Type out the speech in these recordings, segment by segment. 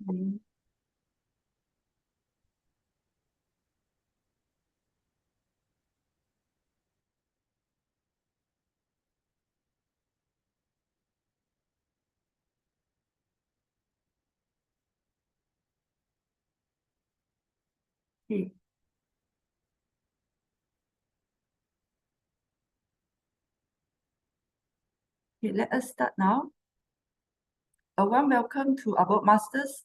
Okay. Okay. Okay, let us start now. A warm welcome to our Masters,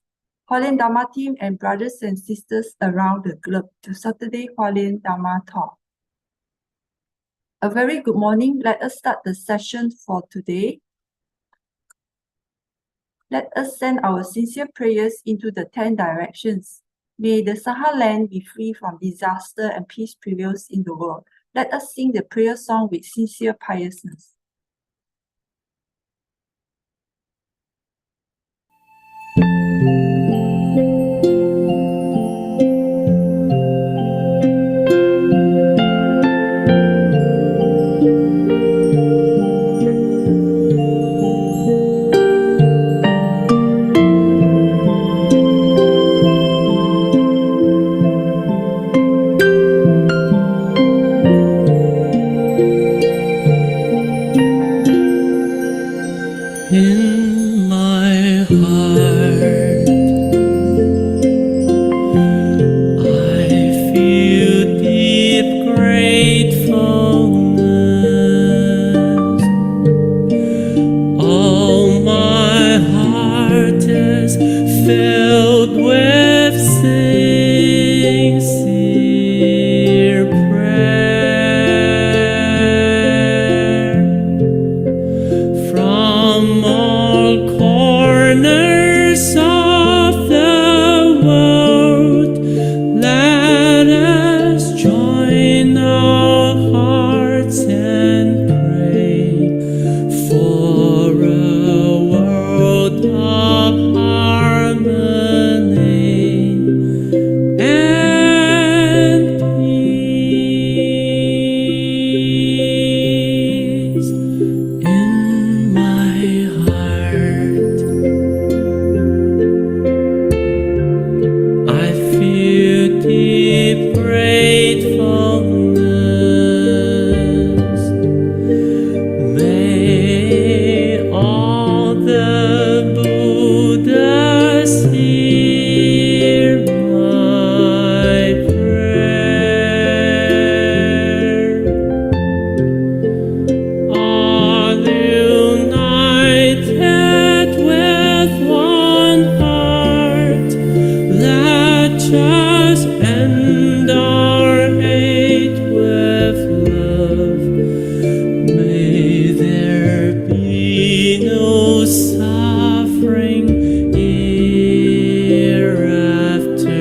Hualien Dharma team and brothers and sisters around the globe to Saturday Hualien Dharma Talk. A very good morning. Let us start the session for today. Let us send our sincere prayers into the 10 directions. May the Sahara land be free from disaster and peace prevails in the world. Let us sing the prayer song with sincere piousness. In my heart, I feel deep gratefulness. All my heart is filled with sincere prayer. From all corners of the world, let us join our hearts and pray for a world of harmony and peace. In my heart, I feel deep gratefulness. May all the Buddhas hear my prayer. All united with one heart, let us end our hate with love. May there be no suffering hereafter.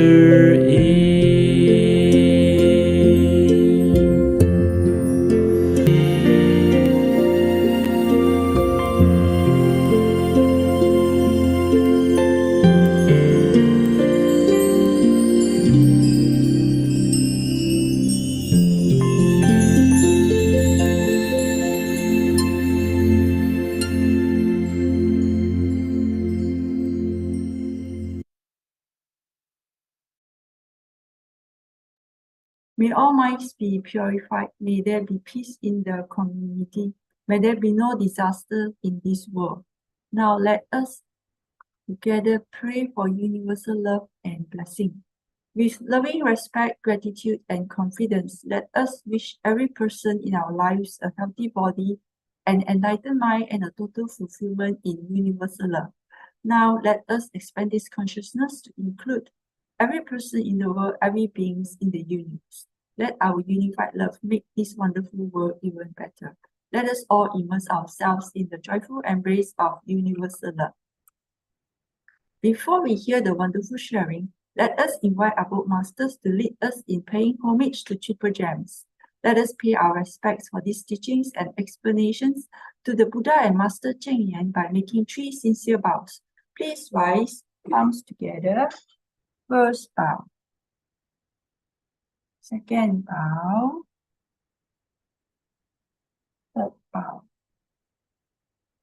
May all minds be purified. May there be peace in the community. May there be no disaster in this world. Now let us together pray for universal love and blessing. With loving respect, gratitude, and confidence, let us wish every person in our lives a healthy body, an enlightened mind, and a total fulfillment in universal love. Now let us expand this consciousness to include every person in the world, every being in the universe. Let our unified love make this wonderful world even better. Let us all immerse ourselves in the joyful embrace of universal love. Before we hear the wonderful sharing, let us invite our book masters to lead us in paying homage to Triple Gems. Let us pay our respects for these teachings and explanations to the Buddha and Master Cheng Yan by making 3 sincere bows. Please rise, palms together. First bow. Second bow. Third bow.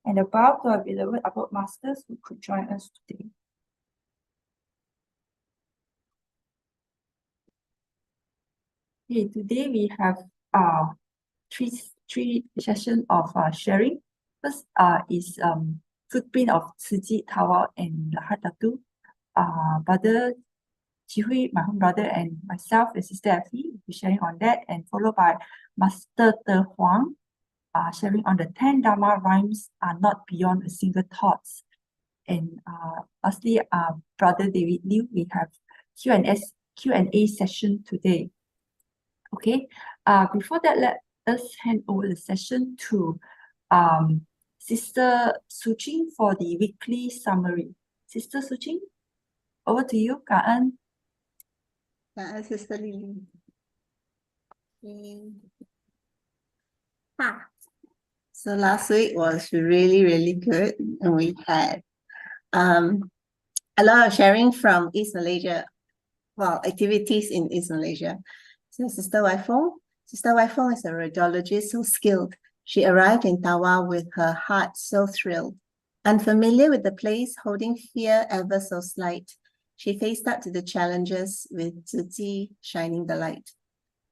And a bow to our beloved Abode Masters who could join us today. Okay, today we have three sessions of sharing. First is footprint of Chee, Tawau, and Lahad Datu. Brother Chee, my own brother, and myself, and Sister Effie, will be sharing on that, and followed by Master Huang, sharing on the 10 Dharma rhymes are not beyond a single thoughts. And lastly, Brother David Liu, we have Q&A session today. Okay, before that, let us hand over the session to Sister Su Ching for the weekly summary. Sister Su Ching, over to you, Ka'an. Sister Lily. So last week was really, really good, and we had a lot of sharing from East Malaysia, well, activities in East Malaysia. So Sister Wai Fong is a radiologist so skilled. She arrived in Tawau with her heart so thrilled. Unfamiliar with the place, holding fear ever so slight, she faced up to the challenges with Tzu shining the light.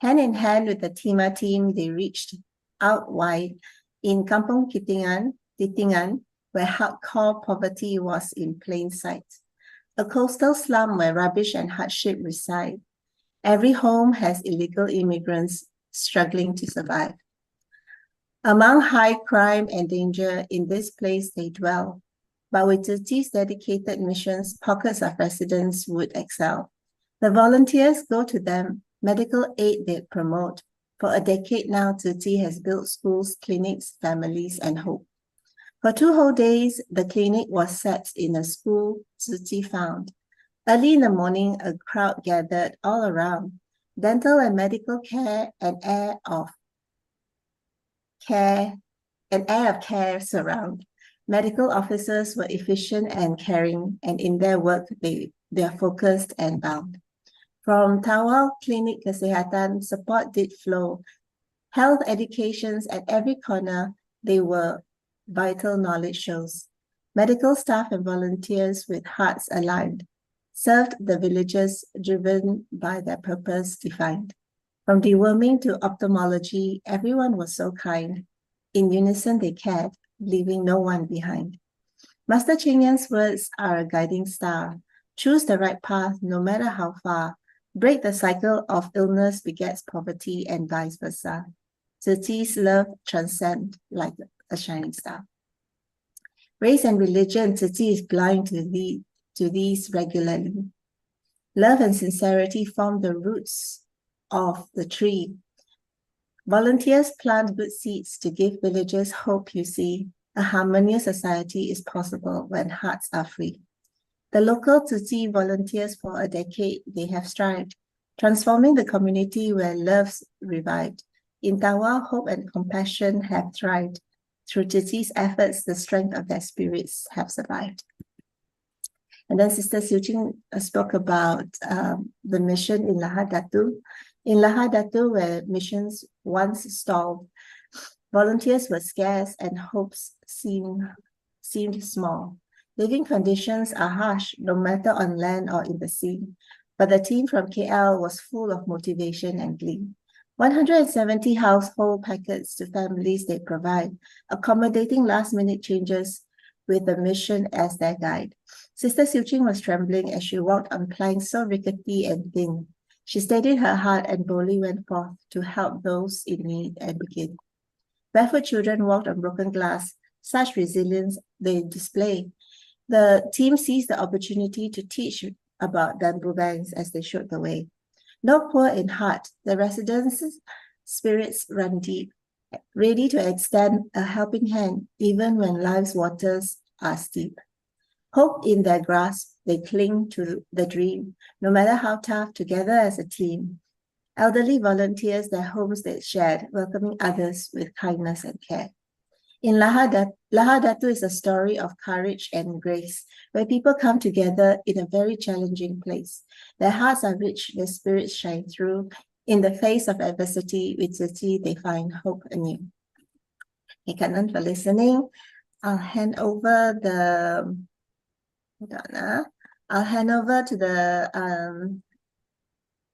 Hand in hand with the Tima team, they reached out wide in Kampung Titingan, where hardcore poverty was in plain sight. A coastal slum where rubbish and hardship reside. Every home has illegal immigrants struggling to survive. Among high crime and danger, in this place they dwell. But with Tzu's dedicated missions, pockets of residents would excel. The volunteers go to them, medical aid they promote. For a decade now, Tzu has built schools, clinics, families, and hope. For 2 whole days, the clinic was set in a school Tzu found. Early in the morning, a crowd gathered all around. Dental and medical care, an air of care surround. Medical officers were efficient and caring, and in their work, they are focused and bound. From Tawau Clinic Kesehatan, support did flow. Health educations at every corner, they were vital knowledge shows. Medical staff and volunteers with hearts aligned served the villagers driven by their purpose defined. From deworming to ophthalmology, everyone was so kind. In unison they cared, leaving no one behind. Master Ching Yan's words are a guiding star. Choose the right path no matter how far. Break the cycle of illness begets poverty and vice versa. Tzu's love transcends like a shining star. Race and religion, Tzu is blind to these regularly. Love and sincerity form the roots of the tree. Volunteers plant good seeds to give villagers hope, you see. A harmonious society is possible when hearts are free. The local Tzu volunteers for a decade, they have strived, transforming the community where love's revived. In Tawau, hope and compassion have thrived. Through Tzu's efforts, the strength of their spirits have survived. And then Sister Su Ching spoke about the mission in Lahad Datu. In Lahad Datu, where missions once stalled, volunteers were scarce and hopes seemed small. Living conditions are harsh, no matter on land or in the sea. But the team from KL was full of motivation and glee. 170 household packets to families they provide, accommodating last-minute changes with the mission as their guide. Sister Su Ching was trembling as she walked on planks so rickety and thin. She steadied her heart and boldly went forth to help those in need and begin. Barefoot children walked on broken glass. Such resilience they display. The team seized the opportunity to teach about bamboo banks as they showed the way. No poor in heart, the residents' spirits run deep, ready to extend a helping hand even when life's waters are steep. Hope in their grasp, they cling to the dream, no matter how tough, together as a team. Elderly volunteers, their homes they shared, welcoming others with kindness and care. In Lahad Datu is a story of courage and grace, where people come together in a very challenging place. Their hearts are rich, their spirits shine through. In the face of adversity, with Tzu, they find hope anew. Thank you for listening. I'll hand over to the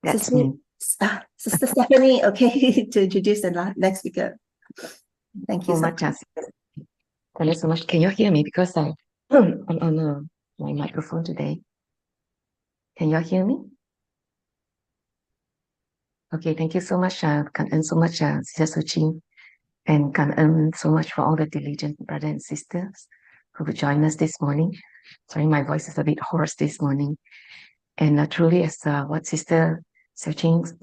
That's Sister, me. Sister Stephanie, okay, to introduce the next speaker. Thank you So so much. Thank you so much. Can you hear me? Because I'm on my microphone today. Can you hear me? Okay, thank you so much. Cảm ơn so much, Sister Su Ching. And cảm ơn so much for all the diligent brothers and sisters who would join us this morning. Sorry, my voice is a bit hoarse this morning. And truly, as what Sister Su Ching's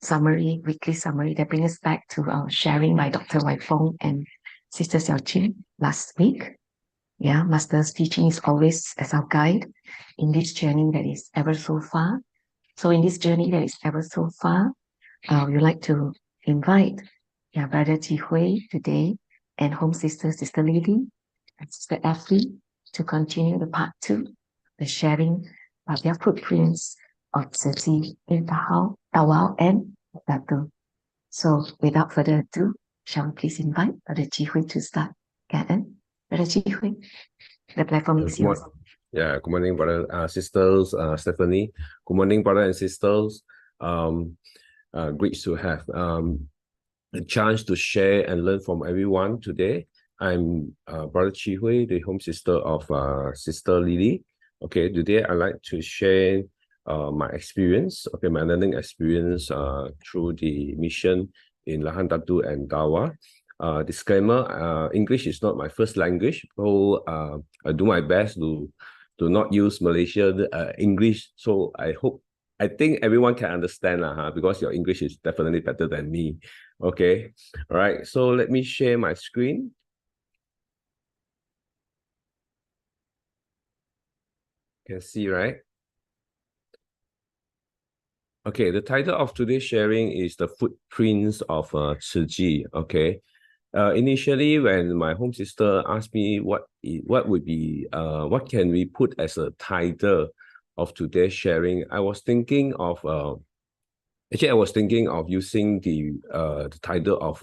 summary, weekly summary, that brings us back to our sharing by Dr. Wai Fong and Sister Su Ching last week. Yeah, Master's teaching is always as our guide in this journey that is ever so far. So in this journey that is ever so far, we would like to invite Brother Chee today and home sister, Sister Lily, and Sister Effie to continue the part 2, the sharing of their footprints of Chee in Tawau and Datu. So without further ado, shall we please invite Brother Chee to start? Brother Chee, the platform is yours. Yeah, good morning, brother, sisters, Stephanie. Good morning, brother and sisters. Great to have a chance to share and learn from everyone today. I'm Brother Chee Hui, the home sister of Sister Lily. Okay, today I'd like to share my experience, my learning experience through the mission in Lahad, Datu, and Tawau. Disclaimer, English is not my first language, so I do my best to not use Malaysian English. So I think everyone can understand because your English is definitely better than me. Okay, all right, so let me share my screen. You can see, right? Okay, the title of today's sharing is The Footprints of Chee. Okay. Initially, when my home sister asked me what can we put as a title of today's sharing, I was thinking of using the title of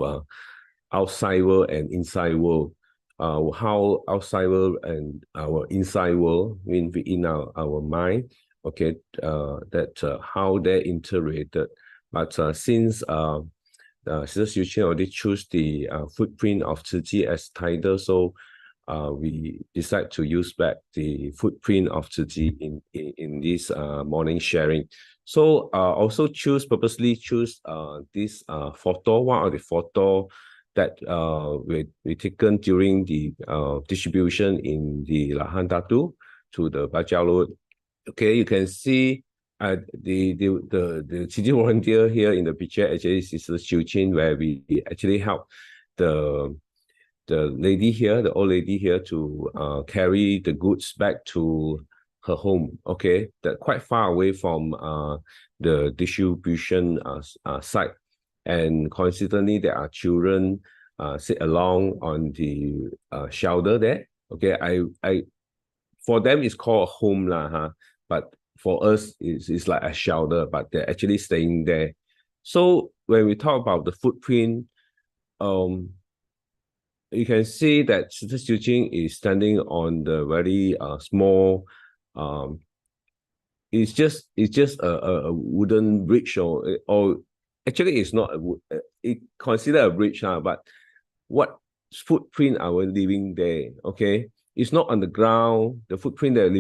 outside world and inside world. How outside world and our inside world within our mind. Okay, how they're interrelated. But since Sister Su Ching already choose the footprint of Chee as title, so we decide to use back the footprint of Chee in this morning sharing. So also purposely choose this photo, one of the photo that we taken during the distribution in the Lahad Datu to the Bajau Road. Okay, you can see the Chee volunteer here in the picture actually is Sister Su Ching, where we actually help the lady here, the old lady here, to carry the goods back to her home. Okay, that quite far away from the distribution site, and coincidentally there are children sit along on the shelter there. Okay, I for them it's called a home but for us, it's like a shelter, but they're actually staying there. So when we talk about the footprint, you can see that Sister Su Ching is standing on the very small. It's just a wooden bridge, or actually it's not it considered a bridge, but what footprint are we leaving there? Okay, it's not on the ground. The footprint that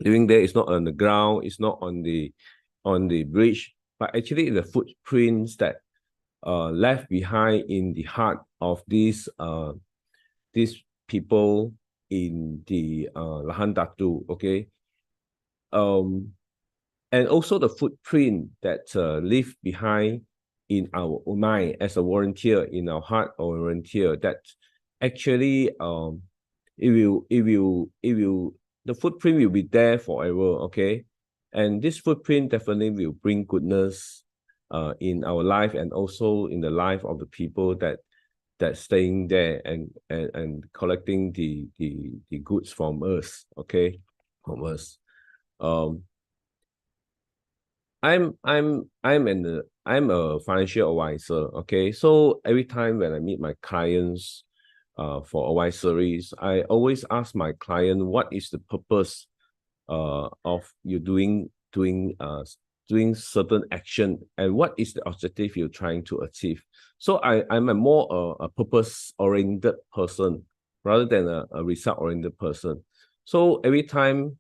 living there is not on the ground, it's not on the bridge, but actually the footprints that left behind in the heart of these people in the Lahad Datu. Okay, and also the footprint that leave behind in our mind as a volunteer, in our heart or volunteer, that actually the footprint will be there forever. Okay, and this footprint definitely will bring goodness in our life, and also in the life of the people that staying there and collecting the goods from us. Okay, from us. I'm a financial advisor. Okay, so every time when I meet my clients for advisories, I always ask my client, what is the purpose of you doing doing doing certain action, and what is the objective you're trying to achieve. So I'm a more a purpose-oriented person rather than a result-oriented person. So every time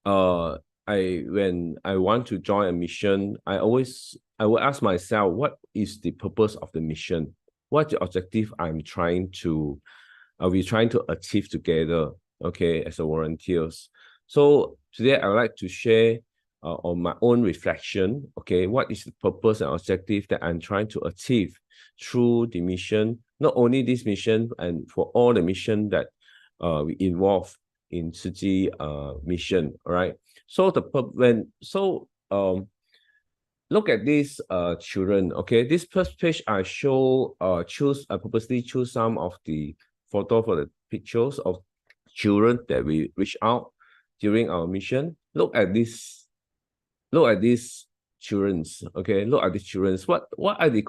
when I want to join a mission, I will ask myself, what is the purpose of the mission? What's the objective we're trying to achieve together, okay, as a volunteers. So today I would like to share on my own reflection, okay, what is the purpose and objective that I'm trying to achieve through the mission, not only this mission, and for all the mission that we involve in Su Ching mission, all right? So look at these children, okay? This first page I purposely choose some of the photo for the pictures of children that we reach out during our mission. Look at these childrens, okay? Look at these childrens. What's the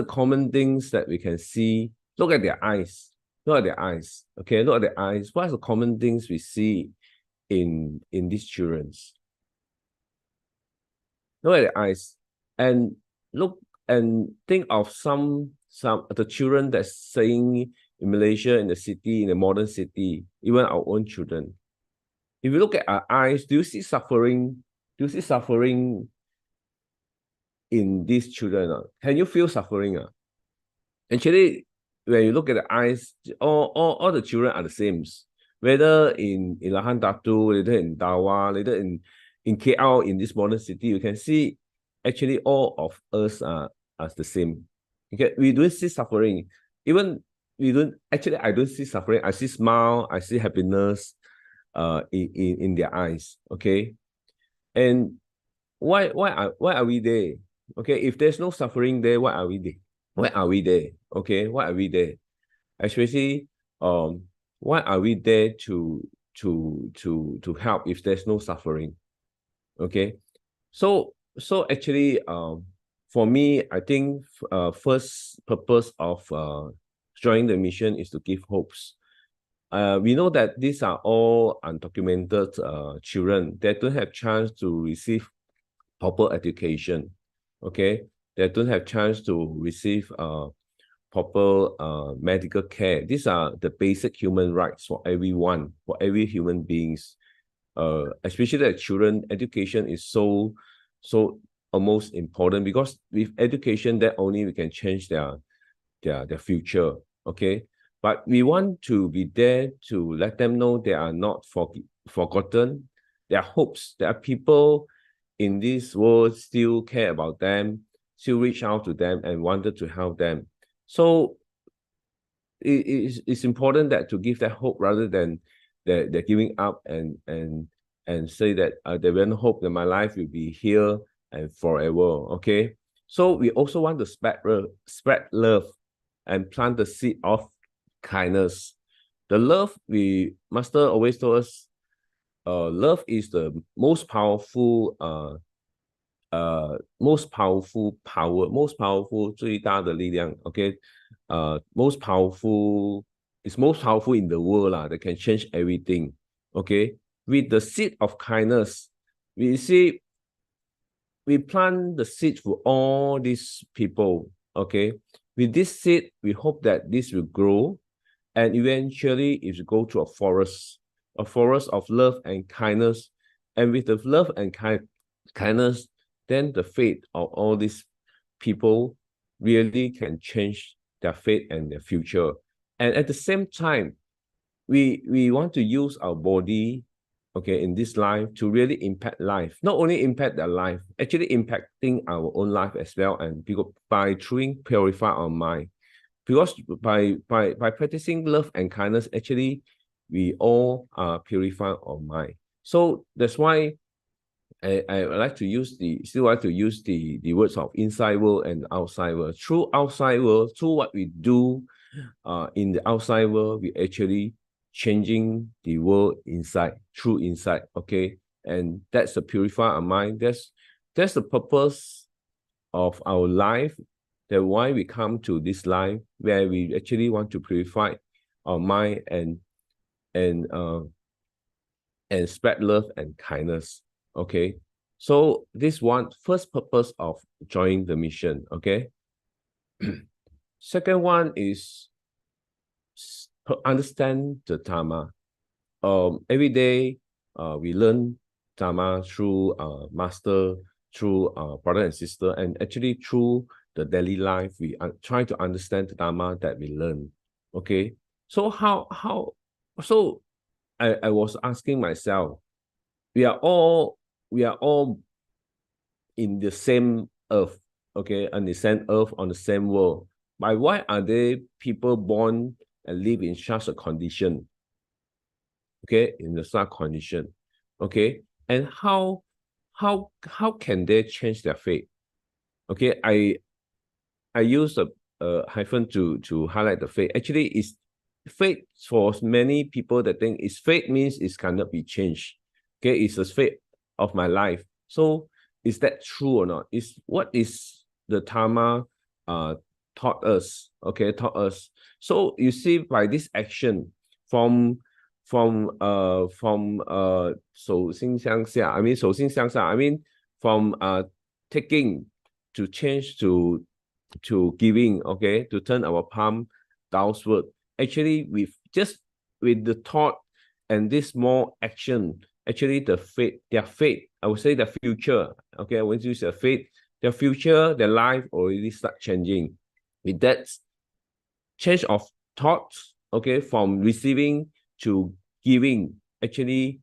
common things that we can see? Look at their eyes. Look at their eyes. Okay, look at their eyes. What's the common things we see in these childrens? Look at their eyes and look and think of some of the children that's staying in Malaysia, in the city, in the modern city, even our own children. If you look at our eyes, do you see suffering? Do you see suffering in these children? Can you feel suffering? Actually, when you look at the eyes, all the children are the same. Whether in Lahad, Datu, whether in Tawau, whether in KL, in this modern city, you can see actually all of us are the same. Okay, we don't see suffering. I don't see suffering. I see smile, I see happiness in their eyes. Okay. And why are we there? Okay, if there's no suffering there, why are we there? Why are we there? Okay, why are we there? Especially, why are we there to help if there's no suffering? Okay, so actually, for me, I think first purpose of joining the mission is to give hopes. We know that these are all undocumented children that don't have chance to receive proper education. Okay, they don't have chance to receive proper medical care. These are the basic human rights for everyone, for every human beings. Especially the children, education is so almost important, because with education, that only we can change their future. Okay, but we want to be there to let them know they are not forgotten. There are hopes. There are people in this world still care about them, still reach out to them and wanted to help them. So it's important that to give that hope rather than they're giving up and say that they will not hope that my life will be here and forever. Okay, so we also want to spread love and plant the seed of kindness. The love, Master always told us, love is the most powerful power, 最大的力量. Okay, most powerful in the world that can change everything. Okay, with the seed of kindness, we plant the seed for all these people. Okay, with this seed, we hope that this will grow, and eventually it will go to a forest of love and kindness. And with the love and kindness, then the fate of all these people really can change their fate and their future. And at the same time, we want to use our body, okay, in this life to really impact life. Not only impact their life, actually impacting our own life as well. And by purify our mind. Because by practicing love and kindness, actually, we all purify our mind. So that's why I like to use the words of inside world and outside world. Through outside world, through what we do in the outside world, we actually changing the world inside, through inside. Okay, and that's the purify our mind. That's the purpose of our life. That's why we come to this life, where we actually want to purify our mind and and spread love and kindness. Okay. So this one first purpose of joining the mission. Okay. Second one is understand the Dharma. Every day we learn Dharma through master, through brother and sister, and actually through the daily life, we try to understand the Dharma that we learn. Okay. So so I was asking myself, we are all in the same earth, okay, on the same earth, on the same world. But why are there people born and live in such a condition? Okay, in the such condition. Okay, and how can they change their fate? Okay, I use a hyphen to highlight the fate. Actually, it's fate for many people that think is fate means it cannot be changed. Okay, it's the fate of my life. So is that true or not? Is what is the Dharma taught us? Okay, taught us. So you see, by this action from 手心向下, I mean 手心向下, I mean from taking to change to giving, okay, to turn our palm downward. Actually, with the thought and this small action, actually their fate, I would say the future, okay, when you say fate, their future, their life already start changing. With that change of thoughts, okay, from receiving to giving, actually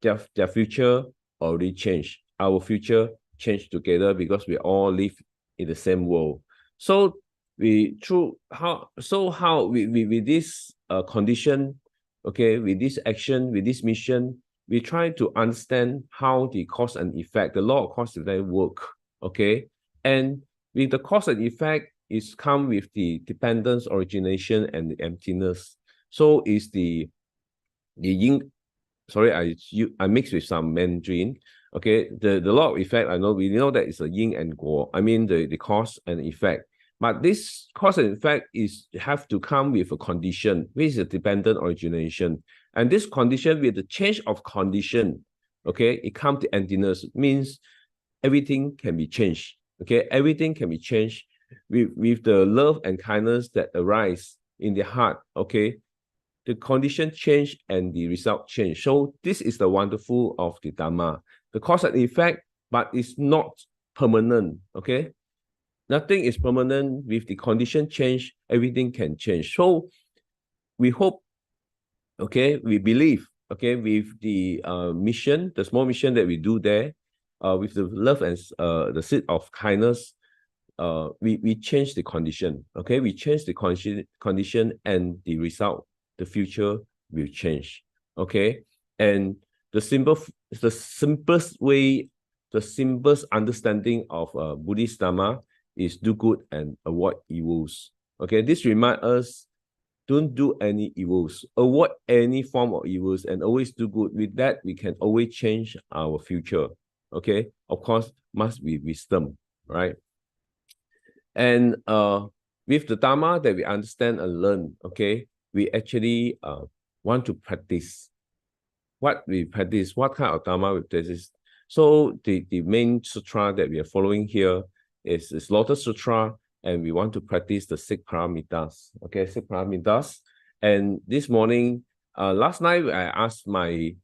their future already changed. Our future changed together because we all live in the same world. So with this condition, okay, with this action, with this mission, we try to understand how the cause and effect, the law of cause and effect work, okay? And with the cause and effect is come with the dependence, origination, and the emptiness. So is the yin, sorry, I mixed with some Mandarin. Okay, the law of effect, we know that it's a yin and guo. I mean the cause and effect. But this cause and effect have to come with a condition, which is a dependent origination. And this condition, with the change of condition, okay, it comes to emptiness, means everything can be changed. Okay, everything can be changed with the love and kindness that arise in the heart. Okay, the condition change and the result change. So this is the wonderful of the Dharma. The cause and effect, but it's not permanent. Okay, nothing is permanent. With the condition change, everything can change. So we hope, okay, we believe, okay, with the mission, the small mission that we do there, with the love and the seed of kindness, we change the condition. Okay, we change the condition, and the result, the future will change. Okay, and the simplest way, the simplest understanding of Buddhist Dharma is do good and avoid evils. Okay, this reminds us, don't do any evils, avoid any form of evils, and always do good. With that, we can always change our future. Okay, of course, must be wisdom, right? And with the Dharma that we understand and learn, okay, we actually want to practice. What we practice, what kind of Dharma we practice. So the main sutra that we are following here is Lotus Sutra, and we want to practice the 6 paramitas. Okay, 6 paramitas. And this morning, last night, I asked my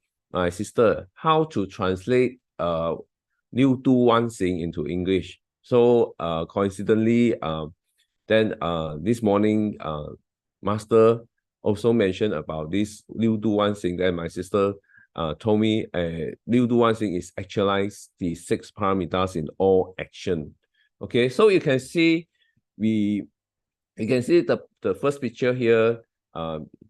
sister how to translate Liu Du Wan Xing into English. So coincidentally, then this morning, Master also mentioned about this Liu Du Wan Xing. Then my sister told me Liu Du Wan Xing is actualize the 6 paramitas in all action. Okay, so you can see you can see the first picture here.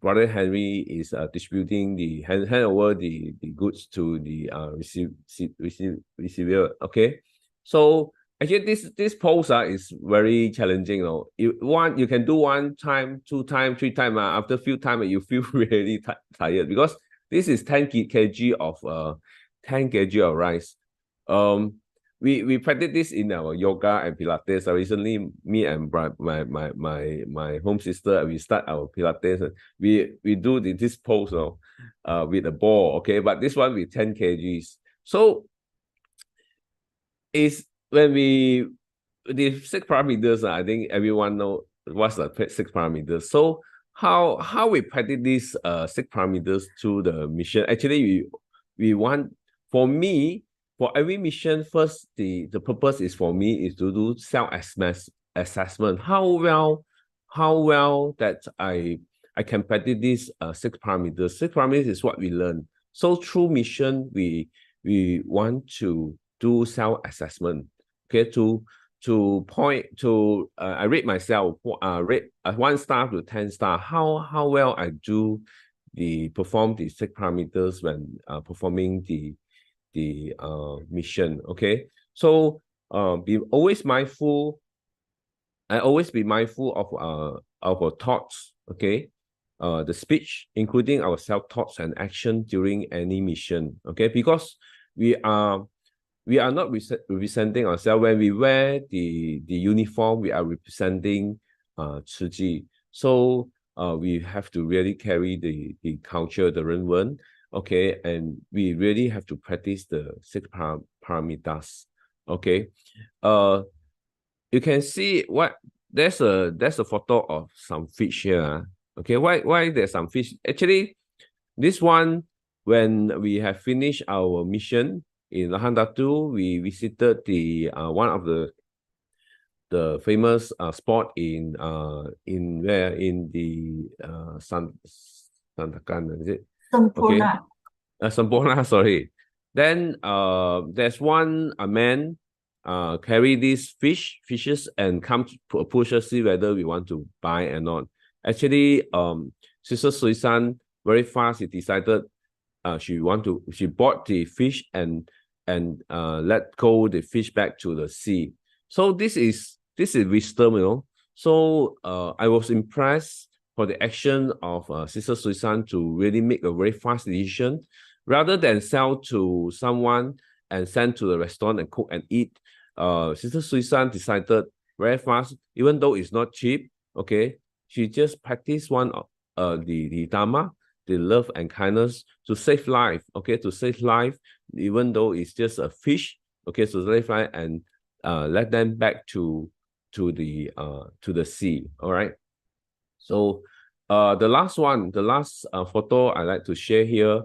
Brother Henry is distributing the hand over the goods to the receiver. Okay, so actually this pose is very challenging. You can do 1 time, 2 times, 3 times. After a few times, you feel really tired, because this is 10 kg of 10 kg of rice. we practice this in our yoga and Pilates. So recently, me and my home sister, we start our Pilates. We do this pose with a ball, okay? But this one with 10 kgs. So is when the 6 parameters, I think everyone know what's the 6 parameters. So how we practice these 6 parameters to the mission? Actually, we want, for me, for every mission, first the purpose is for me is to do self-assessment. How well that I can practice these 6 parameters. 6 parameters is what we learn. So through mission, we want to do self-assessment. Okay, to point to I rate myself, rate 1 star to 10 star, how well I do perform the 6 parameters when performing the mission. Okay, so be always mindful. I always be mindful of our thoughts. Okay, the speech, including our self-thoughts and action during any mission. Okay, because we are not representing ourselves. When we wear the uniform, we are representing Chee. So we have to really carry the culture, the Renwen, okay, and we really have to practice the 6 parameters. Okay, you can see what there's a photo of some fish here. Okay, why there's some fish? Actually, this one, when we have finished our mission in Lahad Datu, we visited the one of the famous spot in where in the Sandakan, is it? Sempurna. Okay. Sempurna, sorry. Then there's one man carry these fishes and come to push us, see whether we want to buy or not. Actually, Sister Suisan very fast, he decided she bought the fish and let go the fish back to the sea. So this is wisdom, you know. So I was impressed for the action of Sister Suisan to really make a very fast decision, rather than sell to someone and send to the restaurant and cook and eat. Sister Suisan decided very fast, even though it's not cheap. Okay, she just practiced one of the Dharma, the love and kindness, to save life. Okay, to save life, even though it's just a fish. Okay, so save life and let them back to the sea. All right. So the last photo I like to share here.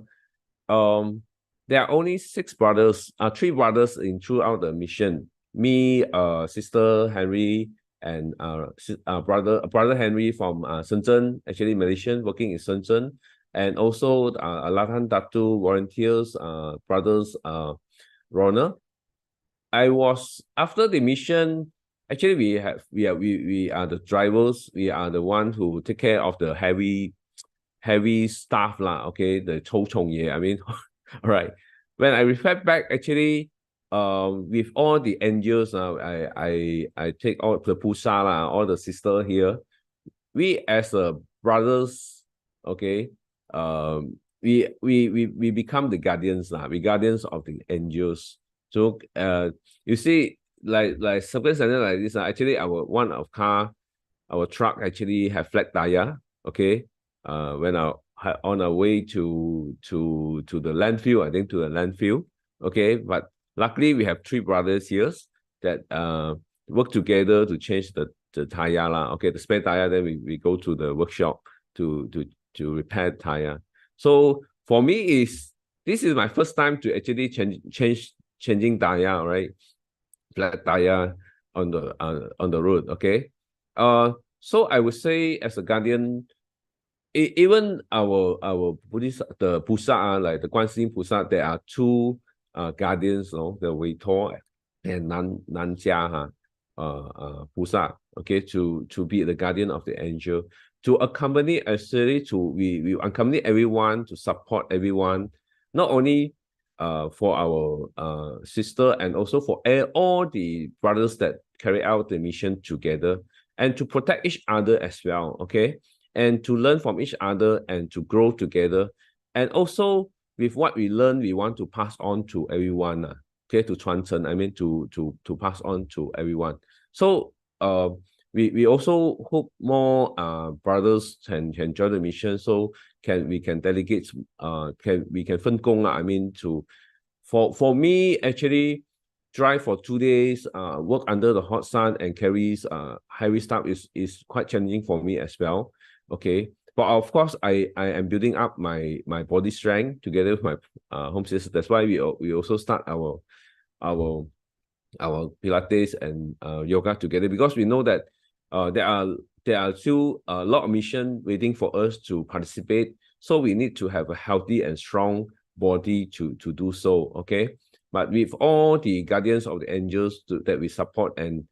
There are only 6 brothers, 3 brothers throughout the mission. Me, Sister Henry, and brother Henry from Shenzhen, actually Malaysian, working in Shenzhen, and also Lahad Datu volunteers, brothers Ronald. I was, after the mission, actually we are the drivers. We are the one who take care of the heavy stuff lah. Okay, the chou chong ye. I mean, all right. When I reflect back, actually, with all the angels, I take all the pusa lah, all the sister here. We as brothers, okay, we become the guardians lah. We guardians of the angels. So you see, like circumstances like this, actually our truck actually have flat tire. Okay, when on our way to the landfill, I think to the landfill. Okay, but luckily we have 3 brothers here that work together to change the tire lah. Okay, the spare tire. Then we go to the workshop to repair the tire. So for me, this is my first time to actually changing tire, right? Flat tire on the road. Okay, so I would say as a guardian, even our Buddhist, the Pusa, like the Guanxin Pusa, there are 2 guardians, no, the Wei To and Nanjia Pusa. Okay, to be the guardian of the angel, to accompany, actually we accompany everyone, to support everyone, not only for our sister, and also for all the brothers that carry out the mission together, and to protect each other as well. Okay, and to learn from each other and to grow together. And also with what we learn, we want to pass on to everyone, okay, to transcend, I mean, to pass on to everyone. So we also hope more brothers can join the mission, so we can delegate, we can 分工 I mean, to for me, actually drive for 2 days, work under the hot sun and carries heavy stuff is quite challenging for me as well. Okay, but of course I am building up my body strength together with my home sister. That's why we also start our Pilates and yoga together, because we know that there are still a lot of mission waiting for us to participate. So we need to have a healthy and strong body to do so. Okay, but with all the guardians of the angels that we support and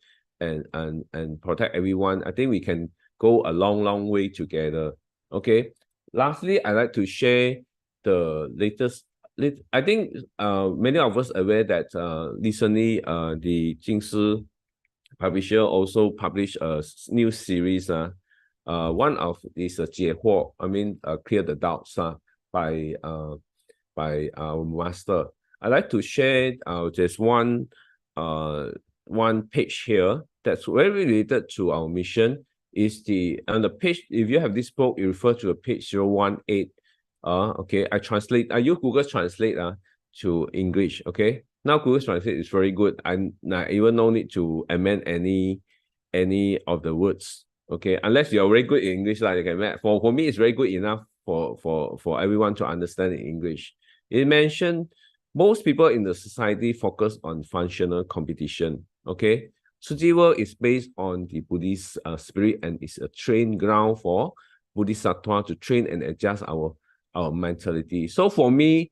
protect everyone, I think we can go a long way together. Okay, lastly, I'd like to share the latest. I think many of us are aware that recently the Jingshi publisher also published a new series. One of these 解惑, I mean, clear the doubts by our master. I'd like to share just one page here that's very related to our mission. Is on the page, if you have this book, you refer to the page 018. Okay, I use Google Translate to English. Okay, now Google Translate is very good, and I even no need to amend any of the words. Okay, unless you're very good in English, like for me, it's very good enough for everyone to understand in English. It mentioned most people in the society focus on functional competition. Okay, Tzu Chi world is based on the Buddhist spirit and is a training ground for Bodhisattva to train and adjust our mentality. So for me,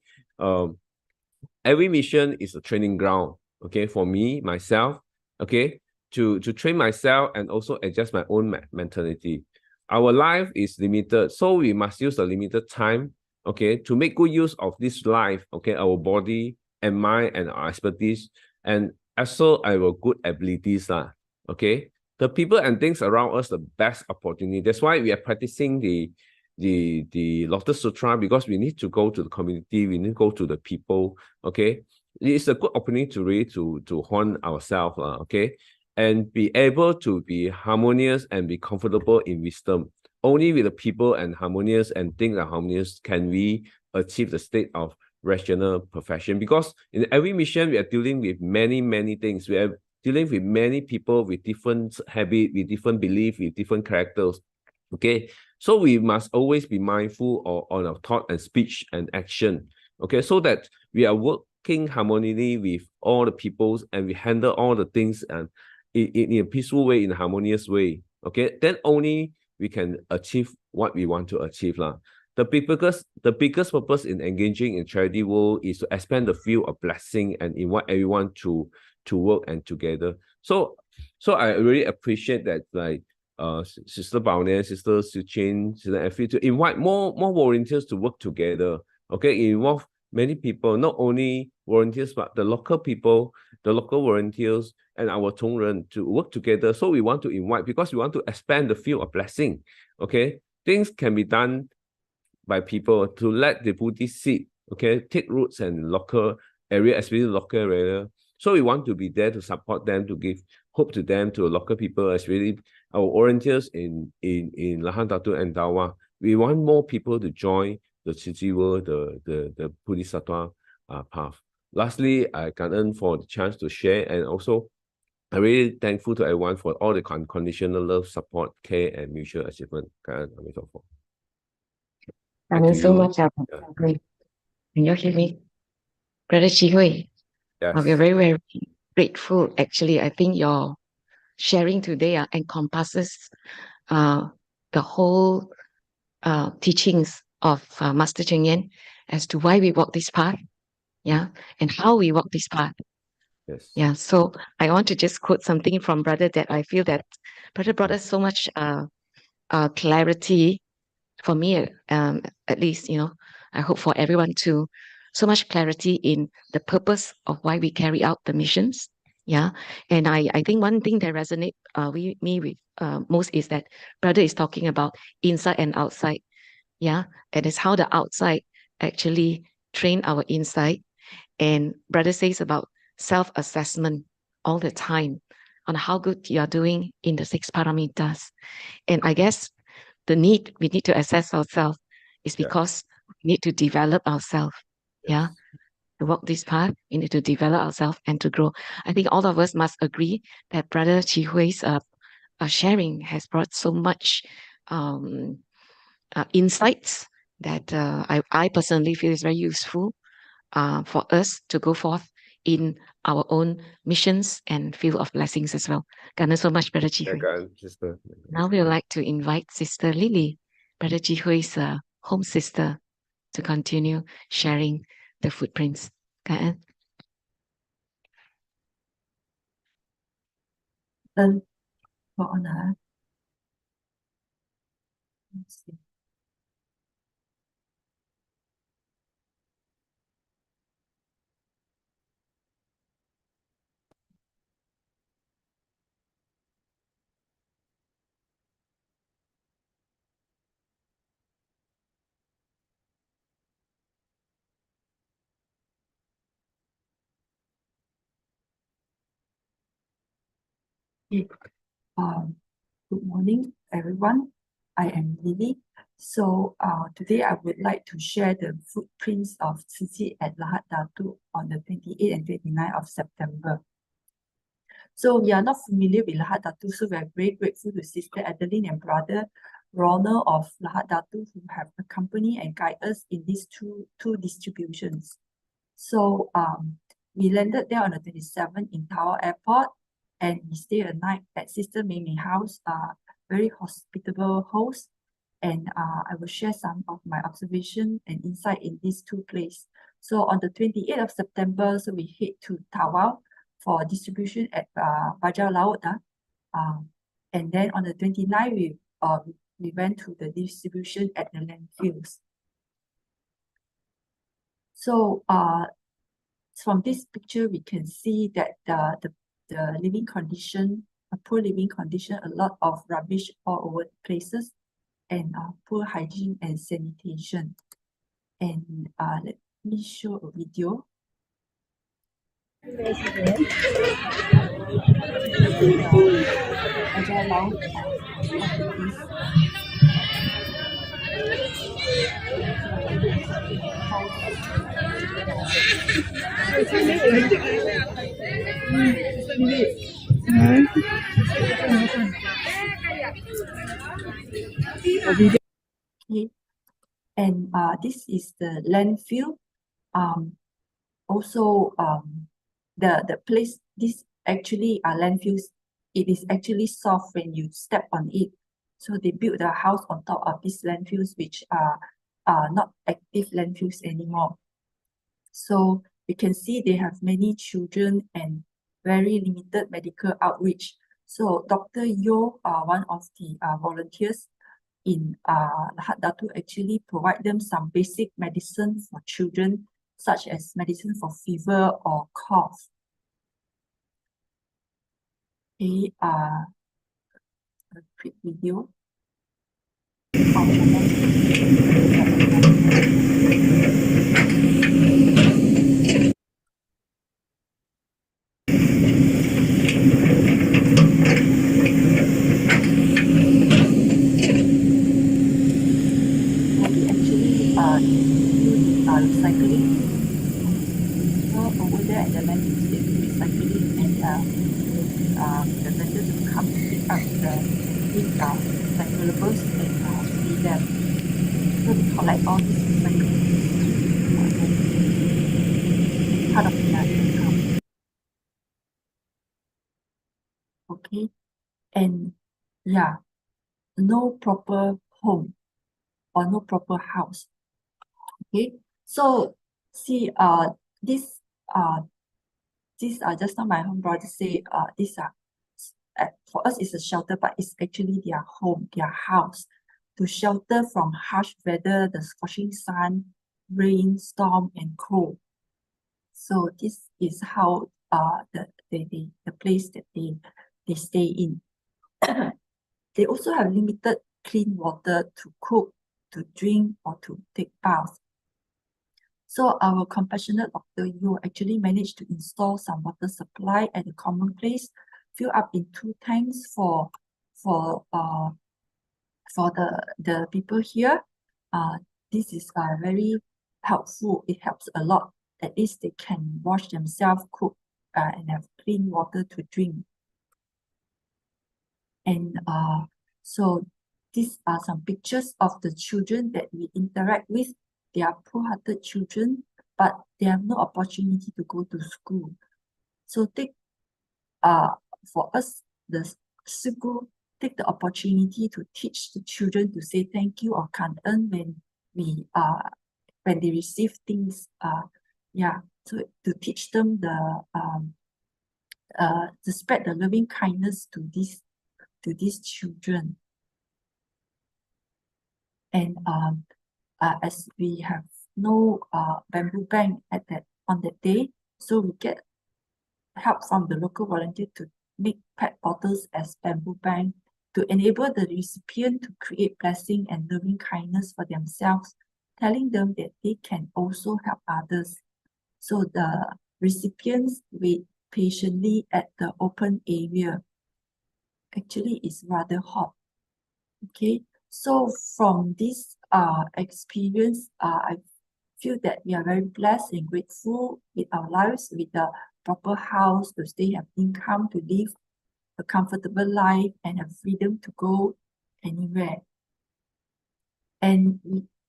every mission is a training ground. Okay, for me, myself, okay, to train myself and also adjust my own mentality. Our life is limited, so we must use the limited time, okay, to make good use of this life, okay, our body and mind and our expertise, and also our good abilities, okay. The people and things around us, the best opportunity. That's why we are practicing the Lotus Sutra, because we need to go to the community, we need to go to the people, okay. It's a good opportunity to really to hone ourselves, okay, and be able to be harmonious and be comfortable in wisdom. Only with the people and harmonious and things are harmonious can we achieve the state of rational perfection. Because in every mission, we are dealing with many things. We are dealing with many people with different habits, with different beliefs, with different characters. Okay, so we must always be mindful on our thought and speech and action. Okay, so that we are working harmoniously with all the peoples and we handle all the things and in a peaceful way, in a harmonious way. Okay, then only we can achieve what we want to achieve. The biggest purpose in engaging in charity world is to expand the field of blessing and invite everyone to work and together. So I really appreciate that, like Sister Bao, Sister Su Ching, Sister Effie, to invite more volunteers to work together. Okay, involve many people, not only volunteers, but the local people, the local volunteers, and our Tongren to work together. So we want to invite, because we want to expand the field of blessing. Okay, things can be done by people to let the Buddhist seed, okay, take roots in local area, especially local area. So we want to be there to support them, to give hope to them, to local people, especially our volunteers in Lahad, Datu, and Tawau. We want more people to join the Tzu Chi world, the Bodhisattva path. Lastly, I can for the chance to share, and also I'm really thankful to everyone for all the unconditional love, support, care, and mutual achievement. Thank you so much. Can you hear me? Brother Chee Hui, Yes. we are very grateful. Actually, I think your sharing today encompasses the whole teachings of Master Cheng Yen as to why we walk this path, and how we walk this path. Yes. Yeah, so I want to just quote something from Brother that I feel that Brother brought us so much clarity for me, at least, I hope for everyone too, so much clarity in the purpose of why we carry out the missions. Yeah, and I think one thing that resonates with me most is that Brother is talking about inside and outside. Yeah, and it's how the outside actually train our inside. And Brother says about self-assessment all the time on how good you are doing in the 6 paramitas. And I guess we need to assess ourselves is because we need to develop ourselves. Yeah. To walk this path, we need to develop ourselves and to grow. I think all of us must agree that Brother Chee Hui's sharing has brought so much insights that I personally feel is very useful for us to go forth in our own missions and field of blessings as well. Thank you so much, Brother Chee Hui. Sister. Now we would like to invite Sister Lily, Brother Chee Hui's home sister, to continue sharing the footprints. Kan? Then go on her. Let's see. Okay. Good morning, everyone. I am Lily. So today I would like to share the footprints of Chee at Lahad Datu on the 28th and 29th of September. So we are not familiar with Lahad Datu, so we are very grateful to Sister Adeline and Brother Ronald of Lahad Datu who have accompanied and guide us in these two distributions. So we landed there on the 27th in Tawau Airport, and we stayed a night at Sister Mei Mei house, very hospitable host. And I will share some of my observation and insight in these two places. So on the 28th of September, so we head to Tawau for distribution at Bajau Laut. And then on the 29th, we went to the distribution at the landfills. So from this picture, we can see that the living condition, a poor living condition, a lot of rubbish all over the places, and poor hygiene and sanitation. And let me show a video. Okay. And this is the landfill. Also, the place, this actually are landfills. It is actually soft when you step on it. So they built a house on top of these landfills, which are not active landfills anymore. So you can see they have many children and very limited medical outreach. So Dr. Yo, one of the volunteers in Lahad Datu, actually provide them some basic medicine for children, such as medicine for fever or cough. Okay, a quick video. Recycling. So over there at the landfill, they do recycling, and the vendors will come to pick up the recyclables and feed them. So they collect all these recyclables. Part of their income. Okay, and yeah, no proper home or no proper house. Okay, so see, these are just now my home brother say, these are for us it's a shelter, but it's actually their home, their house, to shelter from harsh weather, the scorching sun, rain, storm, and cold. So this is how the place that they stay in. They also have limited clean water to cook, to drink, or to take baths. So our compassionate Dr. Yu actually managed to install some water supply at the common place, fill up in 2 tanks for the people here. This is very helpful. It helps a lot. At least they can wash themselves, cook, and have clean water to drink. And so these are some pictures of the children that we interact with. They are poor-hearted children, but they have no opportunity to go to school. So for us, the school take the opportunity to teach the children to say thank you or kan'en when they receive things. So to teach them to spread the loving kindness to these children. And as we have no bamboo bank on that day, so we get help from the local volunteer to make PET bottles as bamboo bank to enable the recipient to create blessing and loving kindness for themselves, telling them that they can also help others. So the recipients wait patiently at the open area. Actually, it's rather hot. Okay, so from this experience, I feel that we are very blessed and grateful with our lives, with the proper house to stay, have income to live a comfortable life, and have freedom to go anywhere. And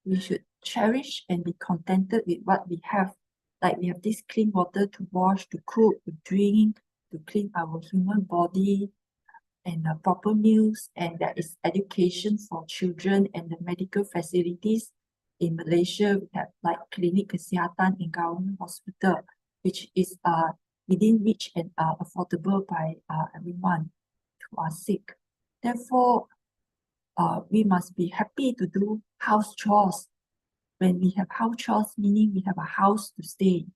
we should cherish and be contented with what we have. Like we have this clean water to wash, to cook, to drink, to clean our human body, and proper meals, and there is education for children and the medical facilities. In Malaysia, we have like clinic kesihatan in government hospital, which is within reach and affordable by everyone who are sick. Therefore, we must be happy to do house chores. When we have house chores, meaning we have a house to stay.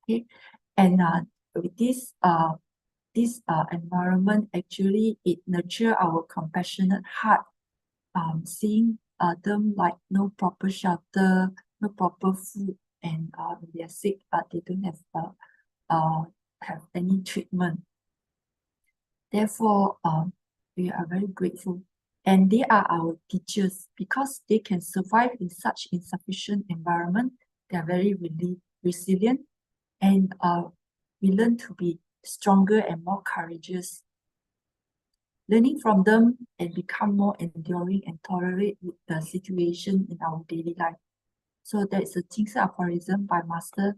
Okay, and with this environment, actually it nurture our compassionate heart. Seeing them like no proper shelter, no proper food, and when they are sick, they don't have any treatment. Therefore, we are very grateful, and they are our teachers because they can survive in such insufficient environment. They are very resilient, and we learn to be stronger and more courageous. Learning from them and become more enduring and tolerate the situation in our daily life. So there is a Ching aphorism by Master.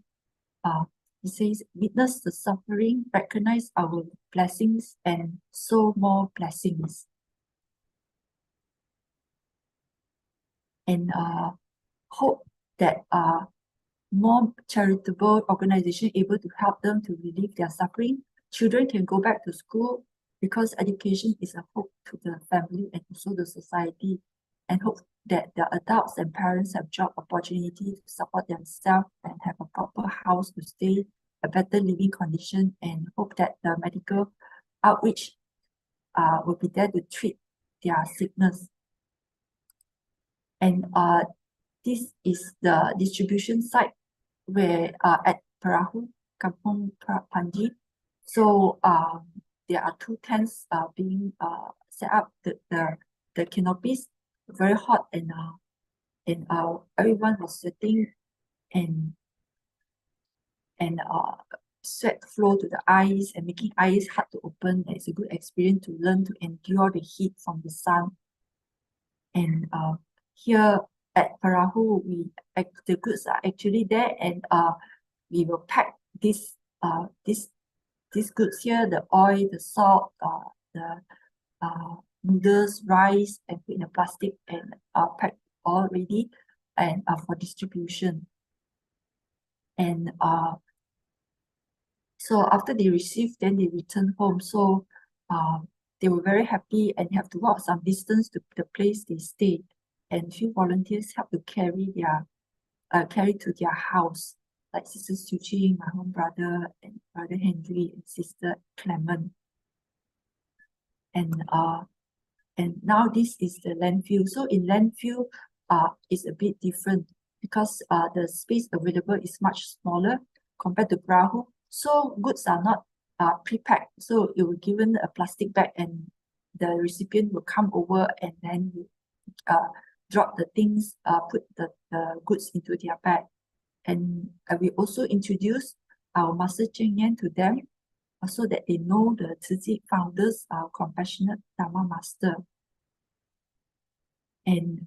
He says, witness the suffering, recognize our blessings, and sow more blessings. And hope that more charitable organizations able to help them to relieve their suffering. Children can go back to school because education is a hope to the family and also the society, and hope that the adults and parents have job opportunity to support themselves and have a proper house to stay, a better living condition, and hope that the medical outreach will be there to treat their sickness. And this is the distribution site where at Perahu, Kampung Panji. So there are 2 tents being set up. The canopies very hot, and everyone was sweating, and sweat flow to the eyes and making eyes hard to open. It's a good experience to learn to endure the heat from the sun. And here at Perahu, the goods are actually there, and we will pack these goods here: the oil, the salt, the noodles, rice, and put in a plastic and packed all ready and for distribution. And so after they receive, then they return home. So they were very happy and have to walk some distance to the place they stayed. And few volunteers helped to carry to their house, like Sister Su Ching, my own brother, and Brother Henry, and Sister Clement. And now this is the landfill. So in landfill, it's a bit different. because the space available is much smaller compared to Perahu. So goods are not pre-packed. So it will given a plastic bag and the recipient will come over and then drop the things, put the goods into their bag. And we also introduce our Master Cheng Yan to them so that they know the Tzu founders, compassionate Dharma master. And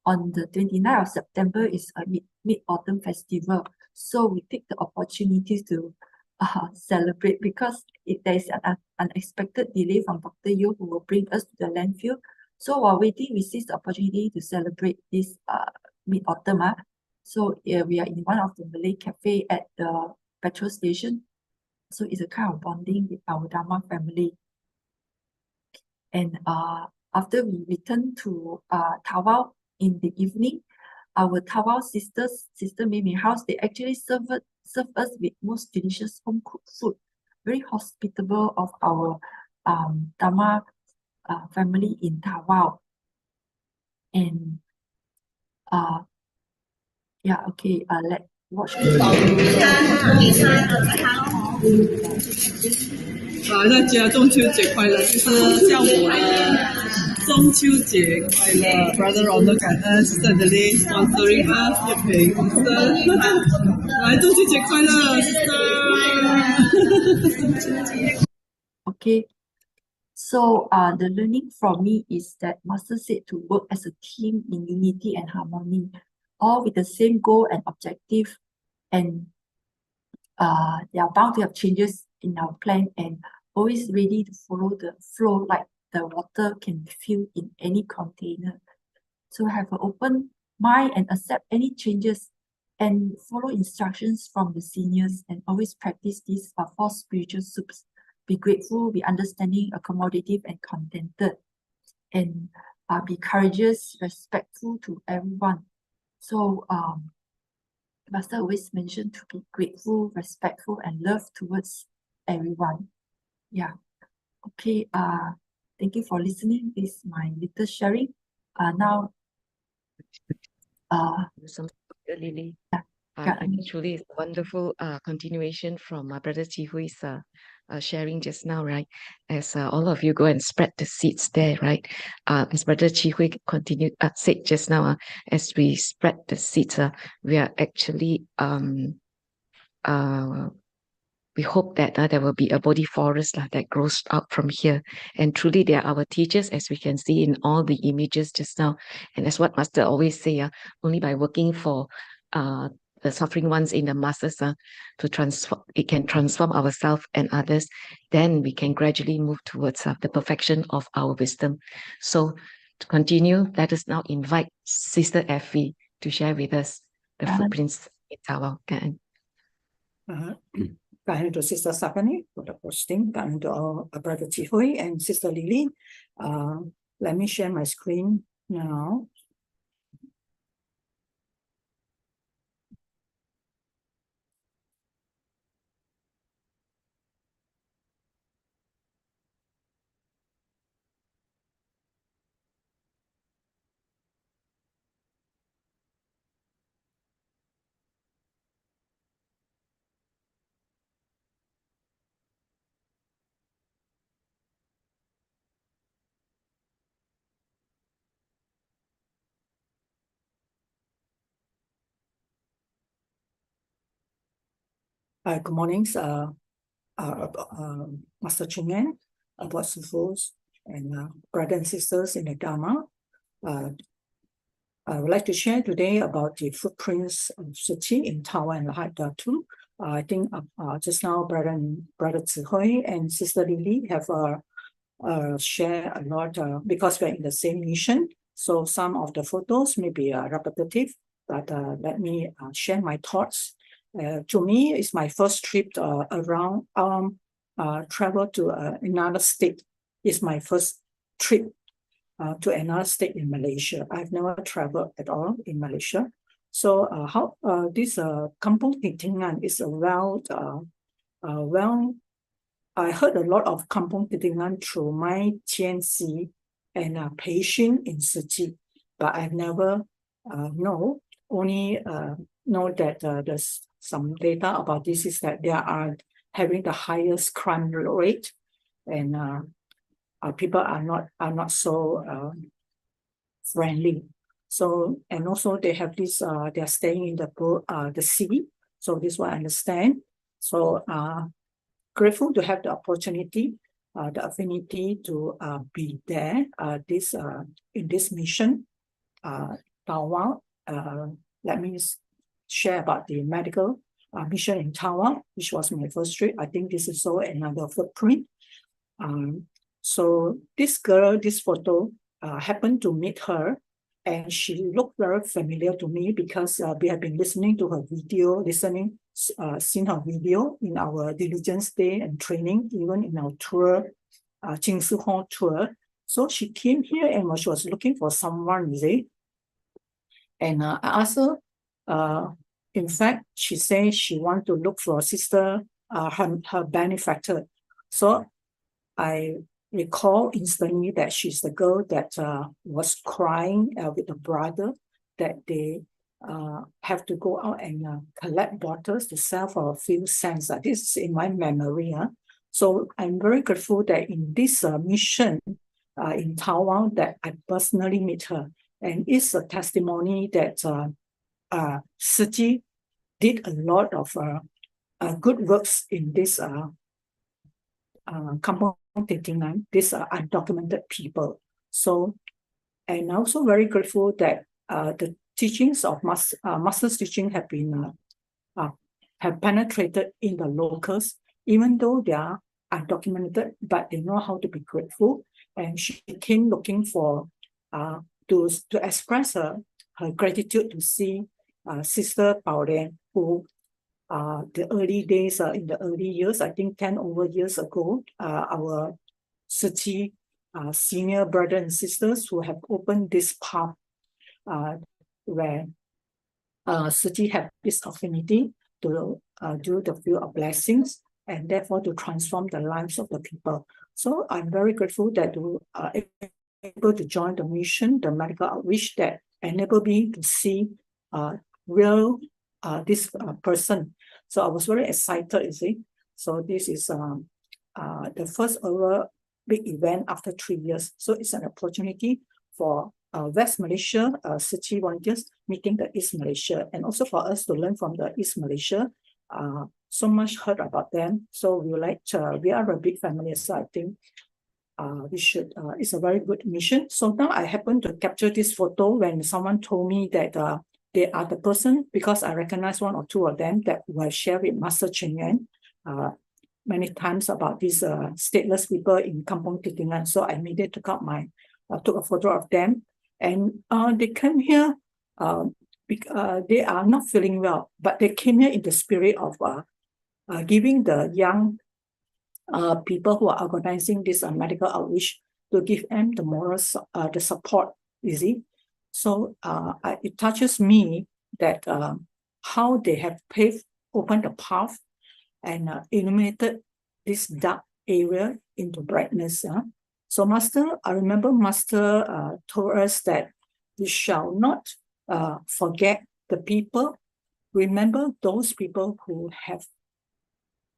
on the 29th of September is a mid-autumn festival. So we take the opportunity to celebrate because there is an unexpected delay from Dr. Liu who will bring us to the landfill. So while waiting, we seize the opportunity to celebrate this mid-autumn. So we are in one of the Malay cafe at the petrol station. So it's a kind of bonding with our Dharma family. And after we return to Tawau in the evening, our Tawau sister Mimi house, they actually serve us with most delicious home cooked food. Very hospitable of our Dharma family in Tawau. And yeah, okay, let's watch this. 大家中秋节快乐！就是像我的中秋节快乐 ，Brother Ronald 感恩 Sister Lily sponsoring us 叶培公司，来中秋节快乐 ，Sister。 Okay, so the learning from me is that Master said to work as a team in unity and harmony, all with the same goal and objective, and they are bound to have changes in our plan and always ready to follow the flow like the water can be filled in any container. So have an open mind and accept any changes and follow instructions from the seniors and always practice these 4 spiritual soups. Be grateful, be understanding, accommodative, and contented. And be courageous, respectful to everyone. So Master always mentioned to be grateful, respectful, and love towards everyone. Yeah. Okay. Thank you for listening. This is my little sharing. Now. Lily. Yeah. I think truly it's a wonderful continuation from my brother Chee Hui's sharing just now, right? As all of you go and spread the seeds there, right? As brother Chee Hui said just now, as we spread the seeds, we are actually we hope that there will be a body forest that grows out from here. And truly, they are our teachers, as we can see in all the images just now. And that's what Master always say, only by working for the suffering ones in the masses to transform, it can transform ourselves and others, then we can gradually move towards the perfection of our wisdom. So to continue, let us now invite Sister Effie to share with us the footprints in Tawau. 感恩 to Sister Stephanie for the posting. 感恩 to our brother Chee Hui and Sister Lily. Let me share my screen now. Good morning, Master Cheng Yan, Abbot Sufus, and brothers and sisters in the Dharma. I would like to share today about the footprints of Su Ching in Tawau and Lahad Datu. I think just now Brother Tzu Hui and Sister Lily have shared a lot because we're in the same mission. So some of the photos may be repetitive, but let me share my thoughts. To me, it's my first trip around travel to another state. It's my first trip to another state in Malaysia. I've never traveled at all in Malaysia. So how this Kampung Titingan is around, I heard a lot of Kampung Titingan through my Tianxi and patient in Su Ching, but I've never know only know that there's some data about this is that they are having the highest crime rate, and people are not so friendly. So, and also they have this they are staying in the sea. So this is what I understand. So grateful to have the opportunity, the affinity to be there in this mission. Tawau, let me share about the medical mission in Tawau, which was my first trip. I think this is also another footprint. So this girl, this photo, happened to meet her, and she looked very familiar to me because we have been listening to her video, seen her video in our diligence day and training, even in our tour, Ching Hall tour. So she came here and she was looking for someone, you see. And I asked her, in fact, she said she wanted to look for a sister, her benefactor. So I recall instantly that she's the girl that was crying with the brother, that they have to go out and collect bottles to sell for a few cents. This is in my memory. So I'm very grateful that in this mission in Tawau that I personally meet her. And it's a testimony that Su Ching did a lot of good works in this Kampong Titingan, these are undocumented people. So, and also very grateful that the teachings of Master's teaching have been have penetrated in the locals, even though they are undocumented, but they know how to be grateful. And she came looking for to express her gratitude to see Sister Hualien, who the early days, in the early years, I think 10 over years ago, our Su Ching senior brothers and sisters who have opened this path where Su Ching had this affinity to do the field of blessings and therefore to transform the lives of the people. So I'm very grateful that to able to join the mission, the medical outreach that enabled me to see real this person. So I was very excited, you see. So this is the first ever big event after 3 years. So it's an opportunity for West Malaysia Su Ching volunteers meeting the East Malaysia, and also for us to learn from the East Malaysia. So much heard about them. So we are a big family, so I think we should, it's a very good mission. So now I happen to capture this photo when someone told me that they are the person, because I recognize one or two of them that were shared with Master Cheng Yuan many times about these stateless people in Kampong Titingan. So I immediately took a photo of them, and they came here. They are not feeling well, but they came here in the spirit of giving the young people who are organizing this medical outreach to give them the moral, the support, you see. So it touches me that how they have opened the path and illuminated this dark area into brightness. So I remember Master told us that we shall not forget the people. Remember those people who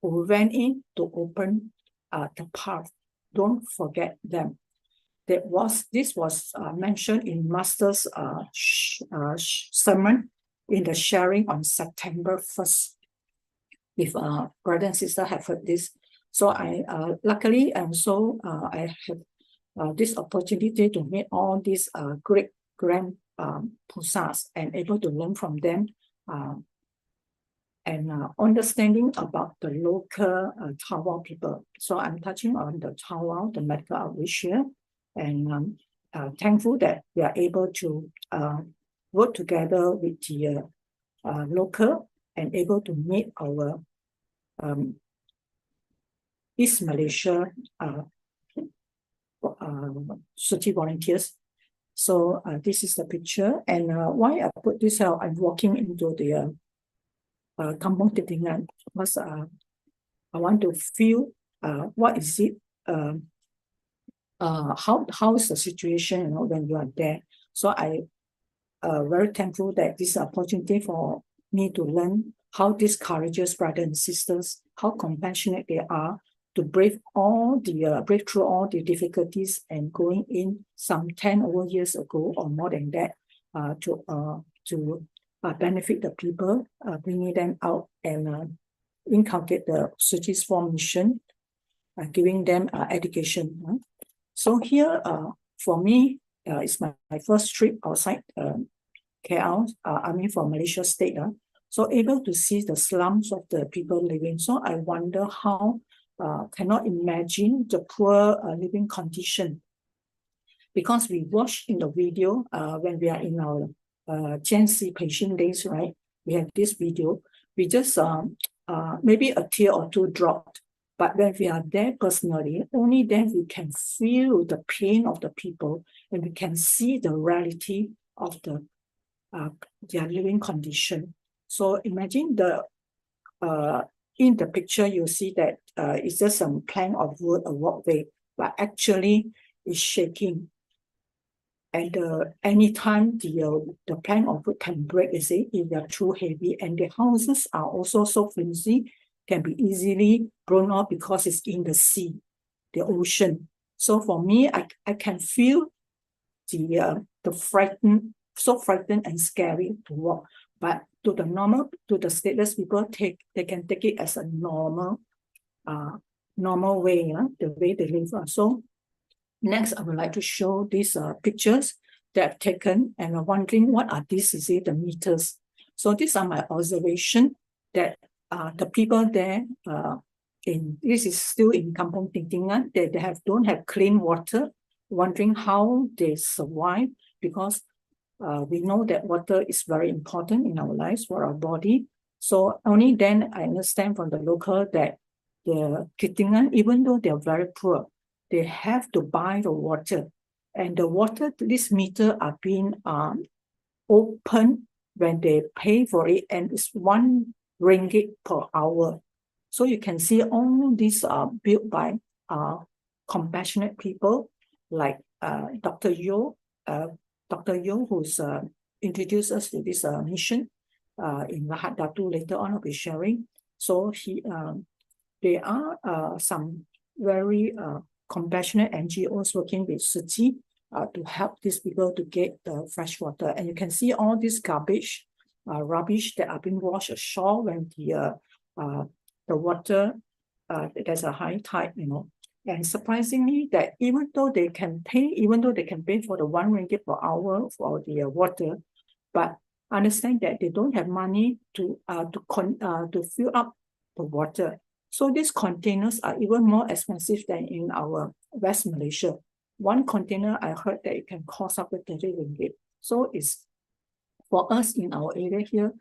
went in to open the path. Don't forget them. This was mentioned in Master's sermon in the sharing on September 1st. If brother and sister have heard this, so I luckily and so I have this opportunity to meet all these great grand Pusas and able to learn from them and understanding about the local Tawau people. So I'm touching on the Tawau, the medical outreach here, and thankful that we are able to work together with the local and able to meet our East Malaysia Su Ching volunteers. So this is the picture, and why I put this out, I'm walking into the Kampong Titingan because I want to feel what is it, how is the situation, when you are there. So I very thankful that this is an opportunity for me to learn how these courageous brothers and sisters, how compassionate they are to brave through all the difficulties and going in some 10 over years ago or more than that to benefit the people, bringing them out and inculcate the Su Ching's 4 mission, giving them education. So here, for me, it's my first trip outside KL, from Malaysia state. So able to see the slums of the people living. So I wonder how, cannot imagine the poor living condition. Because we watch in the video when we are in our Gen Z patient days, right? We have this video. We just maybe a tear or two dropped. But when we are there personally, only then we can feel the pain of the people and we can see the reality of their living condition. So imagine in the picture, you see that it's just some plank of wood, a walkway, but actually it's shaking. And anytime the plank of wood can break, you see, if they're too heavy, and the houses are also so flimsy, can be easily blown off because it's in the sea, the ocean. So for me, I can feel the so frightened and scary to walk. But to the stateless people, they can take it as a normal way, the way they live. So next, I would like to show these pictures that I've taken, and I'm wondering what are these, you see, the meters. So these are my observation that the people there this is still in Kampong Tingtingan, they don't have clean water, wondering how they survive, because we know that water is very important in our lives for our body. So only then I understand from the local that the Tingtingan, even though they're very poor, they have to buy the water. And the water, this meter are being open when they pay for it, and it's 1 ringgit per hour. So you can see all these are built by compassionate people like Dr. Liu, who's introduced us to this mission in Lahad Datu. Later on, I'll be sharing. So there are some very compassionate NGOs working with Su Ching to help these people to get the fresh water. And you can see all this garbage, rubbish that are being washed ashore when the water, there's a high tide, And surprisingly, that even though they can pay for the 1 ringgit per hour for the water, but understand that they don't have money to fill up the water. So these containers are even more expensive than in our West Malaysia. 1 container, I heard that it can cost up to 30 ringgit. So it's for us in our area here,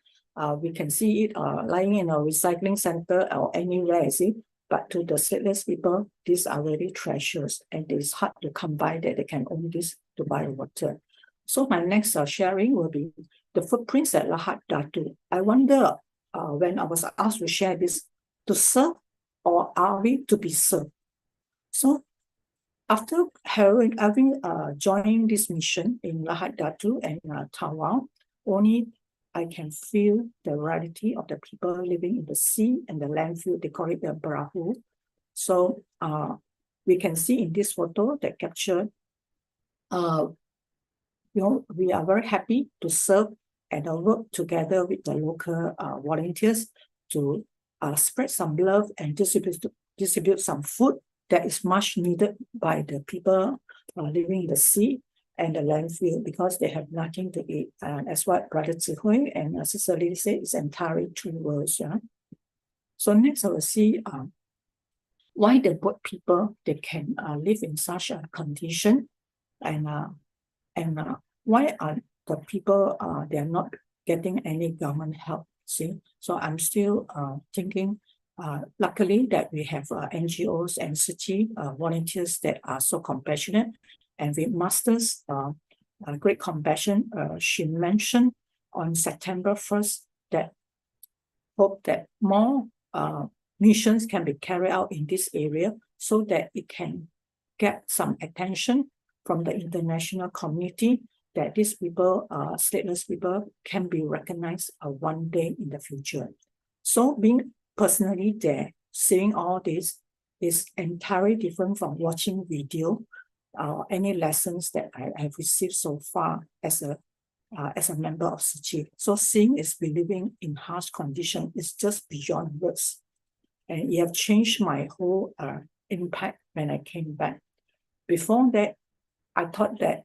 we can see it lying in a recycling center or anywhere, see. But to the stateless people, these are really treasures, and it's hard to come by that they can own this to buy water. So my next sharing will be the footprints at Lahad Datu. I wonder when I was asked to share this, to serve or are we to be served? So after having joined this mission in Lahad Datu and Tawau, only I can feel the reality of the people living in the sea and the landfill. They call it the Barahu. So we can see in this photo that captured, we are very happy to serve and work together with the local volunteers to spread some love and distribute some food that is much needed by the people living in the sea and the landfill, because they have nothing to eat. And as what Brother Zihui and Sister Lily said, it's entirely 2 words. Yeah? So next I will see why the boat people, they can live in such a condition, and why are the people, they are not getting any government help, see. So I'm still thinking, luckily that we have NGOs and Su Ching volunteers that are so compassionate, and with Masters great compassion. She mentioned on September 1st that hope that more missions can be carried out in this area so that it can get some attention from the international community that these people, stateless people, can be recognized one day in the future. So being personally there, seeing all this is entirely different from watching video, any lessons that I have received so far as a member of Su Ching. So seeing is believing in harsh condition is just beyond words. And it have changed my whole impact when I came back. Before that, I thought that,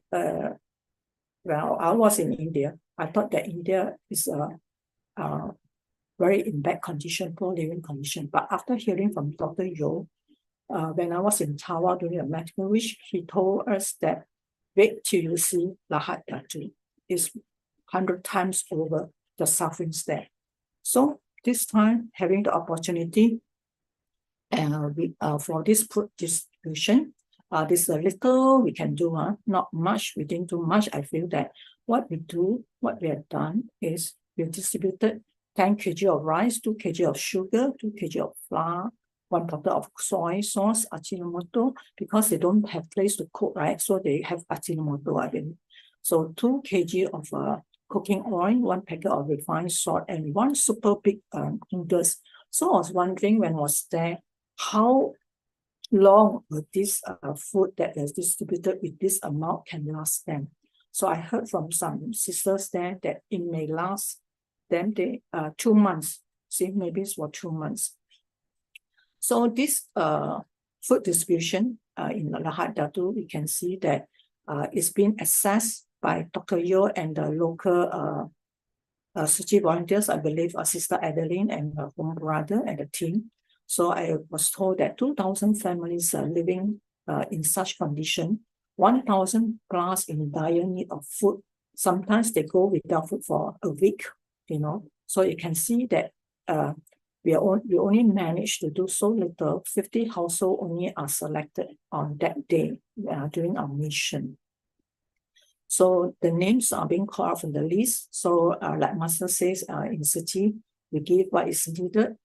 well, I was in India. I thought that India is very in bad condition, poor living condition. But after hearing from Dr. Liu, when I was in Tawau during a medical wish, he told us that wait till you see Lahad Datu is 100 times over the sufferings there. So this time, having the opportunity for this food distribution, this a little we can do, not much, we didn't do much. I feel that what we have done is we distributed 10 kg of rice, 2 kg of sugar, 2 kg of flour, 1 bottle of soy sauce, Ajinomoto, because they don't have place to cook, right? So they have Ajinomoto, I think. So 2 kg of cooking oil, 1 packet of refined salt, and 1 super big noodles. So I was wondering when I was there, how long will this food that is distributed with this amount can last them? So I heard from some sisters there that it may last them 2 months. See, maybe it's for 2 months. So this food distribution in Lahad Datu, we can see that it's been assessed by Dr. Liu and the local Su Ching volunteers, I believe, Sister Adeline and her home brother and the team. So I was told that 2,000 families are living in such condition, 1,000 plus in dire need of food. Sometimes they go without food for a week, you know. So you can see that we only managed to do so little. 50 households only are selected on that day during our mission. So the names are being called out from the list. So like Master says in Su Ching, we give what is needed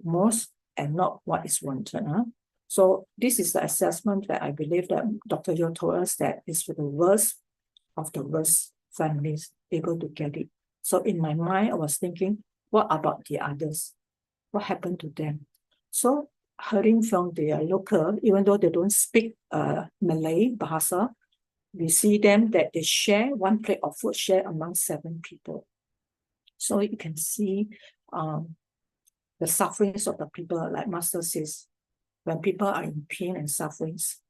most and not what is wanted. So this is the assessment that I believe that Dr. Liu told us that is for the worst of the worst families able to get it. So in my mind, I was thinking, what about the others? What happened to them? So hearing from the local, even though they don't speak Malay, Bahasa, we see them that they share 1 plate of food shared among 7 people. So you can see the sufferings of the people, like Master says, when people are in pain and sufferings,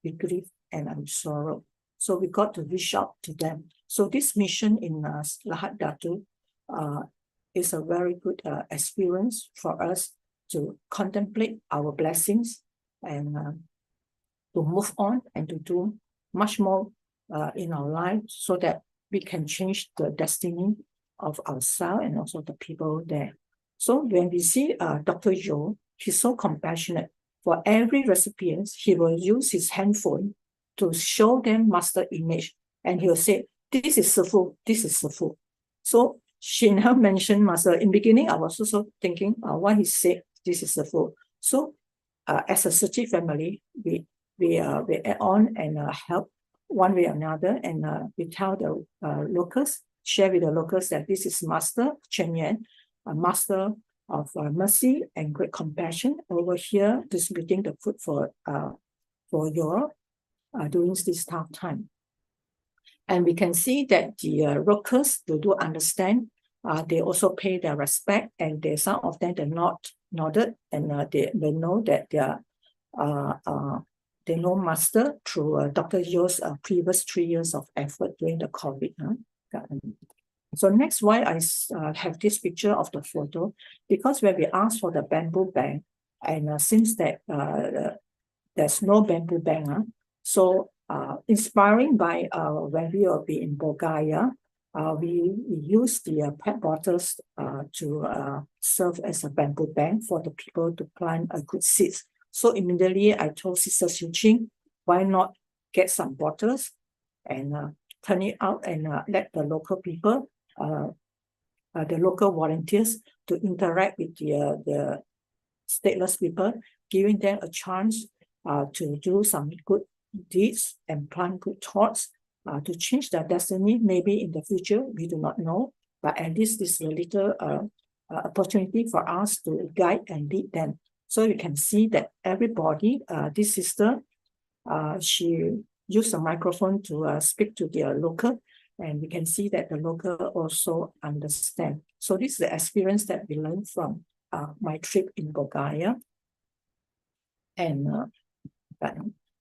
we grieve and I'm sorrow. So we got to reach out to them. So this mission in Lahad Datu is a very good experience for us to contemplate our blessings and to move on and to do much more in our lives so that we can change the destiny of ourselves and also the people there. So when we see Dr. Liu, he's so compassionate. For every recipient, he will use his handphone to show them master image. And he'll say, this is the food, this is the food. So she now mentioned master. In beginning, I was also thinking why he said this is the food. So as a Su Ching family, we add on and help one way or another. And we tell the locals, share with the locals that this is Master Chen Yan, a master of mercy and great compassion over here distributing the food for you during this tough time. And we can see that the workers, they do understand, they also pay their respect, and some of them they nodded, and they know that they know Master through Dr. Liu's previous 3 years of effort during the COVID. So next, why I have this picture of the photo, because when we asked for the bamboo bank, and since that there's no bamboo bank, so inspiring by when we will be in Bulgaria, we use the PET bottles to serve as a bamboo bank for the people to plant a good seeds. So immediately I told Sister Su Ching, why not get some bottles and turn it out and let the local people, the local volunteers to interact with the stateless people, giving them a chance to do some good deeds and plant good thoughts to change their destiny. Maybe in the future, we do not know, but at least this is a little opportunity for us to guide and lead them. So you can see that everybody, this sister, she used a microphone to speak to the local, and we can see that the local also understand. So this is the experience that we learned from my trip in Bulgaria. And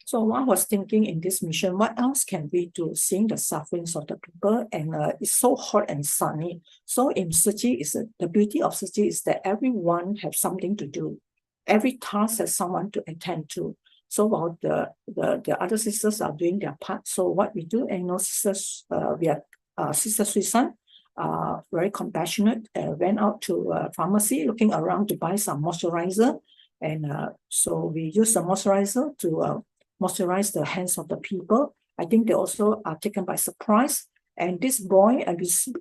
so I was thinking in this mission, what else can we do, seeing the sufferings of the people? And it's so hot and sunny. So in Su Ching, the beauty of Su Ching is that everyone has something to do. Every task has someone to attend to. So while the other sisters are doing their part, so what we do, and sisters, we are Sister Susan, very compassionate, went out to a pharmacy looking around to buy some moisturizer. And so we use the moisturizer to moisturize the hands of the people. I think they also are taken by surprise. And this boy,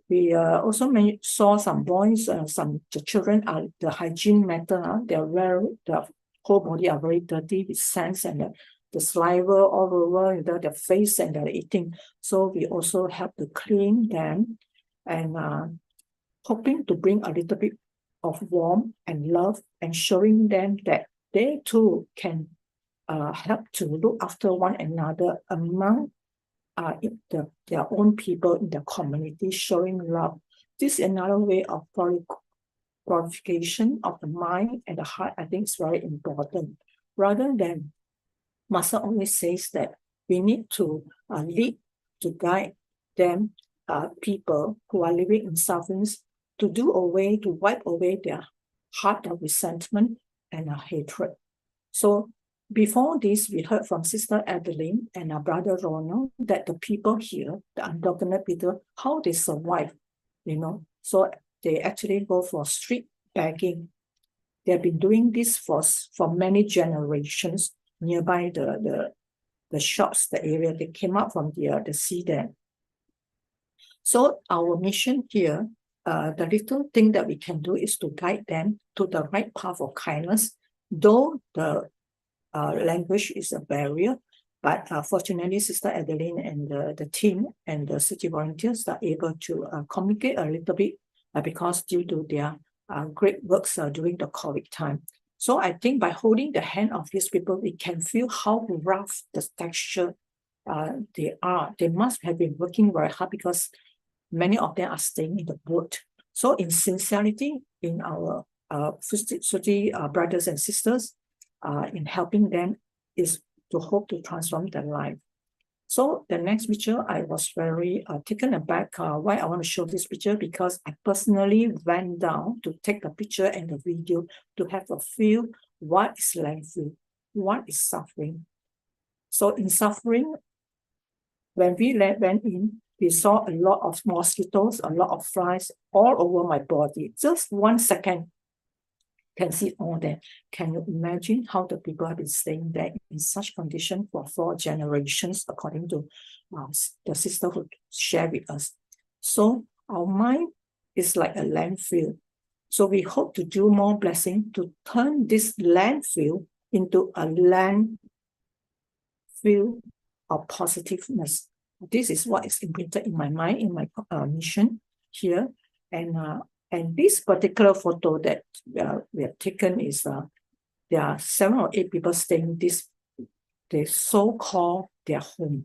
we also saw some boys, the children are the hygiene matter. The whole body are very dirty with sands and the saliva all over the face and the eating. So we also help to clean them and hoping to bring a little bit of warmth and love and showing them that they too can help to look after one another among their own people in the community, showing love. This is another way of glorification of the mind and the heart. I think it's very important. Rather than, Master always says that we need to lead, to guide them, people who are living in sufferings, to wipe away their heart of resentment and hatred. So before this, we heard from Sister Adeline and our brother Ronald that the people here, the undocumented people, how they survive, So they actually go for street begging. They've been doing this for many generations nearby the shops, the area. They came up from the sea there. So our mission here, the little thing that we can do is to guide them to the right path of kindness, though the language is a barrier, but fortunately, Sister Adeline and the team and the city volunteers are able to communicate a little bit because due to their great works during the COVID time. So I think by holding the hand of these people, we can feel how rough the texture they are. They must have been working very hard because many of them are staying in the boat. So in sincerity, in our city brothers and sisters, in helping them is to hope to transform their life. So the next picture, I was very taken aback. Why I want to show this picture, because I personally went down to take the picture and the video to have a feel what is landfill, what is suffering. So in suffering, when we went in, we saw a lot of mosquitoes, a lot of flies all over my body. Just 1 second, can see all that. Can you imagine how the people have been staying there in such condition for 4 generations, according to the sister who shared with us? So our mind is like a landfill. So we hope to do more blessing to turn this landfill into a landfill of positiveness. This is what is imprinted in my mind, in my mission here. And this particular photo that we have taken is there are 7 or 8 people staying they so-called their home.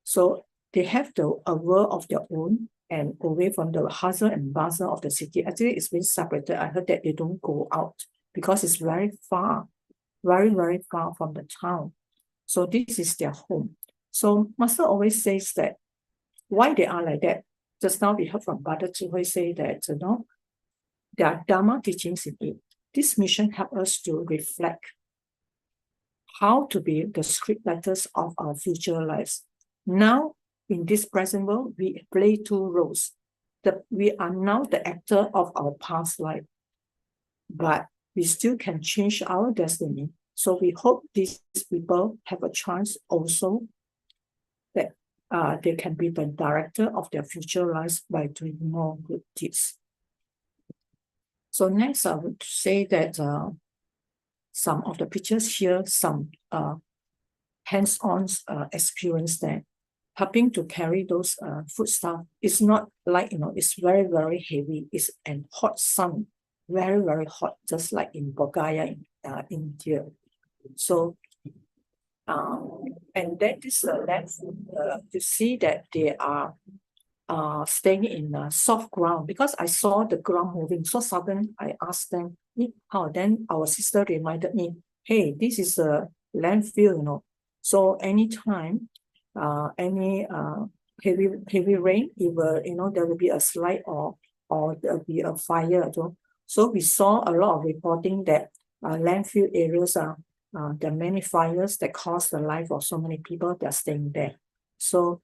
So they have a world of their own and away from the hustle and bustle of the city. Actually, it's been separated. I heard that they don't go out because it's very far, very, very far from the town. So this is their home. So Master always says that why they are like that. Just now we heard from Brother Chee say that, there are Dharma teachings in it. This mission helps us to reflect how to be the script letters of our future lives. Now, in this present world, we play 2 roles. We are now the actor of our past life, but we still can change our destiny. So we hope these people have a chance also that they can be the director of their future lives by doing more good deeds. So next, I would say that some of the pictures here, some hands-on experience that helping to carry those foodstuff. It's not like, it's very, very heavy. It's an hot sun, very, very hot, just like in Bodh in India. So, and that is land food to see that they are staying in soft ground, because I saw the ground moving. So sudden, I asked them, how? Then our sister reminded me, hey, this is a landfill, So anytime, any heavy rain, it will, there will be a slide or there will be a fire. So we saw a lot of reporting that landfill areas there are many fires that cause the life of so many people that are staying there. So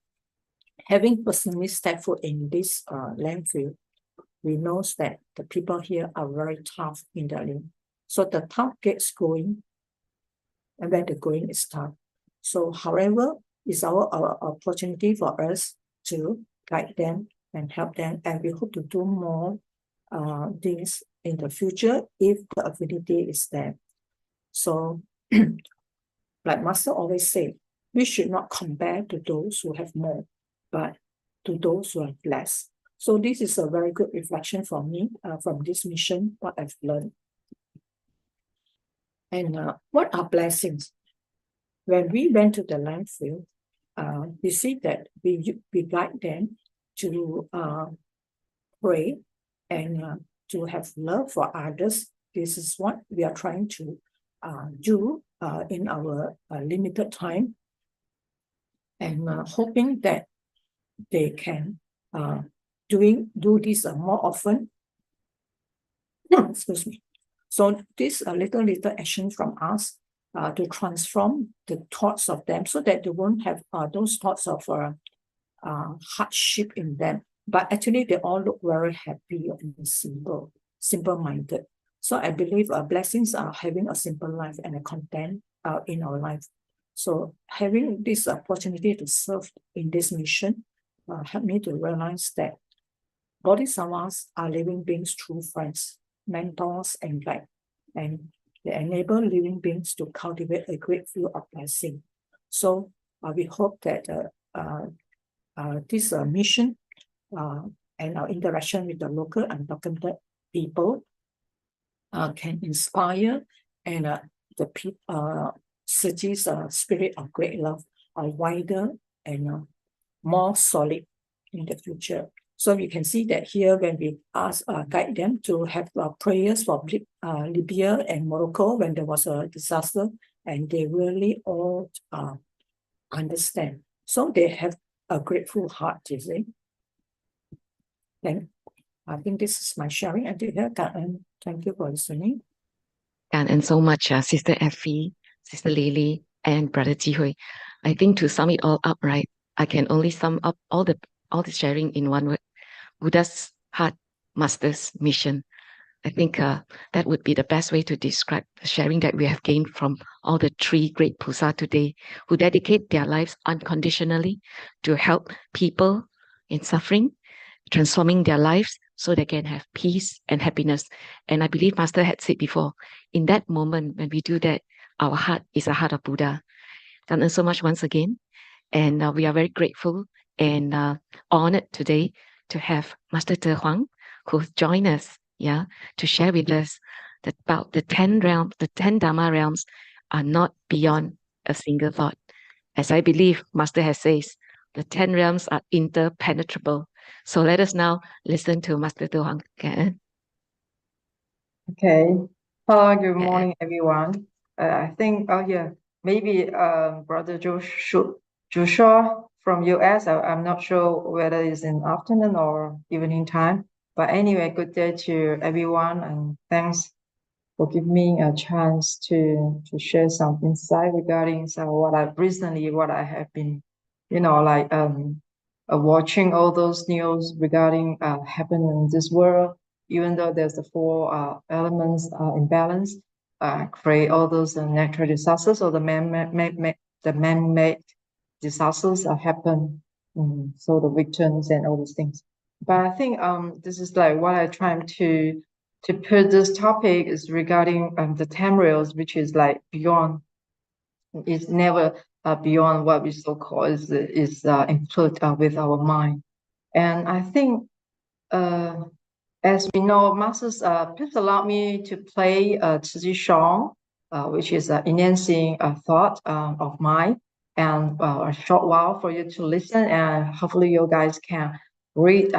having personally stepped foot in this landfill, we know that the people here are very tough in their living. So the tough gets going, and when the going is tough. So however, it's our opportunity for us to guide them and help them, and we hope to do more things in the future if the ability is there. So like Master always say, we should not compare to those who have more, but to those who have less. So this is a very good reflection for me from this mission, what I've learned. And what are blessings? When we went to the landfill, we see that we guide them to pray and to have love for others. This is what we are trying to do in our limited time, and hoping that they can do this more often. Excuse me. So this little action from us to transform the thoughts of them, so that they won't have those thoughts of hardship in them, but actually they all look very happy and simple-minded. So I believe blessings are having a simple life and a content in our life. So having this opportunity to serve in this mission helped me to realize that bodhisattvas are living beings, true friends, mentors, and guides, and they enable living beings to cultivate a great view of blessing. So we hope that this mission and our interaction with the local undocumented people can inspire and the city's spirit of great love wider and more solid in the future. So you can see that here when we guide them to have prayers for Libya and Morocco when there was a disaster, and they really all understand. So they have a grateful heart, you see. Then I think this is my sharing. And thank you for listening. And so much, Sister Effie, Sister Lily, and Brother Jihui. I think to sum it all up, right, I can only sum up all the sharing in one word: Buddha's heart, Master's mission. I think that would be the best way to describe the sharing that we have gained from all the three great Pusa today, who dedicate their lives unconditionally to help people in suffering, transforming their lives so they can have peace and happiness. And I believe Master had said before, in that moment when we do that, our heart is a heart of Buddha. Thank you so much once again. And we are very grateful and honored today to have Master Huang, who joined us, to share with us about the 10 realms, the 10 Dharma realms are not beyond a single thought. As I believe Master has said, the 10 realms are interpenetrable. So let us now listen to Master Huang. Okay. Hello, good morning, everyone. I think, maybe Brother Joshua from US. I'm not sure whether it's in afternoon or evening time. But anyway, good day to everyone, and thanks for giving me a chance to share some insight regarding what I have been, watching all those news regarding happening in this world. Even though there's the four elements imbalance, create all those natural disasters or the man-made disasters happen. So the victims and all those things. But I think this is like what I try to put this topic is regarding the 10 rails, which is like beyond. It's never beyond what we so call is include with our mind. And I think as we know, masters, please allow me to play a Chee song, which is enhancing a thought of mine, and a short while for you to listen, and hopefully you guys can read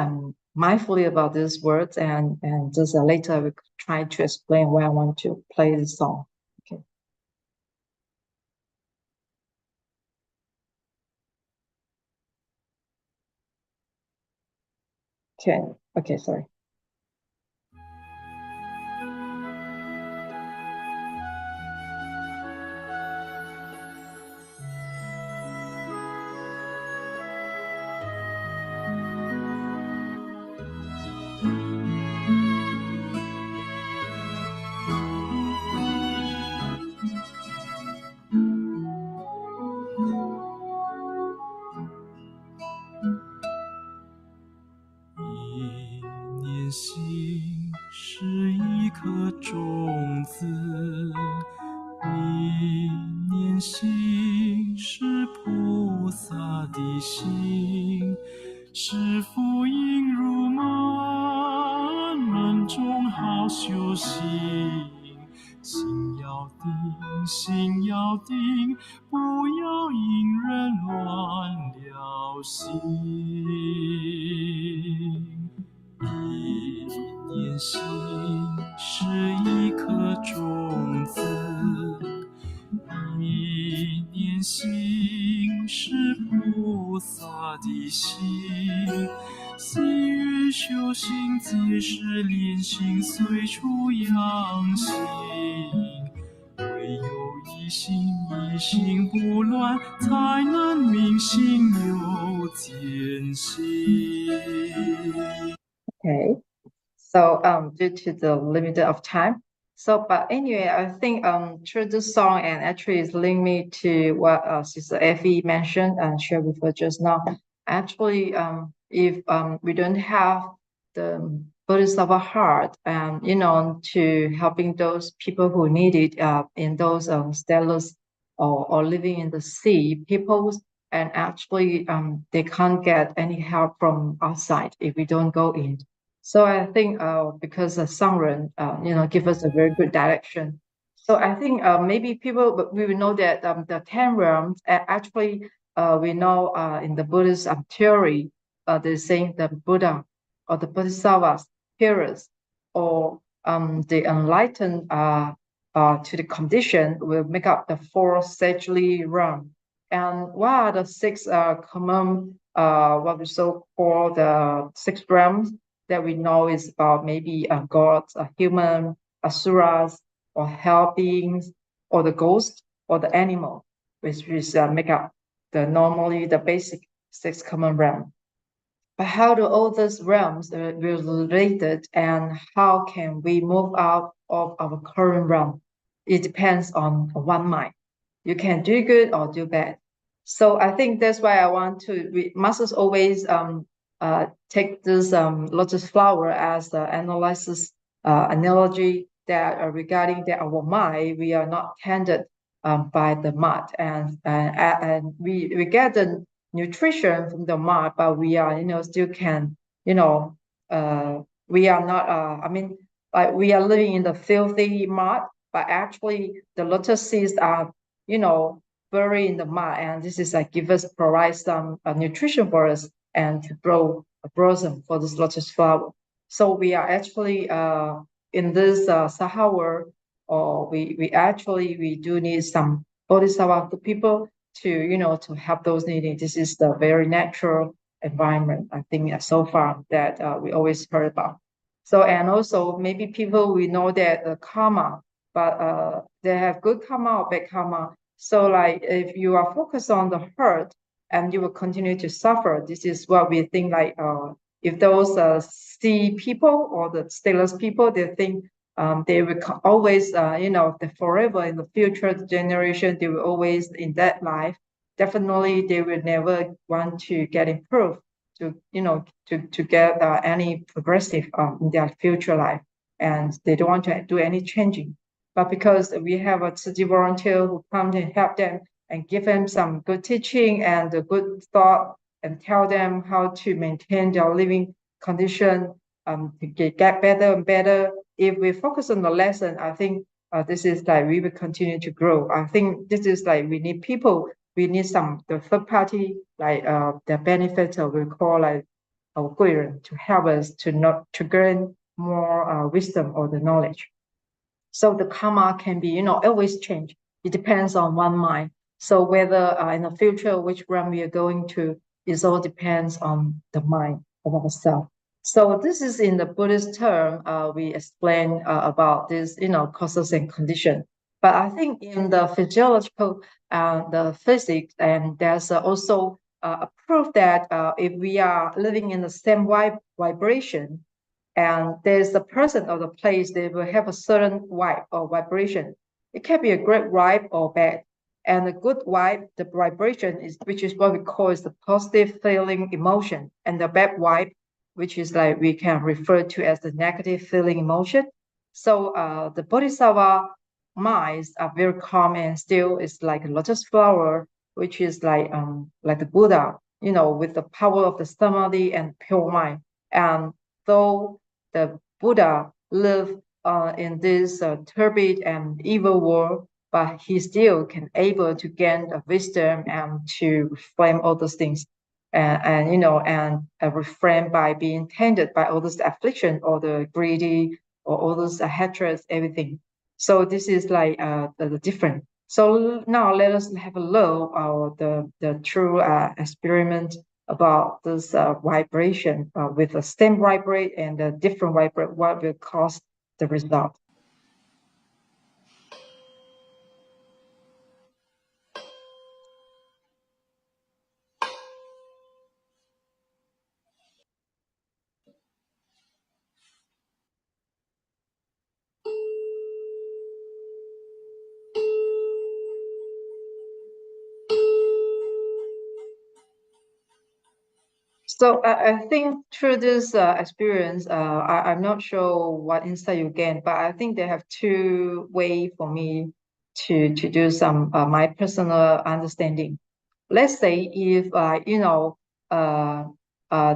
mindfully about these words, and just later we try to explain why I want to play this song. Okay. Okay, sorry.心是一颗种子，一念心是菩萨的心，是福音如满门中好修行。心要定，心要定，不要因人乱了心。一念心是一颗种子，一念心是菩萨的心。心愿修行皆是炼心，随处养心。唯有一心，一心不乱，才能明心有见性。Okay, so due to the limit of time, but anyway, I think through this song and actually is linked me to what Sister Effie mentioned and shared with us just now. Actually, if we don't have the Buddhist of our heart, to helping those people who need it in those stellars or living in the sea, peoples, and actually they can't get any help from outside if we don't go in. So I think because the Sangren, give us a very good direction. So I think maybe people, we will know that the 10 realms, actually we know in the Buddhist theory, they're saying the Buddha or the Bodhisattvas, hearers, or the enlightened to the condition will make up the 4 sagely realms. And what are the 6 common, what we so call the 6 realms that we know is about maybe gods, human, asuras, or hell beings, or the ghost, or the animal, which is make up normally the basic 6 common realms. But how do all these realms related, and how can we move out of our current realm? It depends on one mind. You can do good or do bad. So I think that's why I want to, we must always take this lotus flower as the analogy that regarding that our mind, we are not tended by the mud, and we get the nutrition from the mud, but we are still can we are not like we are living in the filthy mud, but actually the lotus seeds are buried in the mud, and this is provide some nutrition for us and to grow a blossom for this lotus flower. So we are actually in this Sahara, or we do need some bodhisattva people to to help those needing. This is the very natural environment, I think, so far that we always heard about. So, and also maybe people, we know that the karma, but they have good karma or bad karma. So like if you are focused on the hurt, and you will continue to suffer. This is what we think, like if those sea people or the stateless people, they think they will always, forever in the future generation, they will always in that life. Definitely, they will never want to get improved, to get any progressive in their future life, and they don't want to do any changing. But because we have a Tzu volunteer who comes and help them and give them some good teaching and a good thought and tell them how to maintain their living condition to get better and better. If we focus on the lesson, I think this is like we will continue to grow. I think this is like we need people, we need the third party, like the benefactor we call like our 贵人 to help us to gain more wisdom or the knowledge. So the karma can be, always change. It depends on one mind. So whether in the future, which realm we are going to, it all depends on the mind of ourselves. So this is in the Buddhist term, we explain about this, causes and condition. But I think in the physiological, the physics, and there's also a proof that if we are living in the same vibration, and there's the person or the place, they will have a certain vibe or vibration. It can be a great vibe or bad. And the good vibe, the vibration which is what we call is the positive feeling emotion, and the bad vibe, which is like we can refer to as the negative feeling emotion. So the Bodhisattva minds are very calm and still. It's like a lotus flower, which is like the Buddha, with the power of the samadhi and pure mind. And though the Buddha lived in this turbid and evil world, but he still can able to gain the wisdom and to reframe all those things, and refrain by being tainted by all this affliction or the greedy or all those hatreds, everything. So this is like the different. So now let us have a look at the true experiment about this vibration with the same vibrate and the different vibrate, what will cause the result. So I think through this experience, I'm not sure what insight you gain, but I think they have two ways for me to do some my personal understanding. Let's say if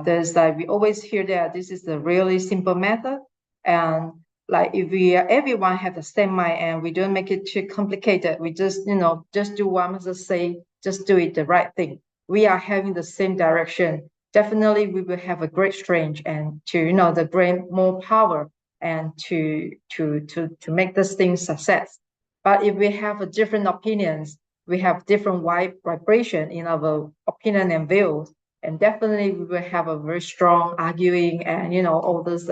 there's like we always hear that this is a really simple method, and like if everyone have the same mind and we don't make it too complicated, we just just do what Master say, just do it the right thing. We are having the same direction. Definitely, we will have a great strength and to the brain more power and to make this thing success. But if we have different opinions, we have different vibration in our opinion and views, and definitely we will have a very strong arguing and all this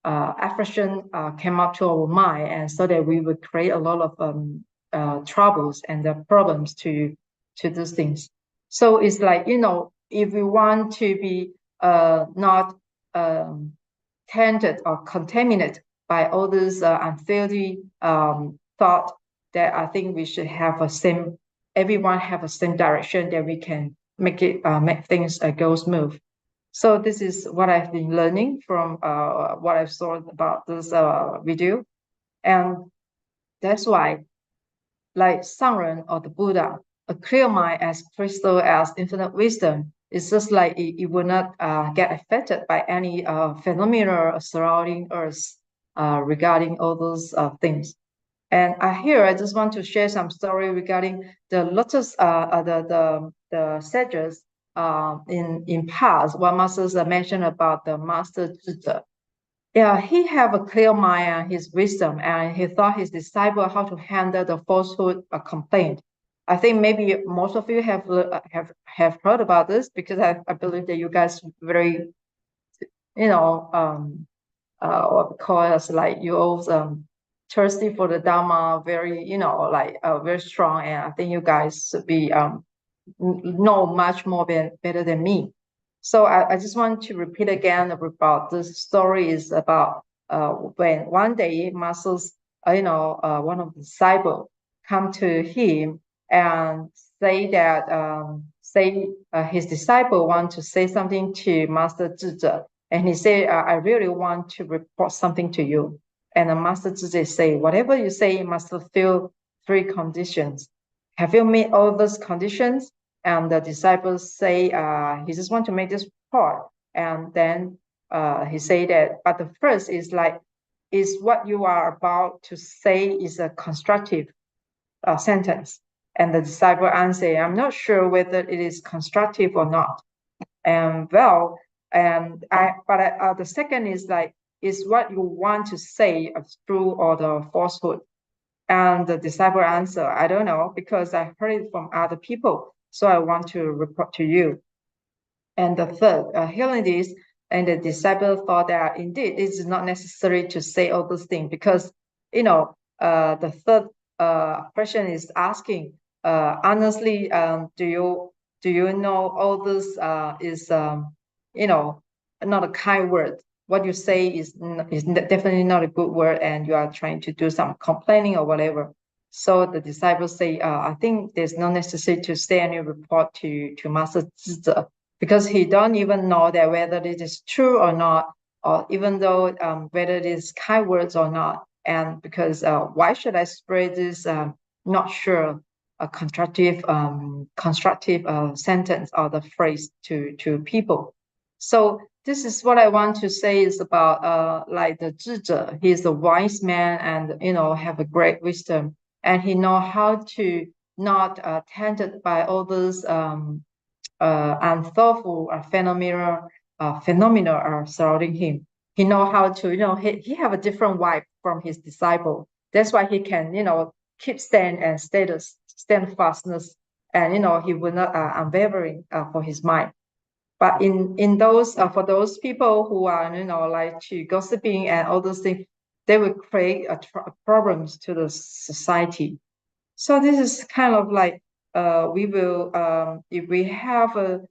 affection came up to our mind, and so that we would create a lot of troubles and the problems to these things. So it's like if we want to be not tainted or contaminated by all this unhealthy thought, that I think we should have everyone have a same direction that we can make things go smooth. So this is what I've been learning from what I've saw about this video, and that's why, like Sangren or the Buddha, a clear mind as crystal as infinite wisdom is just like it will not get affected by any phenomena surrounding us regarding all those things. And I just want to share some story regarding the lotus, the sages in past. What masters mentioned about the master Zhi. Yeah, he have a clear mind and his wisdom, and he taught his disciple how to handle the falsehood complaint. I think maybe most of you have heard about this, because I believe that you guys very, what we call us like you all thirsty for the Dharma, very very strong, and I think you guys should be know much more better than me. So I just want to repeat again about this story is about when one day Master's, one of the disciples come to him and say that his disciple want to say something to Master Zhi, and he said, I really want to report something to you. And the Master Zhi say, whatever you say must fulfill three conditions: have you met all those conditions? And the disciples say, he just want to make this report. And then he say that, but the first is like, is what you are about to say is a constructive sentence. And the disciple answer, I'm not sure whether it is constructive or not. And well, the second is like, is what you want to say true or the falsehood? And the disciple answer, I don't know, because I heard it from other people, so I want to report to you. And the third, hearing this, and the disciple thought that indeed it is not necessary to say all those things, because the third question is asking, honestly, do you know all this is not a kind word? What you say is definitely not a good word, and you are trying to do some complaining or whatever. So the disciples say, I think there's no necessity to say any report to Master Zhi, because he don't even know that whether it is true or not, or even though whether it is kind words or not. And because why should I spread this not sure a constructive sentence or the phrase to people? So this is what I want to say is about like the Zhi. He is a wise man and have a great wisdom, and he know how to not tainted by all those unthoughtful phenomena are surrounding him. He know how to he have a different vibe from his disciple. That's why he can keep steadfastness, and he will not unwavering for his mind. But in those for those people who are like to gossiping and all those things, they will create problems to the society. So this is kind of like we will if we have a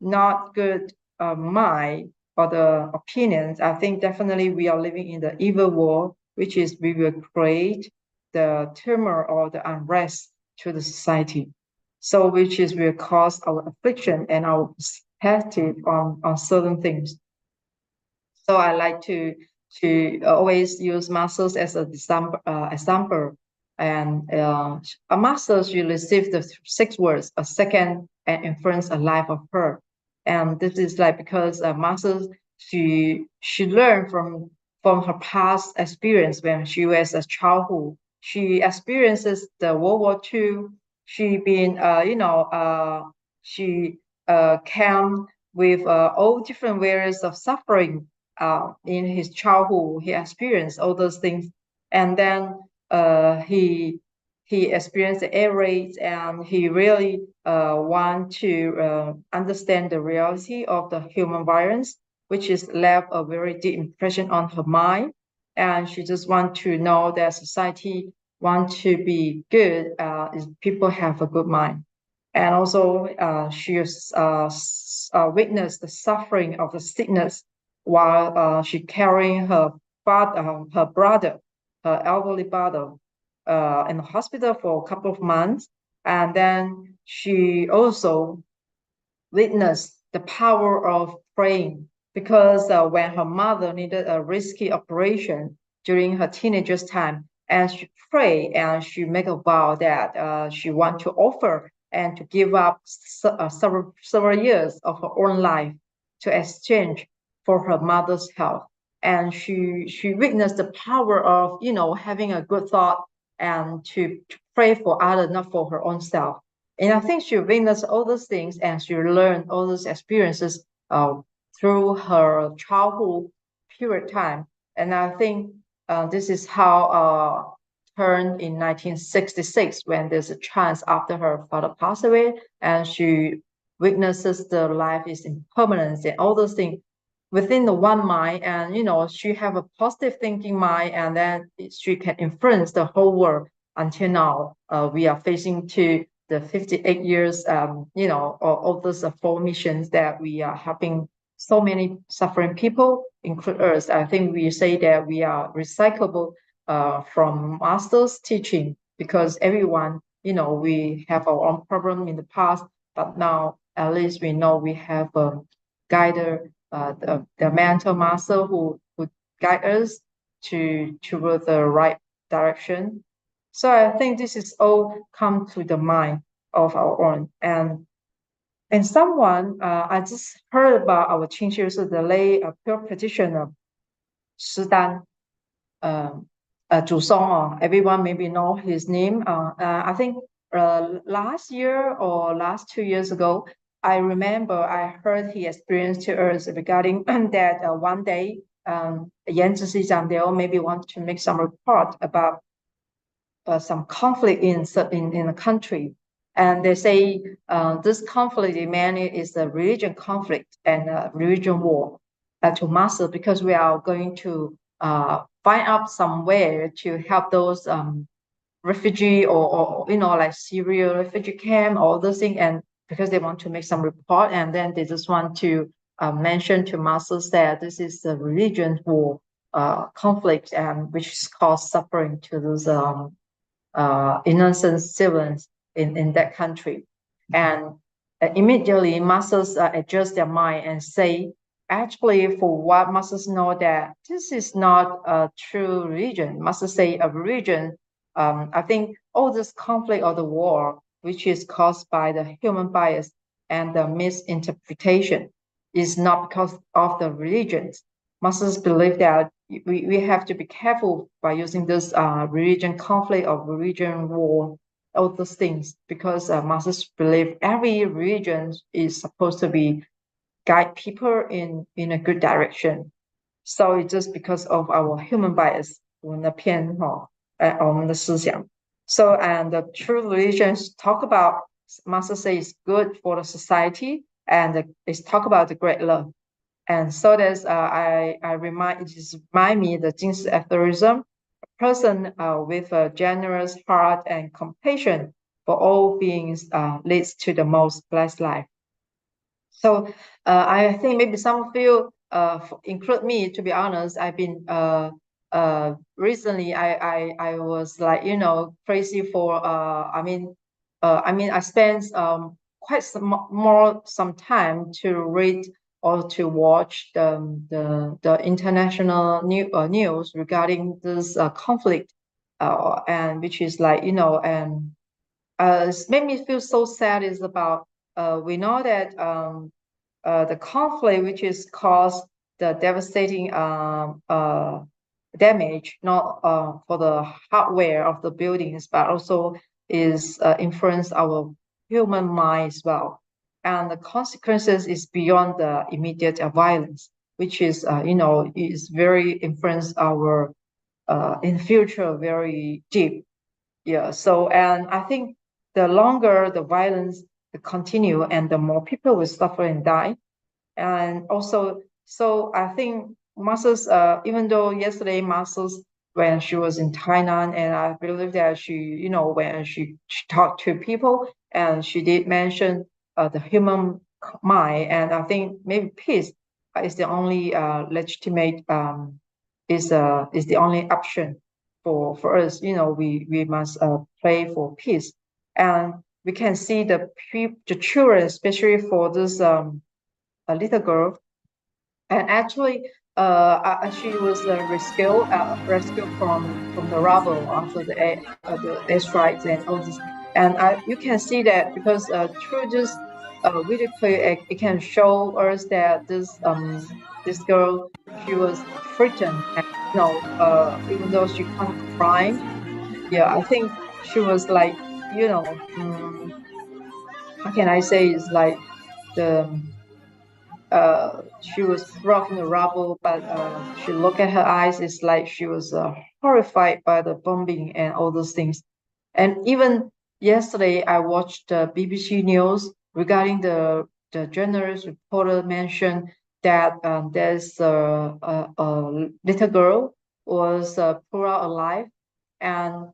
not good mind or the opinions, I think definitely we are living in the evil world, which is we will create the turmoil or the unrest to the society. So which is will cause our affliction and our perspective on certain things. So I like to always use masters as a example. And a master should receive the 6 words, a second, and influence a life of her. And this is like because a master she learned from her past experience when she was a childhood. She experiences the World War II. She been she came with all different various of suffering in his childhood. He experienced all those things, and then he experienced the air raids, and he really want to understand the reality of the human violence, which is left a very deep impression on her mind. And she just want to know that society want to be good if people have a good mind. And also she witnessed the suffering of the sickness while she carrying her brother, her elderly brother, in the hospital for a couple of months. And then she also witnessed the power of praying, because when her mother needed a risky operation during her teenager's time, and she prayed and she make a vow that she want to offer and to give up several years of her own life to exchange for her mother's health. And she witnessed the power of having a good thought and to pray for others, not for her own self. And I think she witnessed all those things and she learned all those experiences through her childhood period time. And I think this is how turned in 1966, when there's a chance after her father passed away, and she witnesses the life is impermanence and all those things within the one mind. And she have a positive thinking mind, and then she can influence the whole world. Until now, we are facing to the 58 years, all those 4 missions that we are helping so many suffering people, include us. I think we say that we are recyclable from master's teaching, because everyone, we have our own problem in the past, but now at least we know we have a guider, the mental master who guide us toward the right direction. So I think this is all come to the mind of our own. And someone, I just heard about our Ching the lay pure practitioner, Shidan, Zhu Song, everyone maybe know his name. I think last year or last 2 years ago, I remember I heard he experienced to us regarding that one day, Yan Zhi they all maybe want to make some report about some conflict in the country. And they say this conflict mainly is a religion conflict and a religion war to master, because we are going to find out somewhere to help those refugee or like Syria refugee camp, all those things, and because they want to make some report, and then they just want to mention to masters that this is the religion war conflict, and which is cause suffering to those innocent civilians in that country. And immediately masters adjust their mind and say, actually, for what masters know that this is not a true religion. Masters say a religion, I think all this conflict or the war, which is caused by the human bias and the misinterpretation, is not because of the religions. Masters believe that we have to be careful by using this religion conflict or religion war, all those things, because masters believe every religion is supposed to be guide people in a good direction. So it's just because of our human bias, 我们的偏好，我们的思想。So and the true religions talk about, master say is good for the society, and it's talk about the great love. And so there's it just remind me the Jing's aphorism, a person with a generous heart and compassion for all beings leads to the most blessed life. So I think maybe some of you, include me, to be honest, I've been recently I was like, crazy for I spent quite some time to read or to watch the international news regarding this conflict, and which is like, and it's made me feel so sad is about we know that the conflict which is caused the devastating damage, not for the hardware of the buildings, but also is influence our human mind as well. And the consequences is beyond the immediate violence, which is, is very influence our in future very deep. Yeah. So, and I think the longer the violence continue, and the more people will suffer and die. And also, so I think Masters, even though yesterday Masters, when she was in Thailand, and I believe that she, when she talked to people, and she did mention the human mind, and I think maybe peace is the only legitimate is the only option for us. We must pray for peace, and we can see the children, especially for this a little girl, and actually she was rescued from the rubble after the airstrikes and all this. And you can see that because through this video clip, it can show us that this girl, she was frightened, and even though she can't cry. Yeah, I think she was like, how can I say, it's like she was rough in the rubble, but she looked at her eyes, it's like she was horrified by the bombing and all those things. And even yesterday, I watched the BBC News regarding the journalist reporter mentioned that there's a little girl was pulled out alive, and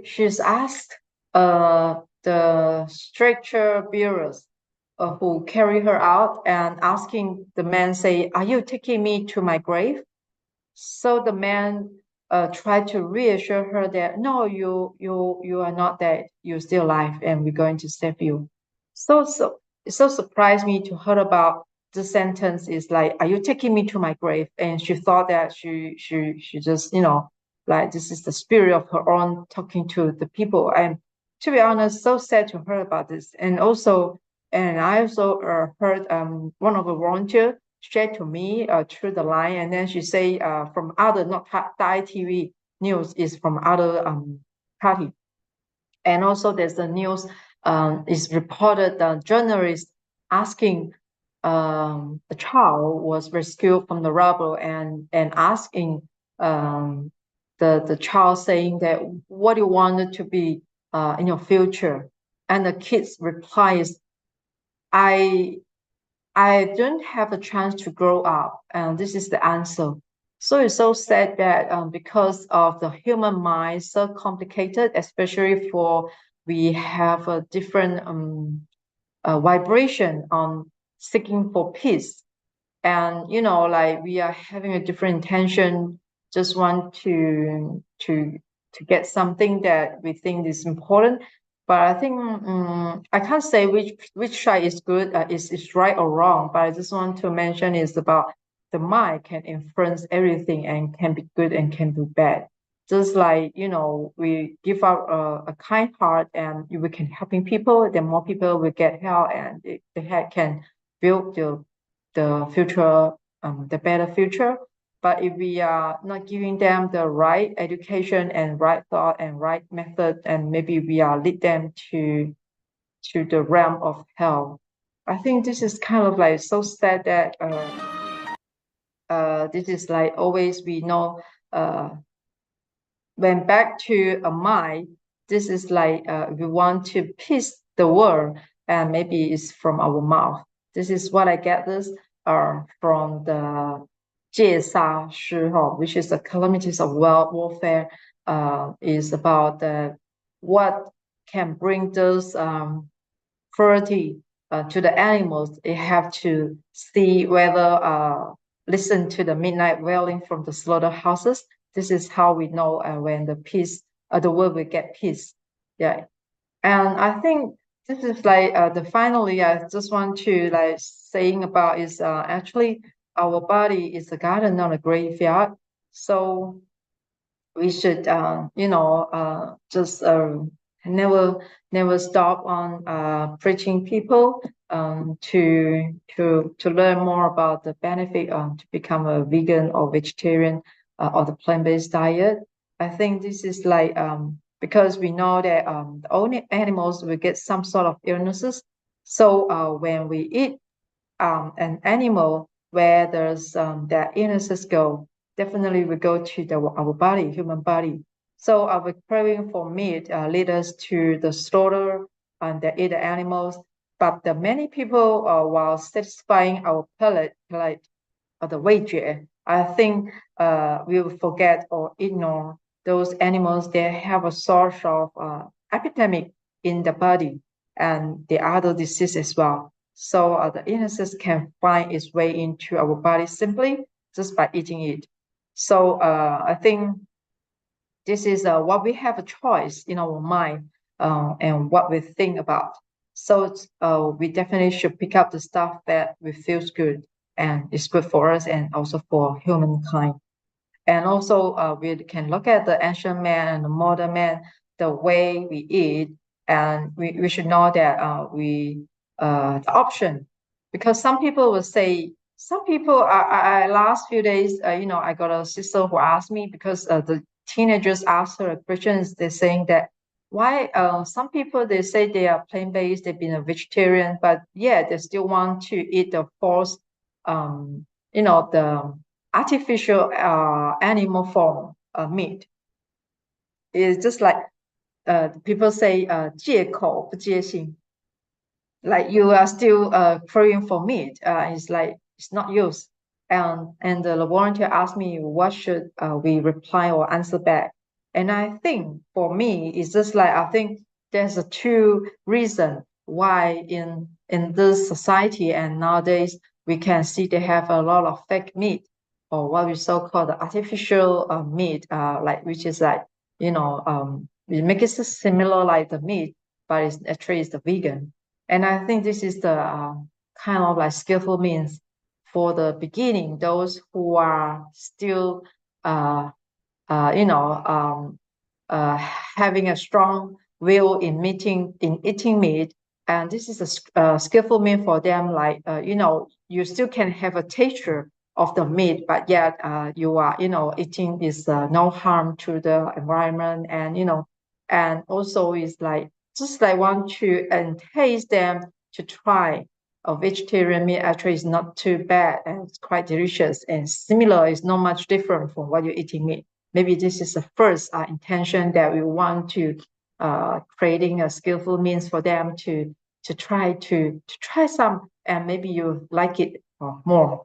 she's asked the stretcher bearers who carry her out, and asking the man, say, "Are you taking me to my grave?" So the man tried to reassure her that, "No, you are not dead. You're still alive, and we're going to save you." So it so surprised me to hear about the sentence is like, "Are you taking me to my grave?" And she thought that she just Like this is the spirit of her own talking to the people. And to be honest, so sad to hear about this. And I also heard one of the volunteers shared to me through the line, and then she say from other, not Thai TV news, is from other party. And also there's the news is reported journalist asking a child was rescued from the rubble, and asking the child, saying that what you wanted to be in your future, and the kid's replies, I don't have a chance to grow up, and this is the answer. So it's so sad that because of the human mind so complicated, especially for we have a different vibration on seeking for peace, and like we are having a different intention, just want to get something that we think is important. But I think I can't say which side is good, is right or wrong. But I just want to mention is about the mind can influence everything and can be good and can be bad. Just like we give out a kind heart and we can helping people, then more people will get help, and they can build the future, the better future. But if we are not giving them the right education and right thought and right method, and maybe we are lead them to the realm of hell. I think this is kind of like so sad that this is like always we know when back to a mind, this is like we want to peace the world, and maybe it's from our mouth. This is what I get this from the 戒杀师, which is the calamities of warfare, is about what can bring those cruelty to the animals. They have to see whether listen to the midnight wailing from the slaughterhouses. This is how we know when the world will get peace. Yeah, and I think this is like finally I just want to like saying about is actually our body is a garden, not a graveyard. So we should just never stop on preaching people to learn more about the benefit to become a vegan or vegetarian or the plant-based diet. I think this is like because we know that all animals will get some sort of illnesses. So when we eat an animal where there's that illnesses go, definitely we go to our body, human body. So our craving for meat lead us to the slaughter and they eat the animals. But the many people, while satisfying our palate, like the 味觉, I think we will forget or ignore those animals that have a source of epidemic in the body and the other disease as well. So the illnesses can find its way into our body simply just by eating it. So I think this is what we have a choice in our mind and what we think about. So we definitely should pick up the stuff that we feels good and is good for us and also for humankind. And also we can look at the ancient man and the modern man, the way we eat, and we should know that the option, because some people will say, some people I last few days I got a sister who asked me, because the teenagers asked her questions. They're saying that why some people, they say they are plant-based, they've been a vegetarian, but yeah, they still want to eat the false the artificial animal form meat. It's just like people say 戒口不戒心, like you are still craving for meat. It's like it's not yours. And the volunteer asked me what should we reply or answer back. And I think for me it's just like, I think there's a two reason why in this society and nowadays we can see they have a lot of fake meat, or what we so called the artificial meat, like which is like we make it similar like the meat, but it's actually it's the vegan. And I think this is the kind of like skillful means for the beginning, those who are still having a strong will in eating meat. And this is a skillful mean for them, like, you still can have a texture of the meat, but yet you are, eating is no harm to the environment. And, and also is like, just like want to entice them to try a vegetarian meat. Actually is not too bad, and it's quite delicious and similar. It's not much different from what you're eating meat. Maybe this is the first intention that we want to creating a skillful means for them to try some, and maybe you like it more.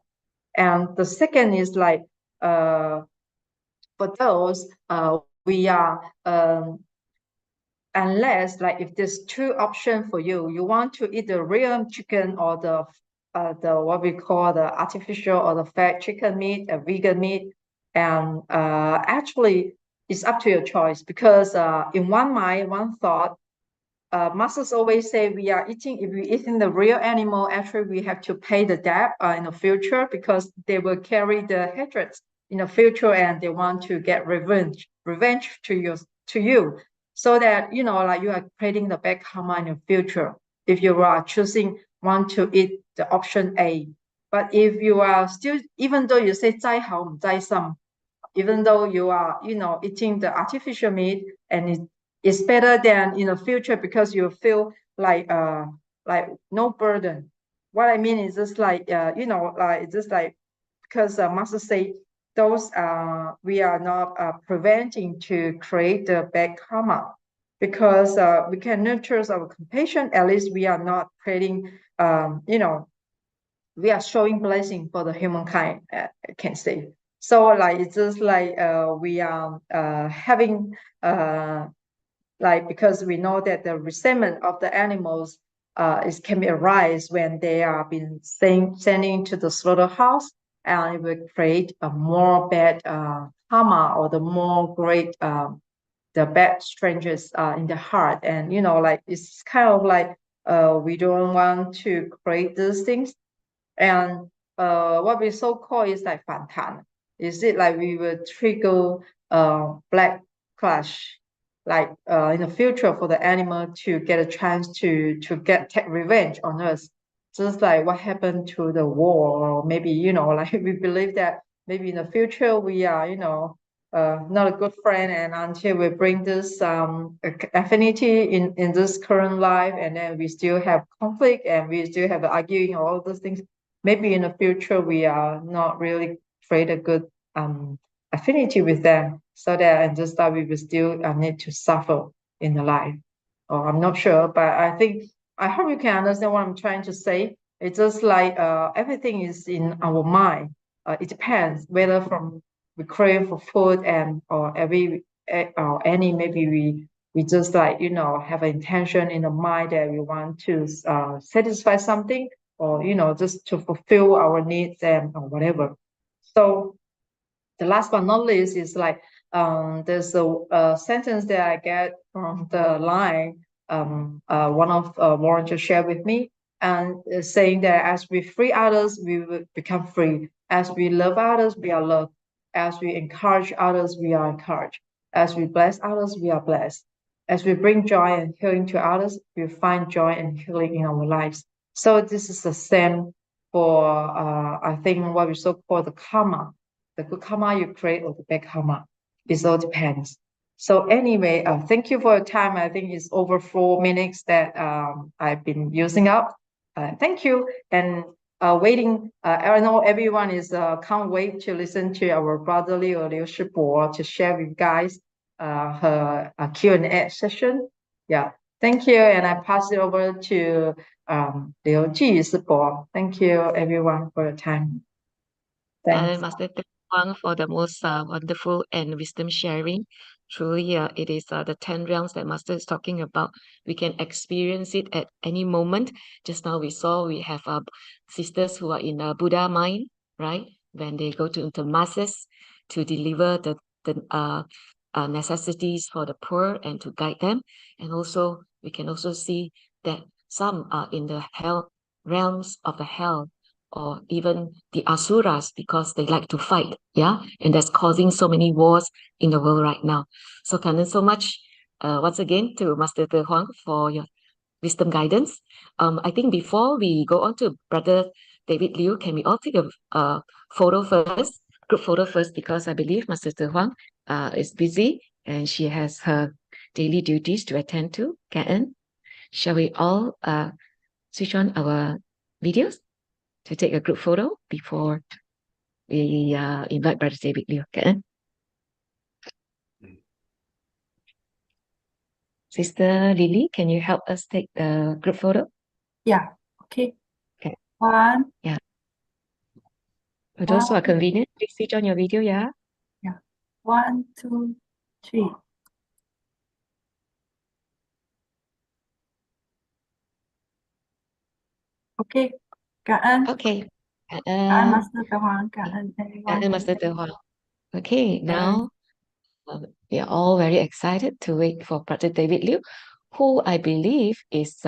And the second is like, for those we are unless, like, if there's two options for you, you want to eat the real chicken or the what we call the artificial or the fat chicken meat, a vegan meat. And actually it's up to your choice, because in one mind, one thought, masters always say if we're eating the real animal, actually we have to pay the debt in the future, because they will carry the hatred in the future, and they want to get revenge to you, so that, like, you are creating the bad karma in the future if you are choosing want to eat the option A. But if you are still, even though you say 再好唔再心, even though you are, eating the artificial meat, and it's better than in the future, because you feel like no burden. What I mean is just like, like, just like, because master say those we are not preventing to create the bad karma, because we can nurture our compassion. At least we are not creating, we are showing blessing for the humankind, I can say. So like, it's just like we are having like, because we know that the resentment of the animals can be arise when they are being sending to the slaughterhouse, and it will create a more bad karma, or the more great the bad strangers in the heart. And like, it's kind of like we don't want to create these things. And what we so call is like 反弹. Is it like we will trigger black clash, like in the future, for the animal to get a chance to take revenge on us, just like what happened to the war. Or maybe, like, we believe that maybe in the future we are, not a good friend, and until we bring this affinity in this current life, and then we still have conflict, and we still have arguing, all those things. Maybe in the future we are not really create a good affinity with them, so that, and just that we will still need to suffer in the life. Or I'm not sure, but I hope you can understand what I'm trying to say. It's just like everything is in our mind. It depends whether from we crave for food, and or any, maybe we just like, have an intention in the mind that we want to satisfy something, or just to fulfill our needs, and or whatever. So the last but not least is like, there's a sentence that I get from the line one of volunteers shared with me, and saying that as we free others, we will become free. As we love others, we are loved. As we encourage others, we are encouraged. As we bless others, we are blessed. As we bring joy and healing to others, we find joy and healing in our lives. So this is the same for I think what we so call the karma. The good karma you create, or the bad karma. It all depends. So anyway, thank you for your time. I think it's over 4 minutes that I've been using up. Thank you. And waiting, I know everyone is can't wait to listen to our brother Liu Shibo to share with you guys her Q&A session. Yeah, thank you. And I pass it over to Liu Shibo. Thank you everyone for your time. Thanks. Master Huang, for the most wonderful and wisdom sharing. Truly, it is the 10 realms that Master is talking about. We can experience it at any moment. Just now we saw we have sisters who are in Buddha mind, right? When they go to the masses to deliver the necessities for the poor and to guide them. And also, we can also see that some are in the hell realms of the hell, or even the asuras, because they like to fight, yeah, and that's causing so many wars in the world right now. So thank you so much once again to Master Huang for your wisdom guidance. I think before we go on to Brother David Liu, can we all take a photo first, group photo first, because I believe Master Huang is busy and she has her daily duties to attend to. Karen, shall we all switch on our videos to take a group photo before we invite Brother David Liu? Karen? Sister Lily, can you help us take the group photo? Yeah. Okay. Okay. One. For those who are One. convenient, please switch on your video, yeah? Yeah. 1, 2, 3. Okay. Cảm ơn. Okay. Cảm ơn Master Huang. Cảm ơn Cảm everyone. ơn Master Huang. Okay, now we are all very excited to wait for Brother David Liu, who I believe is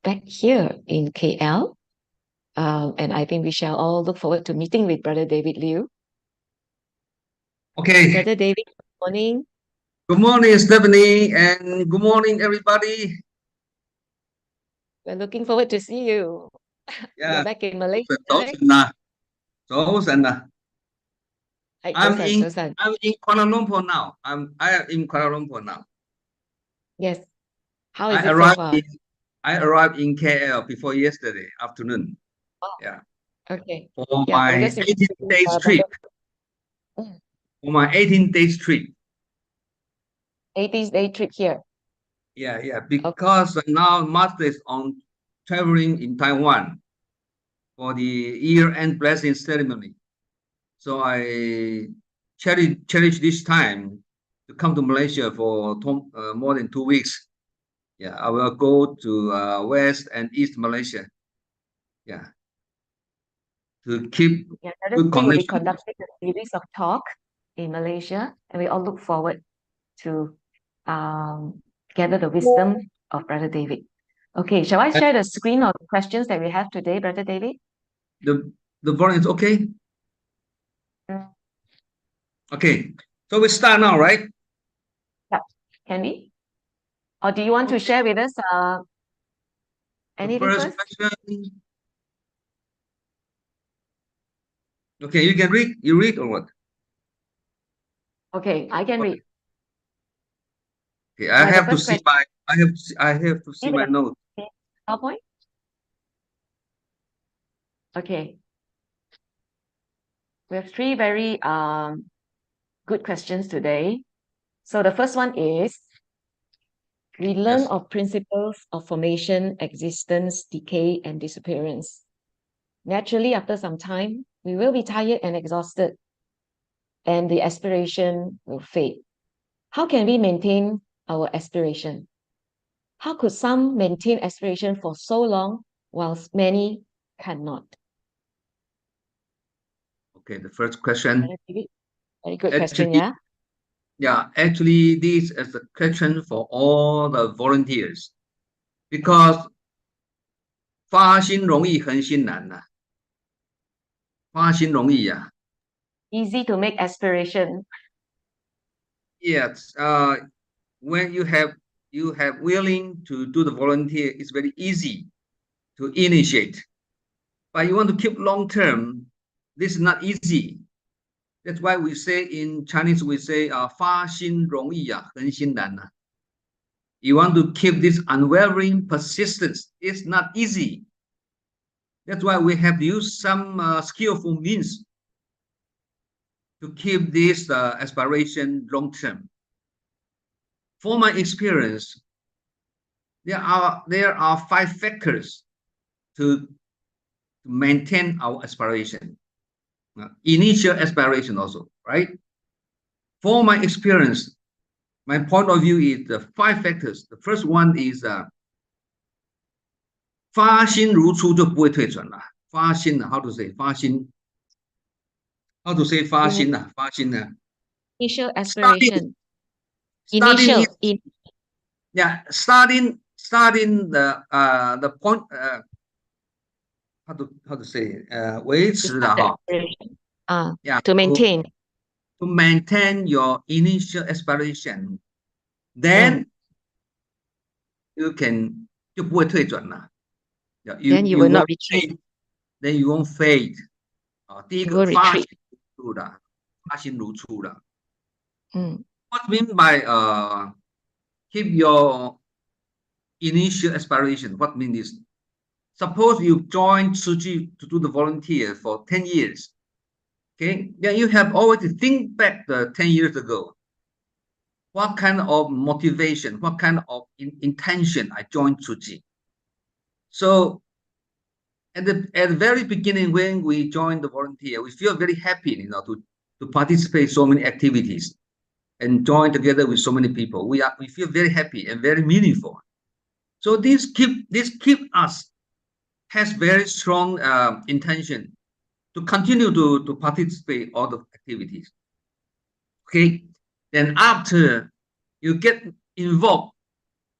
back here in KL. And I think we shall all look forward to meeting with Brother David Liu. Okay. Brother David, good morning. Good morning, Stephanie, and good morning, everybody. We're looking forward to see you. Yeah. You're back in Malaysia, right? I'm in Kuala Lumpur now. I am in Kuala Lumpur now. Yes. How is it so far? I arrived in KL before yesterday afternoon. Oh. Yeah. Okay. For my 18 days trip. For my 18 days trip. 18-day trip here. Yeah. Because now Master is on traveling in Taiwan for the year-end blessing ceremony. So I cherish this time to come to Malaysia for more than 2 weeks. Yeah, I will go to West and East Malaysia. Yeah, to keep good connection. We'll be conducting a series of talk in Malaysia, and we all look forward to gather the wisdom of Brother David. Okay, shall I share the screen of the questions that we have today, Brother David? The volume is okay? Okay, so we start now, right? Yeah, can we? Or do you want to share with us anything first? Question. Okay, you can read. You read or what? Okay, I can read. Okay, I have to see my. I have to see my notes. PowerPoint. Okay. We have three very good questions today. So the first one is, we learn of principles of formation, existence, decay, and disappearance. Naturally, after some time, we will be tired and exhausted, and the aspiration will fade. How can we maintain our aspiration? How could some maintain aspiration for so long, whilst many cannot? Okay, the first question. Very good question, yeah? Yeah, actually, this is a question for all the volunteers, because 发心容易，恒心难呐。发心容易呀。Easy to make aspiration. Yes, when you have willing to do the volunteer, it's very easy to initiate. But you want to keep long term, this is not easy. That's why we say in Chinese, we say 发心容易呀，恒心难呐。You want to keep this unwavering persistence, it's not easy. That's why we have to use some skillful means to keep this aspiration long term. For my experience, there are 5 factors to maintain our aspiration. Initial aspiration also, right? For my experience, my point of view is the 5 factors. The first one is 发心如初就不会退转了。发心 how to say 发心 how to say 发心呢？发心呢 Initial aspiration. Starting Initial. Yeah, starting the point how to say 维持的哈 yeah to maintain to maintain your initial aspiration, then you can 就不会退转了。then you will not retreat. Then you won't fade. 第一 You 个 will 发 retreat. 心如初的，发心如初的。Mm. What mean by keep your initial aspiration? What mean is, suppose you join Su Ching to do the volunteer for 10 years. Okay, then you have already think back the 10 years ago. What kind of motivation, what kind of intention I joined Su Ching? So at the very beginning, when we joined the volunteer, we feel very happy, to participate so many activities and join together with so many people. We feel very happy and very meaningful. So this keep us has very strong intention to continue to participate all the activities. Okay, then after you get involved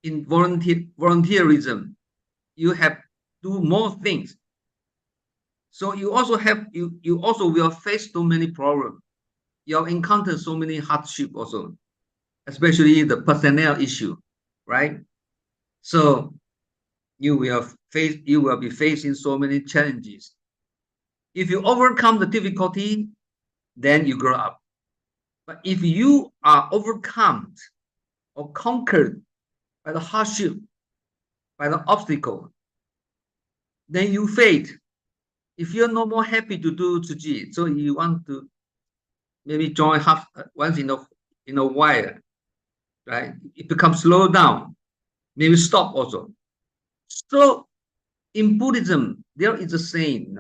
in volunteerism, you have do more things. So you also will face so many problems. You'll encounter so many hardship also, especially the personnel issue, right? So you will be facing so many challenges. If you overcome the difficulty, then you grow up. But if you are overcome or conquered by the hardship, by the obstacle, then you fade. If you're no more happy to do Su Ching, so you want to maybe join once in a while, right? It becomes slow down, maybe stop also. So in Buddhism, there is a saying,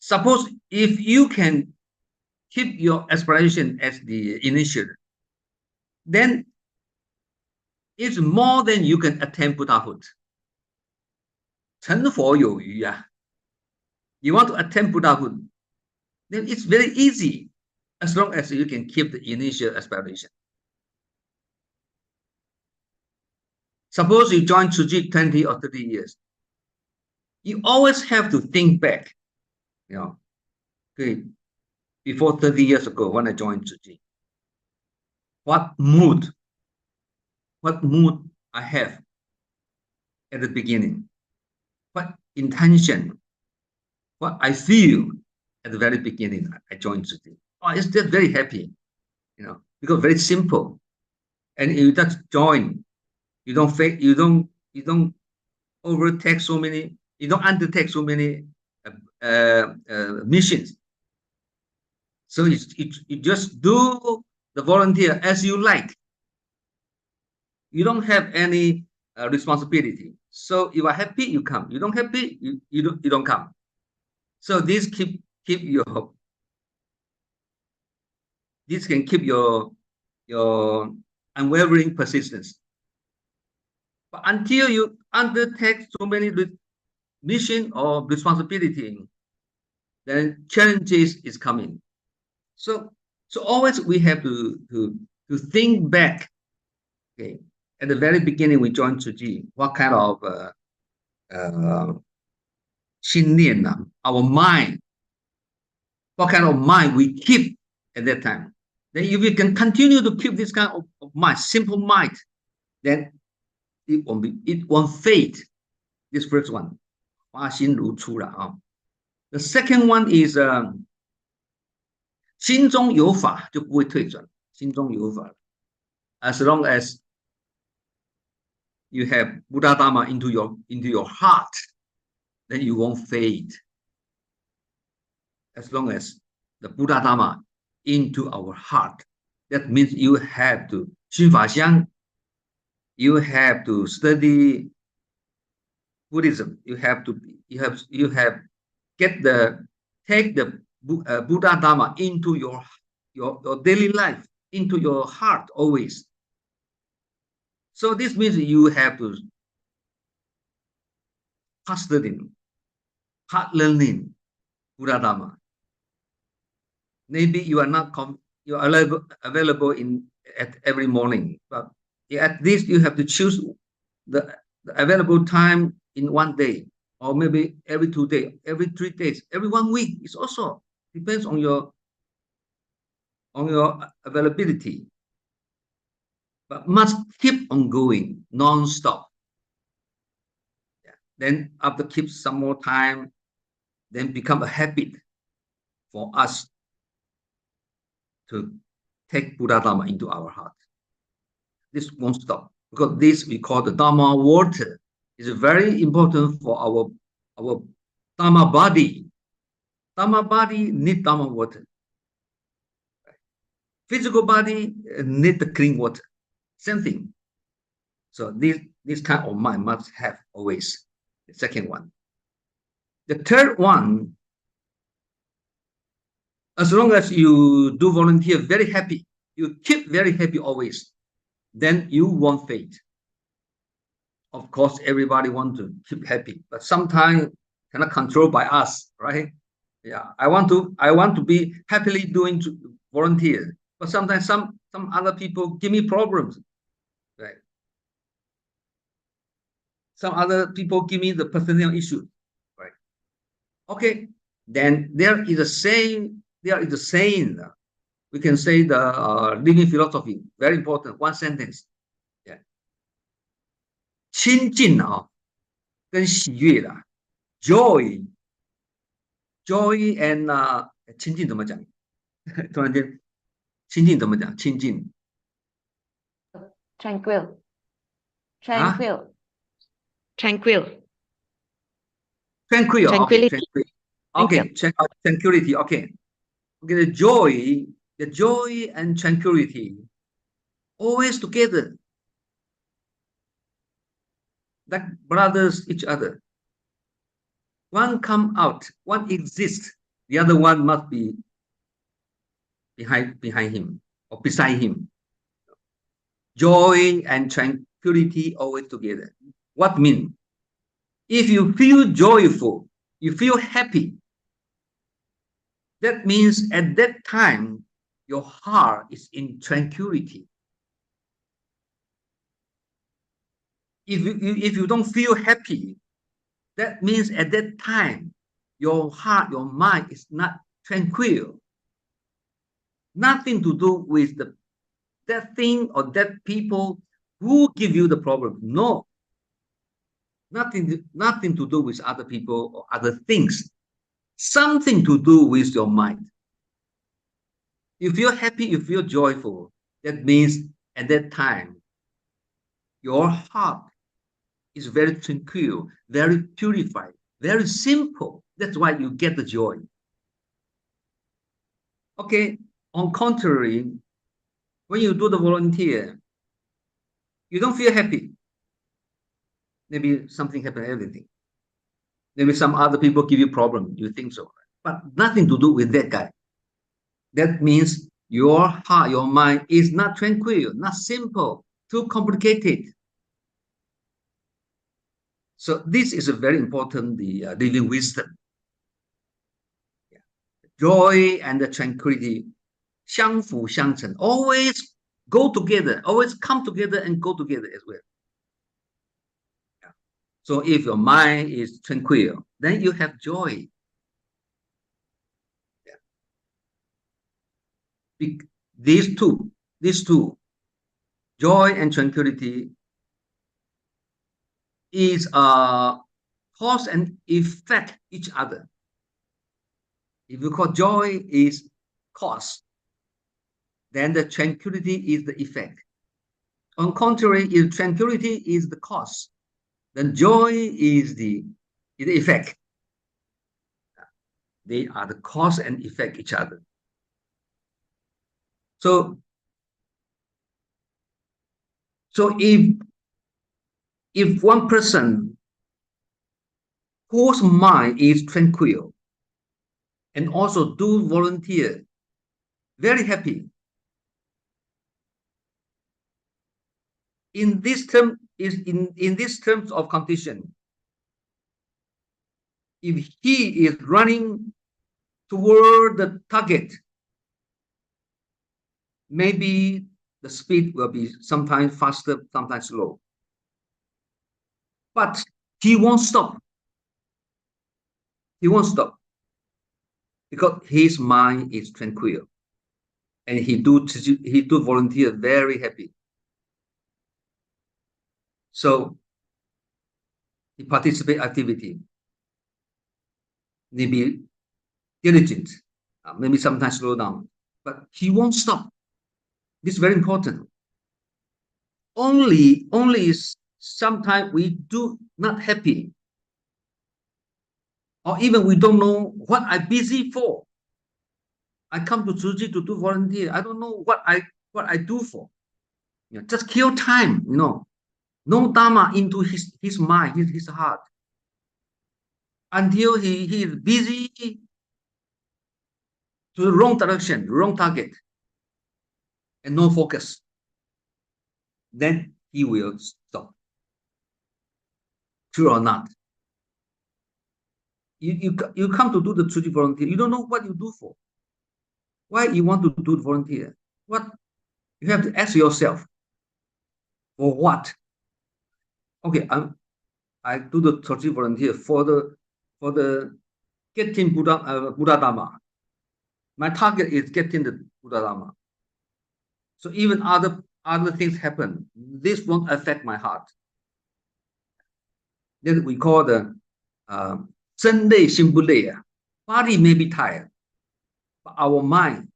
suppose if you can keep your aspiration as the initial, then it's more than you can attain Buddhahood. 成佛有余啊. You want to attain Buddhahood, then it's very easy as long as you can keep the initial aspiration. Suppose you join Su Ching 20 or 30 years. You always have to think back, okay, before 30 years ago when I joined Su Ching. What mood I have at the beginning, what intention, what I feel at the very beginning I joined Su Ching. It's just very happy, because very simple. And you just join, you don't undertake so many missions. So you just do the volunteer as you like. You don't have any responsibility. So you are happy, you come. You don't happy, you don't come. So this can keep your unwavering persistence. But until you undertake so many mission or responsibility, then challenges is coming. So always we have to think back. Okay, at the very beginning we joined Su Ching, what kind of 心念, our mind, what kind of mind we keep at that time. Then if we can continue to keep this kind of mind, simple mind, then it won't fade. This first one, 发心如初了. The second one is 心中有法就不会退转，心中有法。As long as you have Buddha Dharma into your heart, then you won't fade. As long as the Buddha Dharma into our heart, that means you have to 熏法香, you have to study Buddhism. You have take the Buddha Dharma into your daily life, into your heart always. So this means you have to hard studying, hard learning Buddha Dharma. Maybe you are not available at every morning, but at least you have to choose the available time in one day or maybe every 2 days, every 3 days, every 1 week. It's also depends on your availability. But must keep on going non-stop. Yeah. Then after keep some more time, then become a habit for us to take Buddha Dharma into our heart. This won't stop, because this we call the Dharma water. Is very important for our Dharma body. Dharma body need Dharma water. Physical body need the clean water. Same thing. So this kind of mind must have always. The second one. The third one, as long as you do volunteer very happy, you keep very happy always, then you won't fade. Of course, everybody wants to keep happy, but sometimes cannot control by us, right? Yeah, I want to be happily doing volunteer, but sometimes some other people give me problems, right? Some other people give me the personal issue, right? Okay, then there is a saying. We can say the living philosophy, very important. One sentence. 亲近啊，跟喜悦啦 ，joy and 亲近怎么讲？突然间，亲近怎么讲？亲近 tranquil, 啊 tranquil, tranquil, ，tranquil，OK， tranquility. tranquil， OK， tranquility， OK， the joy and tranquility always together, like brothers each other. One come out, one exists, the other one must be behind him or beside him. Joy and tranquility always together. What mean? If you feel joyful, you feel happy, that means at that time your heart is in tranquility. If you don't feel happy, that means at that time your heart, your mind is not tranquil. Nothing to do with that thing or that people who give you the problem. No. Nothing to do with other people or other things. Something to do with your mind. You feel happy, you feel joyful. That means at that time, your heart is very tranquil, very purified, very simple. That's why you get the joy. Okay, on contrary, when you do the volunteer, you don't feel happy. Maybe something happened, everything. Maybe some other people give you problem, you think so. But nothing to do with that guy. That means your heart, your mind is not tranquil, not simple, too complicated. So this is a very important, the living wisdom. Yeah. Joy and the tranquility, 相辅相成, always go together, always come together and go together as well. Yeah. So if your mind is tranquil, then you have joy. Yeah. These two, joy and tranquility, is cause and effect each other. If you call joy is cause, then the tranquility is the effect. On contrary, if tranquility is the cause, then joy is the effect. They are the cause and effect each other. So if one person whose mind is tranquil and also do volunteer, very happy, in this term is in this terms of condition, if he is running toward the target, maybe the speed will be sometimes faster, sometimes slow, but he won't stop. He won't stop because his mind is tranquil, and he do volunteer very happy. So he participate activity. Maybe diligent, maybe sometimes slow down, but he won't stop. This is very important. Only sometimes we do not happy, or even we don't know what I'm busy for. I come to Su Ching to do volunteer. I don't know what I do for. Just kill time, no Dharma into his mind, his heart, until he is busy to the wrong direction, wrong target, and no focus. Then he will stop. True or not? You come to do the Su Ching volunteer. You don't know what you do for. Why you want to do the volunteer? What you have to ask yourself. For what? Okay, I do the Su Ching volunteer for the getting Buddha Dharma. My target is getting the Buddha Dharma. So even other things happen, this won't affect my heart. Then we call the 身累心不累. Body may be tired, but our mind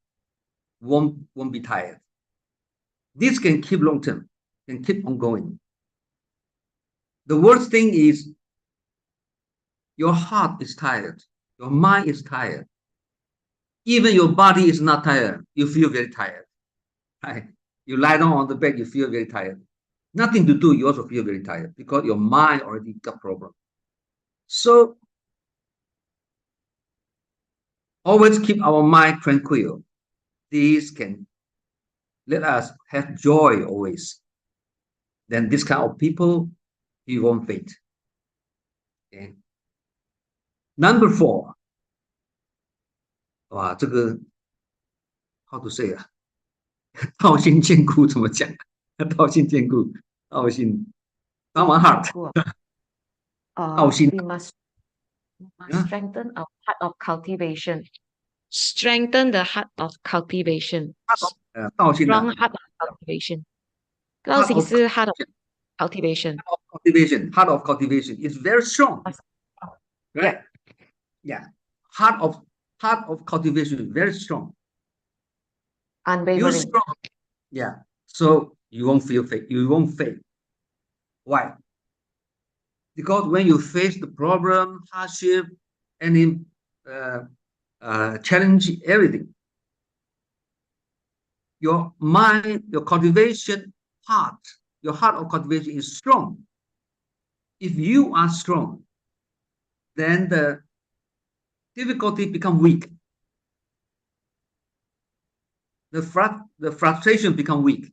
won't be tired. This can keep long term, can keep on going. The worst thing is your heart is tired, your mind is tired. Even your body is not tired, you feel very tired. Right? You lie down on the bed, you feel very tired. Nothing to do, you also feel very tired because your mind already got problem. So always keep our mind tranquil. This can let us have joy always. Then this kind of people, you won't fade. Okay. Number 4. 哇，这个 how to say 啊？道心坚固怎么讲？道心坚固，道心 Dharma heart. We must strengthen our heart of cultivation. Strengthen the heart of cultivation. Strong heart of cultivation. 高兴是 heart of cultivation. Heart of cultivation is very strong. Right? Yeah. Heart of cultivation is very strong. Unwavering. You're strong. Yeah. So you won't feel fake. You won't fail. Why? Because when you face the problem, hardship, any challenge, everything, your mind, your cultivation heart, your heart of cultivation is strong. If you are strong, then the difficulty become weak. The frustration become weak.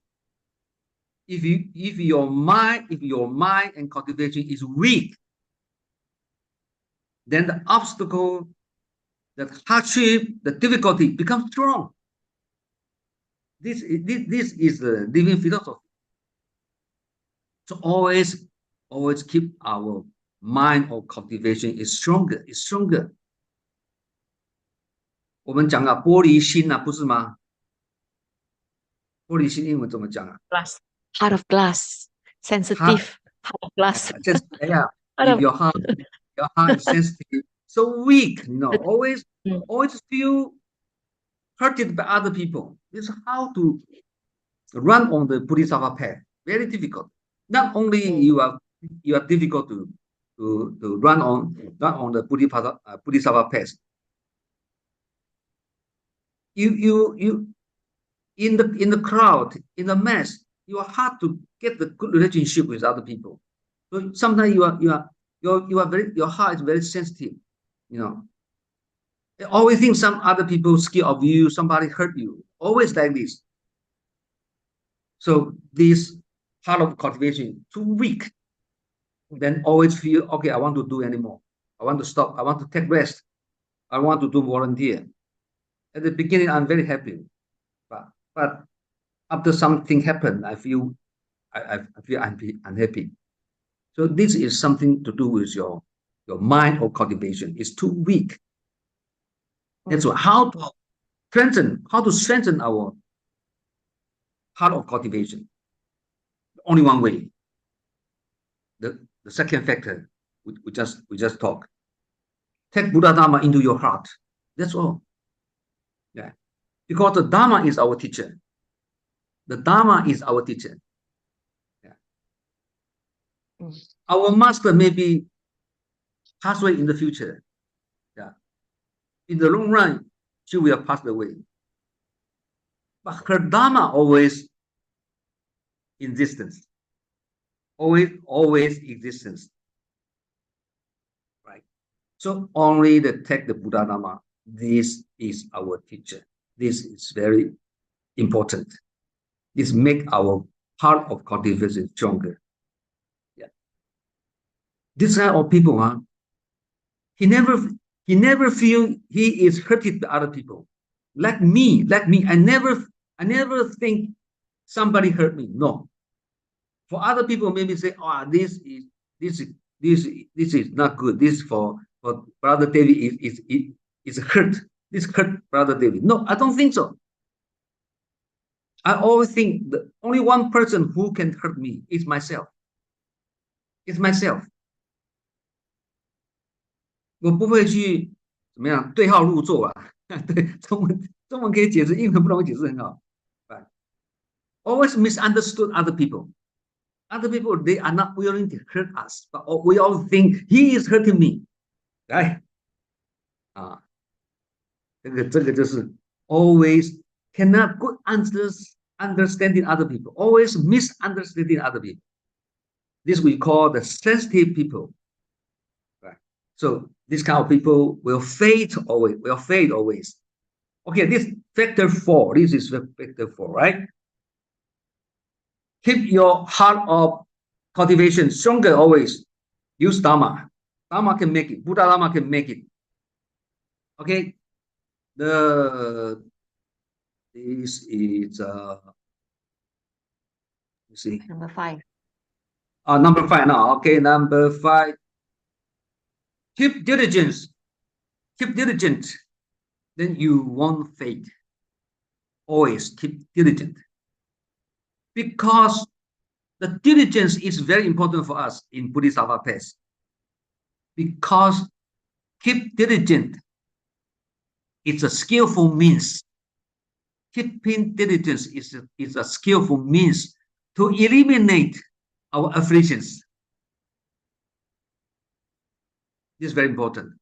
If your mind and cultivation is weak, then the obstacle, the hardship, the difficulty becomes strong. This is the living philosophy. So always keep our mind or cultivation is stronger. 我们讲啊，玻璃心啊，不是吗？玻璃心英文怎么讲啊？ Glass. Heart of glass. Sensitive. Heart of glass. Yeah. If your heart is sensitive, so weak, always feel hurted by other people. This is how to run on the Bodhisattva path. Very difficult. Not only you are difficult to run on the Bodhisattva path. You in the crowd, in the mass, you are hard to get the good relationship with other people. So sometimes your heart is very sensitive. You always think some other people scared of you, somebody hurt you. Always like this. So this heart of cultivation too weak. Then always feel, okay, I want to do anymore. I want to stop. I want to take rest. I want to do volunteer. At the beginning, I'm very happy, but after something happened, I feel unhappy. So this is something to do with your your mind of cultivation is too weak. That's why how to strengthen our heart of cultivation. Only one way. The second factor we just talked. Take Buddha Dharma into your heart. That's all. Yeah. Because the Dharma is our teacher. The Dharma is our teacher. Yeah. Our master may be passed away in the future. Yeah. In the long run, she will pass away. But her Dharma always in existence. Always existence. Right. So only take the Buddha Dharma. This is our teacher. This is very important. This make our heart of cultivation stronger. Yeah. This kind of people, he never feel he is hurting by other people. Like me, I never think somebody hurt me. No. For other people, maybe say, "Oh, this is not good. This for Brother David is hurt. This hurt Brother David." No, I don't think so. I always think the only one person who can hurt me is myself. It's myself. 我不会去怎么样对号入座啊。对，中文可以解释，英文不能解释很好。Right. Always misunderstood other people. Other people, they are not willing to hurt us, but we all think he is hurting me. Right? 啊，这个就是 always cannot good understanding other people, always misunderstanding other people. This we call the sensitive people. Right? So this kind of people will fade always. Okay, this factor 4. This is factor 4, right? Keep your heart of cultivation stronger always. Use Dharma. Dharma can make it. Buddha Dharma can make it. Okay. This is let's see. Number 5. Number 5 now. Okay, number 5. Keep diligence. Keep diligent. Then you won't fade. Always keep diligent. Because the diligence is very important for us in Bodhisattva path. Because keep diligent, it's a skillful means. Keeping diligence is a skillful means to eliminate our afflictions. This is very important.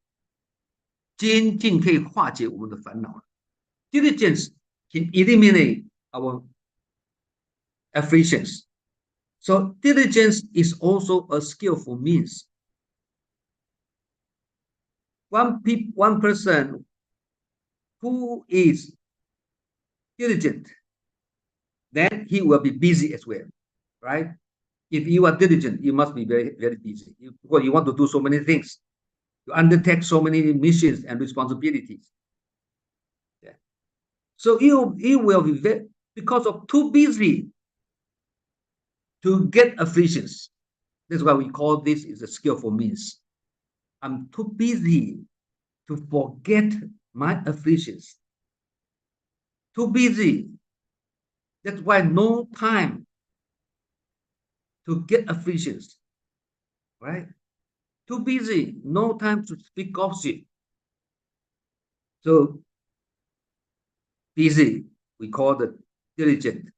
精进可以化解我们的烦恼。Diligence can eliminate our afflictions. So diligence is also a skillful means. One person who is diligent, then he will be busy as well, right? If you are diligent, you must be very, very busy because you want to do so many things. You undertake so many missions and responsibilities. Yeah. So you will be very, because of too busy to get afflictions. That's why we call this is a skillful means. I'm too busy to forget my afflictions. Too busy. That's why no time to get afflictions. Right? Too busy, no time to speak gossip. So busy, we call the diligent.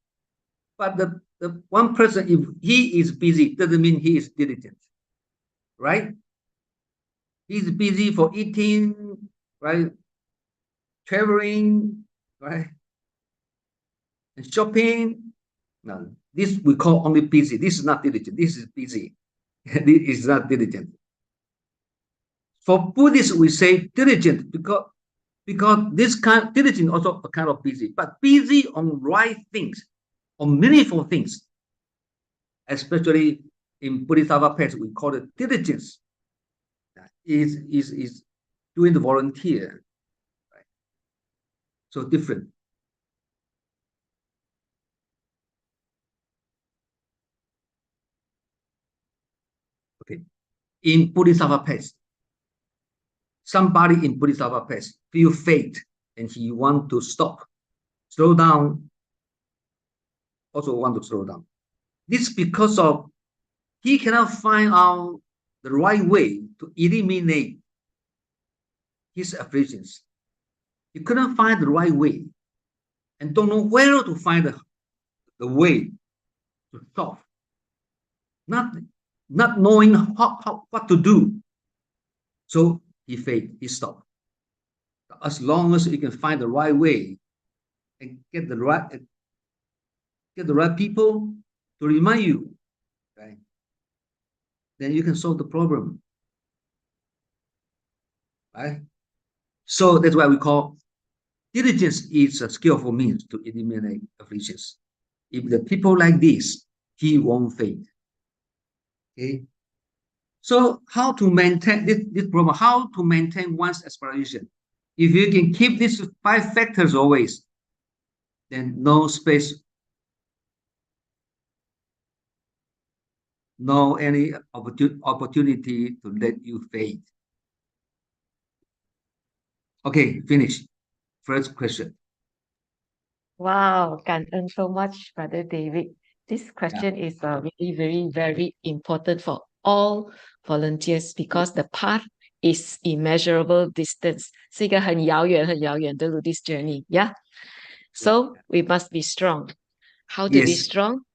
But the one person, if he is busy, doesn't mean he is diligent. Right? He's busy for eating, right? Traveling, right? And shopping. No, this we call only busy. This is not diligent. This is busy. This is not diligent. For Buddhists, we say diligent because this kind diligent also a kind of busy, but busy on right things, on meaningful things. Especially in Bodhisattva path, we call it diligence. Is doing the volunteer, right? So different. Okay, in Bodhisattva path, somebody in Bodhisattva path feel faith and he want to stop, slow down, also want to slow down. This because of he cannot find out the right way to eliminate his afflictions. He couldn't find the right way and don't know where to find the way to solve. Not knowing what to do. So he failed, he stopped. As long as you can find the right way and get the right people to remind you, right? Then you can solve the problem. Right? So that's why we call diligence is a skillful means to eliminate afflictions. If the people like this, he won't fail. Okay. So how to maintain this problem? How to maintain one's aspiration? If you can keep these 5 factors always, then no space, no any opportunity to let you fade. Okay, finish. First question. Wow, 感恩 so much, Brother David. This question is really very, very important for all volunteers because the path is immeasurable distance. 是一个很遥远的路, this journey. Yeah. So we must be strong. How to be Yes. strong?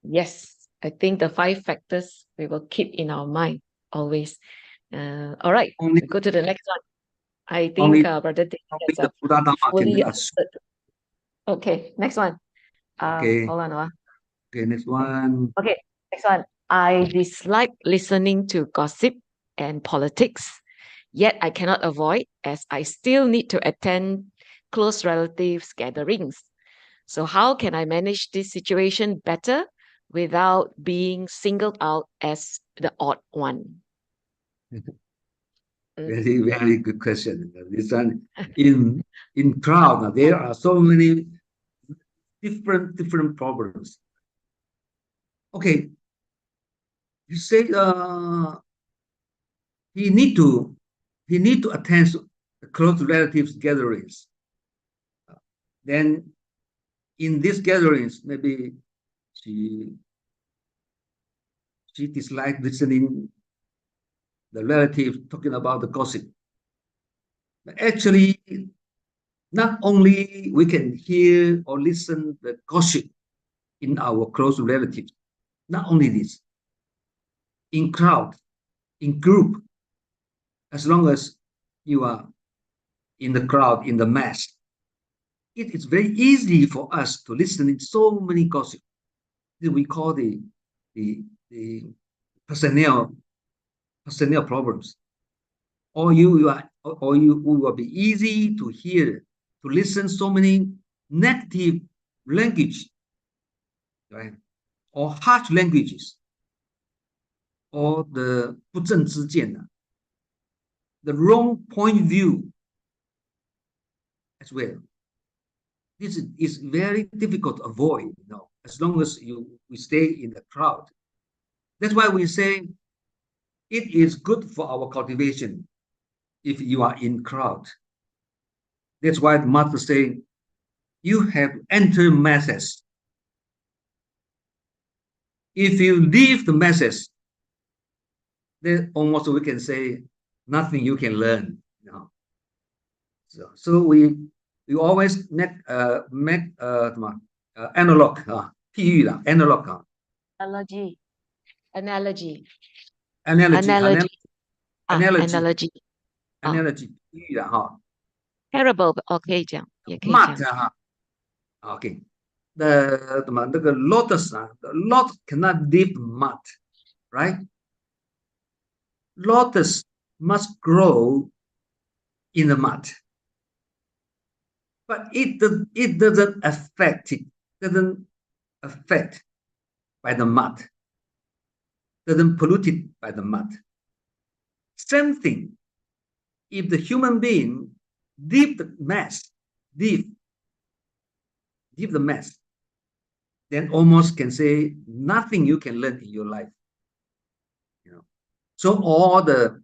Yes. I think the 5 factors we will keep in our mind always. All right. Only- we go to the next one. I think Only- Brother David Only has the Buddha Dharma fully can answered. Okay, next one. Okay. Hold on. Okay, next one. Okay, next one. I dislike listening to gossip and politics, yet I cannot avoid as I still need to attend close relatives gatherings. So how can I manage this situation better without being singled out as the odd one? Very, very good question. This one in crowd, there are so many different problems. Okay, you say he need to attend the close relatives gatherings. Then in these gatherings, maybe she dislikes listening the relative talking about the gossip. But actually, not only we can hear or listen the gossip in our close relatives, not only this, in crowd, in group, as long as you are in the crowd, in the mass, it is very easy for us to listen in so many gossip. We call the personnel problems. Or you will be easy to hear, to listen so many negative language, right? Or harsh languages, or the 不正之见, the wrong point of view as well. This is very difficult to avoid, as long as we stay in the crowd. That's why we say it is good for our cultivation if you are in crowd. That's why the master say you have entered masses. If you leave the masses, then almost we can say nothing you can learn. So we always make analog, 譬喻啦, analog. Analogy. Analogy. Analogy. 譬喻啦, Parable 可以讲，也可以 mud 讲。 Okay. The lotus, the lotus cannot live mud, right? Lotus must grow in the mud, but it doesn't affect by the mud, doesn't pollute it by the mud. Same thing, if the human being leave the mass, leave the mass, then almost can say nothing you can learn in your life. So all the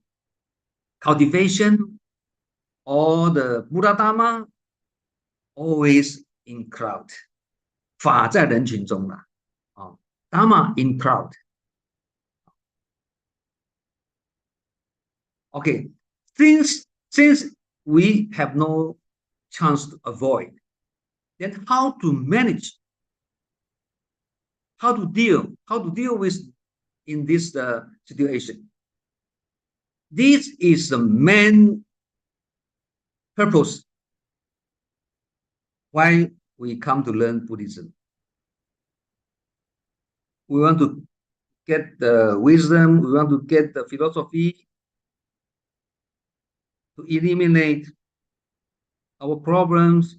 cultivation, or the Buddha Dharma always in crowd. 法在人群中啦，Dharma in crowd. Okay, since we have no chance to avoid, then how to manage, how to deal with in this situation? This is the main purpose why we come to learn Buddhism. We want to get the wisdom, we want to get the philosophy to eliminate our problems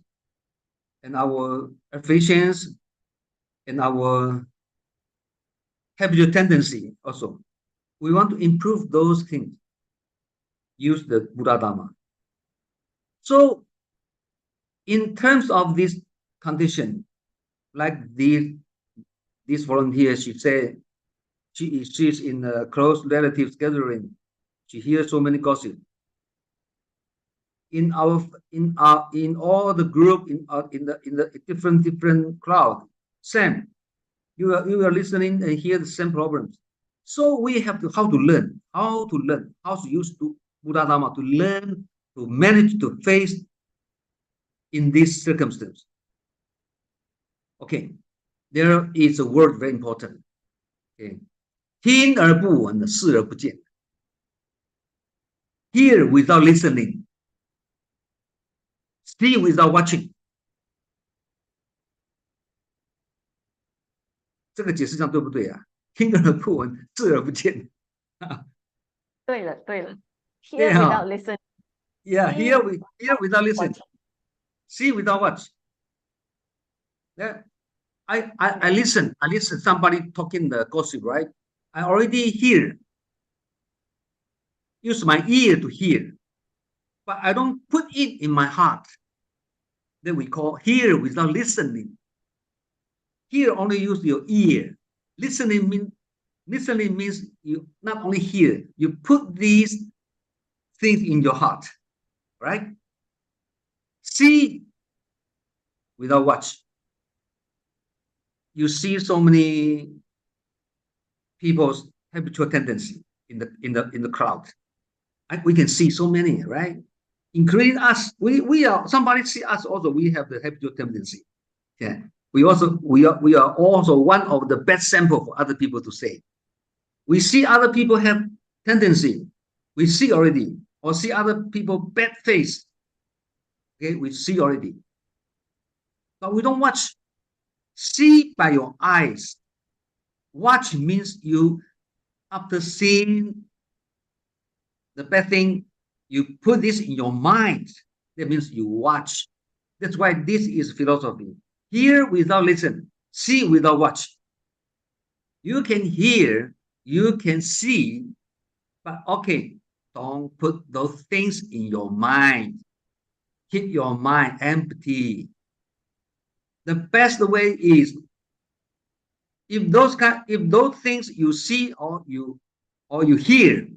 and our afflictions and our habitual tendency also. We want to improve those things. Use the Buddha Dharma. So in terms of this condition, like this volunteer, she said she's in a close relatives gathering. She hears so many gossip. In all the group in the different crowd, same. You are listening and hear the same problems. So we have to how to use Buddha Dharma to learn to manage to face in this circumstance. Okay, there is a word very important. Okay, 听而不闻，视而不见。Hear without listening, see without watching. 这个解释上对不对啊？听而不闻，视而不见。对了，hear 对哈 without listening. Yeah, See hear without listening, watching. see without watch. Yeah, I listen somebody talking the gossip, right? I already hear. Use my ear to hear, but I don't put it in my heart. Then we call hear without listening. Hear only use your ear. Listening means you not only hear, you put these things in your heart, right? See without watch. You see so many people's habitual tendency in the crowd. We can see so many, right? Including us. We are somebody see us also. We have the habitual tendency. Yeah. We are also one of the best sample for other people to say. We see other people have tendency. We see already, or see other people bad face. Okay, we see already. But we don't watch. See by your eyes. Watch means you, after seeing the bad thing, you put this in your mind. That means you watch. That's why this is philosophy. Hear without listen. See without watch. You can hear, you can see, but okay, don't put those things in your mind. Keep your mind empty. The best way is if those things you see or you hear,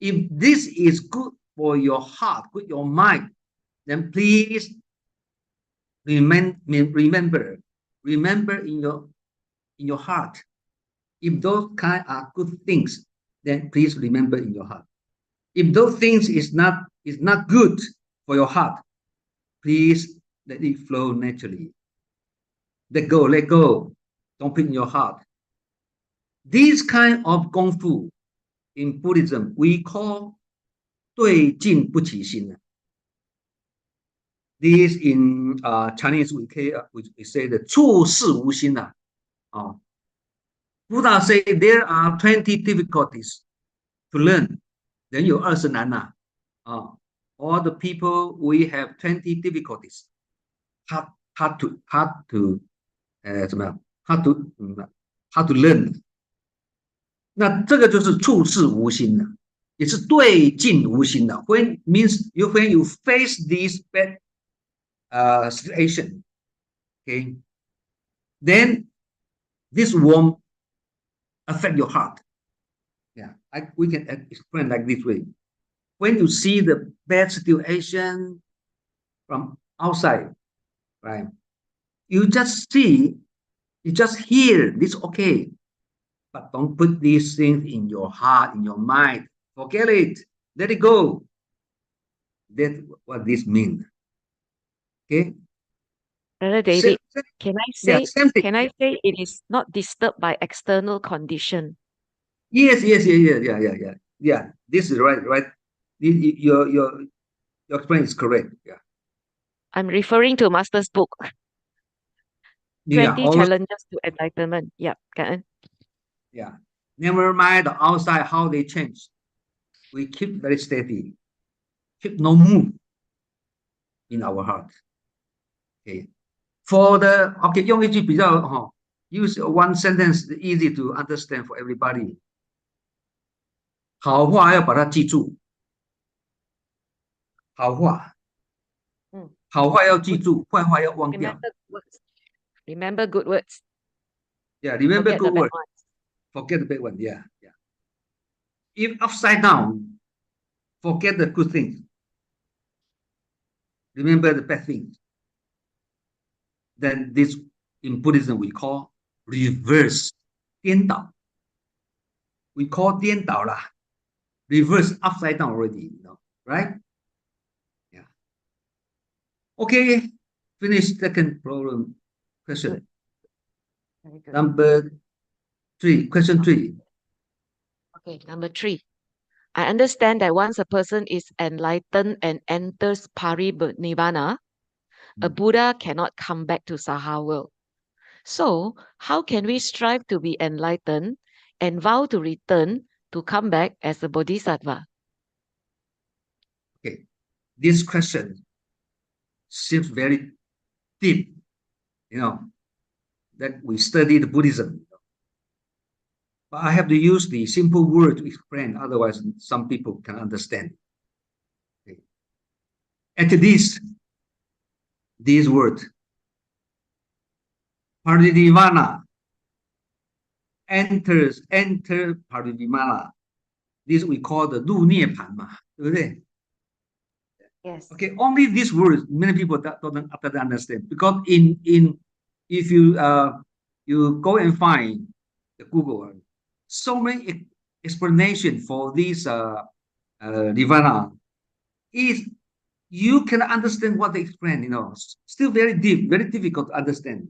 if this is good for your heart, good your mind, then please remember in your heart. If those kind are good things, then please remember in your heart. If those things is not good for your heart, please let it flow naturally. Let go. Don't put in your heart. This kind of Kung Fu in Buddhism we call 对境不起心. This in Chinese we say the 处事无心. Buddha say there are 20 difficulties to learn. Then 有20难呐. All the people we have 20 difficulties. Hard to learn. 那这个就是处事无心的，也是对境无心的。When you face this bad situation, okay, then this won't affect your heart. Yeah, we can explain like this way. when you see the bad situation from outside, right? You just see, you just hear this, okay, but don't put these things in your heart, in your mind. Forget it. Let it go. That's what this means. Okay. Brother Same, David, can I yeah, say same thing. can I say it is not disturbed by external condition? Yes. Yeah. This is right. Your experience is correct. Yeah. I'm referring to Master's book, Yeah. 20 All, Challenges to Enlightenment. Yeah, Karen. yeah. Never mind the outside, how they change. We keep very steady. Keep no move in our heart. Okay. For the okay, 用一句比较use one sentence easy to understand for everybody. 好话要把它记住，好话，好话要记住，坏话要忘掉。 Remember good words. Remember good words. Yeah, remember Forget good the bad word. ones. Forget the bad one. Yeah. If upside down, forget the good things. Remember the bad things. Then this in Buddhism we call reverse 颠倒. We call 颠倒啦. Reverse upside down already, right? Yeah. Okay, finish second problem question. Very good. Number 3, question 3. Okay, number 3. I understand that once a person is enlightened and enters Nirvana, a Buddha cannot come back to Saha world. So, how can we strive to be enlightened and vow to return to come back as a Bodhisattva? Okay, this question seems very deep, that we study the Buddhism. But I have to use the simple word to explain, otherwise some people can understand. Okay. At least this word, Parinirvana, enter Parinirvana. This we call the 入涅盘嘛，对不对? Yes. Okay, only this word many people don't understand, because if you go and find the Google, so many explanation for this nirvana, is you can understand what they explain, still very deep, very difficult to understand.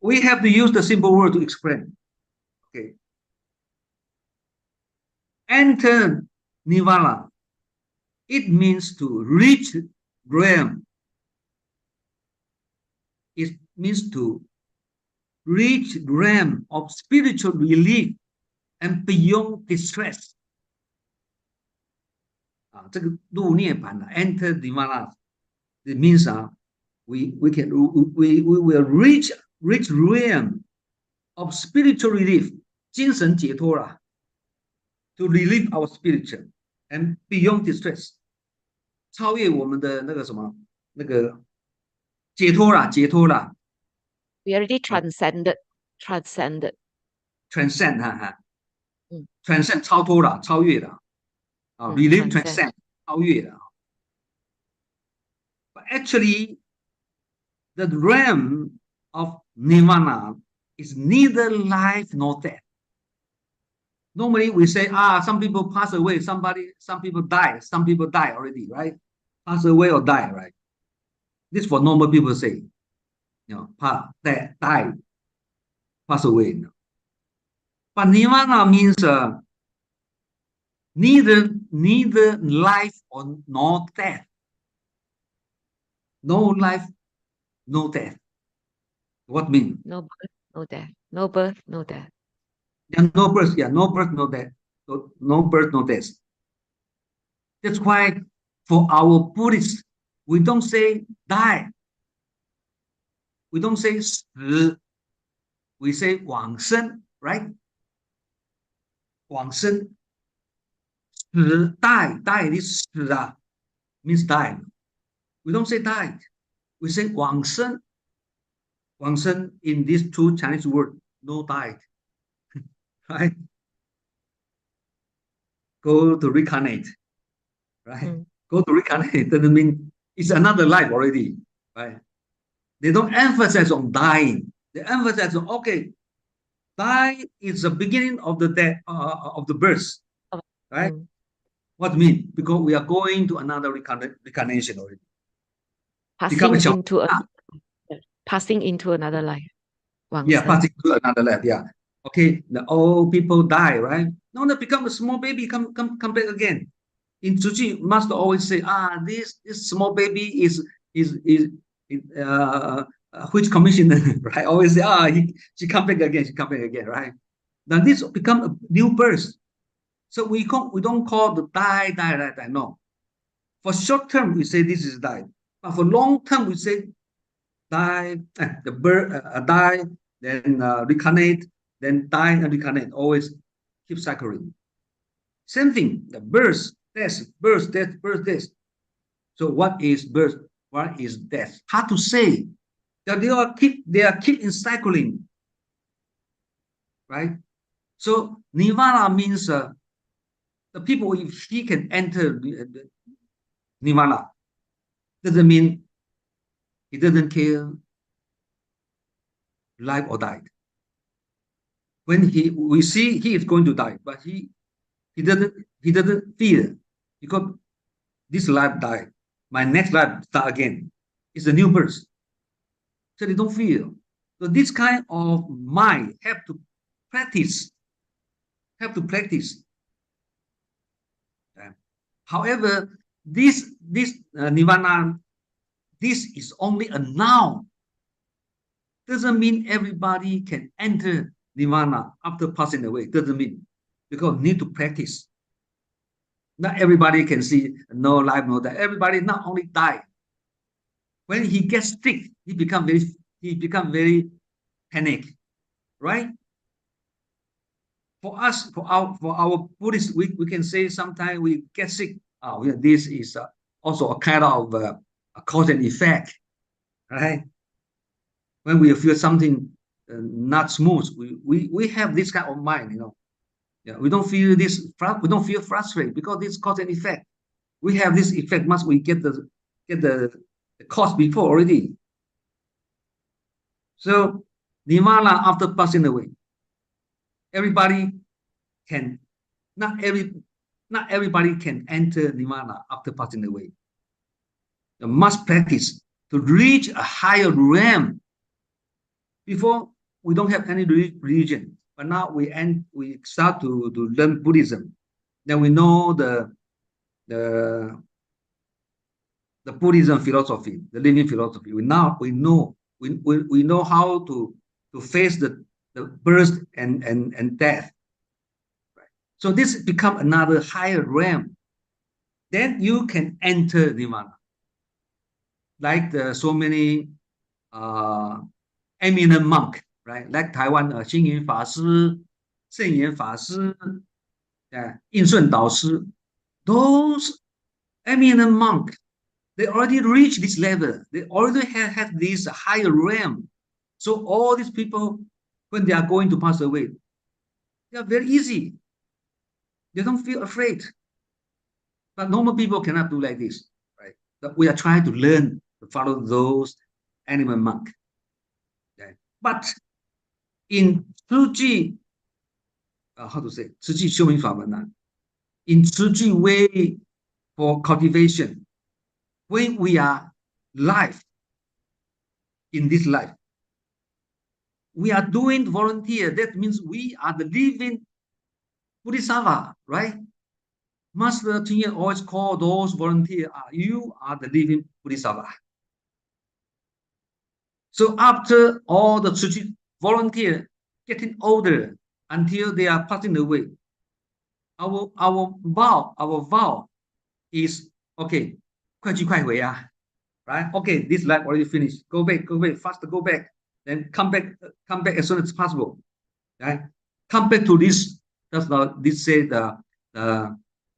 We have to use the simple word to explain. Okay. Enter nirvana. It means to reach realm. It means to reach realm of spiritual relief and beyond distress. 这个入涅盘 enter nirvana. It means we will reach realm of spiritual relief, 精神解脱啦, to relieve our spiritual and beyond distress. 超越我们的那个什么那个解脱啦. We already transcended. transcend Mm. 超脱啦, 超越啦. Relieve, transcend. 超越啦. But actually, the realm of nirvana is neither life nor death. Normally we say, some people pass away, some people die already, right? Pass away or die, right? This is what normal people say. Die, pass away. But nirvana means neither life or nor death. No life, no death. What mean? No birth, no death. No birth, no death. Yeah, no birth, no birth, no death. No birth, no death. That's why for our Buddhists, we don't say die. We don't say 死. We say 往生, right? 往生. 死 die is 死 means die. We don't say died. We say 往生. 往生 in these two Chinese words, no died. Right? Go to reincarnate. right? Go to reincarnate doesn't mean it's another life already, right? They don't emphasize on dying. They emphasize on, okay, die is the beginning of the death, of the birth, right? What do you mean? Because we are going to another reincarnation already. Passing into another life. Huang Yeah, said. passing to another life. Yeah. Okay, the old people die, right? Now they become a small baby, come back again. In Su Ching, master always say, this small baby is which commissioner, right? Always say, she come back again, right? Now this become a new birth. So we don't call the die. No. For short term, we say this is die. But for long term, we say die, the birth, die, then reincarnate, then die and reincarnate. Always keep cycling. Same thing, the birth, death, birth, death, birth, death. So what is birth? What is death? Hard to say. That they are keep in cycling, right? So nirvana means the people, if he can enter nirvana, doesn't mean he doesn't care life or died. When we see he is going to die, but he doesn't fear, because this life died, my next life start again. It's a new birth. So they don't fear. So this kind of mind have to practice. However, this nirvana, this is only a noun. Doesn't mean everybody can enter nirvana after passing away. Doesn't mean, because need to practice. Not everybody can see no life, no death. Everybody not only die. When he gets sick, he become very panic, right? For us, for our Buddhists, we can say sometimes we get sick. This is also a kind of a cause and effect, right? When we feel something not smooth, we have this kind of mind, you know. Yeah, we don't feel this. We don't feel frustrated because this cause and effect. We have this effect. Must we get the cause before already? So nirvana after passing away, everybody can not everybody can enter nirvana after passing away. You must practice to reach a higher realm. Before, we don't have any religion, but now we start to learn Buddhism. Then we know the Buddhism philosophy, the living philosophy. We know how to face the birth and death. Right? So this become another higher realm. Then you can enter nirvana. Like so many eminent monk, right? Like Taiwan Xing Yun Fa Shi, Sheng Yan Fa Shi, Yin Shun Dao Shi. Those eminent monk, they already reached this level. They already have this higher realm. So all these people, when they are going to pass away, they are very easy. They don't feel afraid. But normal people cannot do like this, right? But we are trying to learn to follow those animal monk. Okay? But in Su Ching, how to say, Su Ching 修明法门 in Su Ching way for cultivation, when we are live in this life, we are doing volunteer. That means we are the living Bodhisattva, right? Master Ching always call those volunteers, you are the living Bodhisattva. So after all the Su Ching volunteers getting older until they are passing away, our vow is, okay, 快去快回 right? Okay, this life already finished. Go back, faster, go back. Then come back as soon as possible. Right? Come back to this. That's not this say the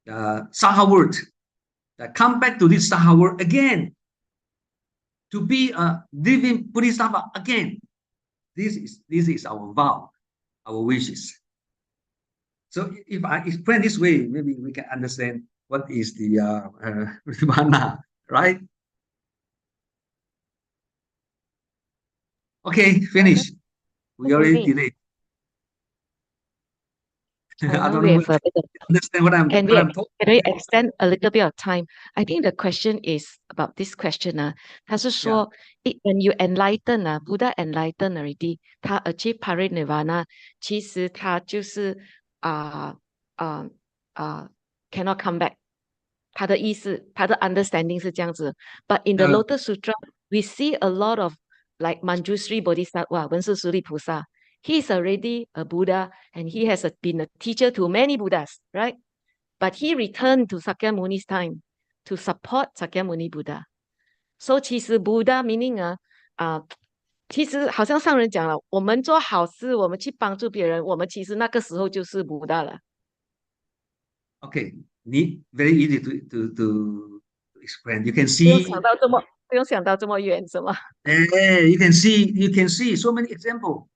Saha word. Come back to this Saha word again. To be a living Bodhisattva again. This is our vow, our wishes. So if I explain this way, maybe we can understand what is the Nirvana, right? Okay, finish. We already David, delayed. I I know don't we know have a whether bit of you understand what I'm talking. can we extend a little bit of time? I think the question is about this question. 他是说, when you enlighten, Buddha enlighten already, 他 achieve parinirvana, 其实他就是cannot come back. 他的意思，他的 understanding 是这样子。But in the Lotus Sutra, we see a lot of like Manjushri Bodhisattva, 文殊师利菩萨. He is already a Buddha and he has been a teacher to many Buddhas, right? But he returned to Sakyamuni's time to support Sakyamuni Buddha. So 其实 Buddha meaning 其实好像上人讲了，我们做好事，我们去帮助别人，我们其实那个时候就是 Buddha 了。Okay, very easy to explain. You can 不用 see. 想到这么远，是吗？ You can see so many examples.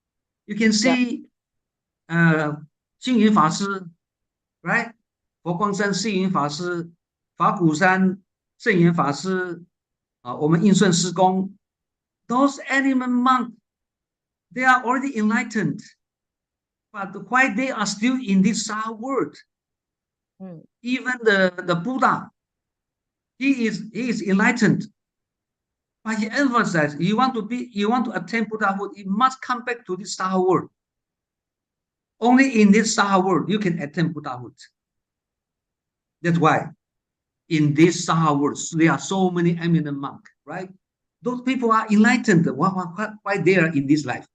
You can see, 星云法师 right? 佛光山星云法师，法鼓山圣严法师，我们应顺师公 ，those animal monks, they are already enlightened, but why they are still in this sour world? Even the Buddha, he is enlightened, but he emphasized you want to attain Buddhahood, you must come back to this sour world. Only in this sour world you can attain Buddhahood. That's why in this sour world there are so many eminent monks, right? Those people are enlightened. Why they are in this life?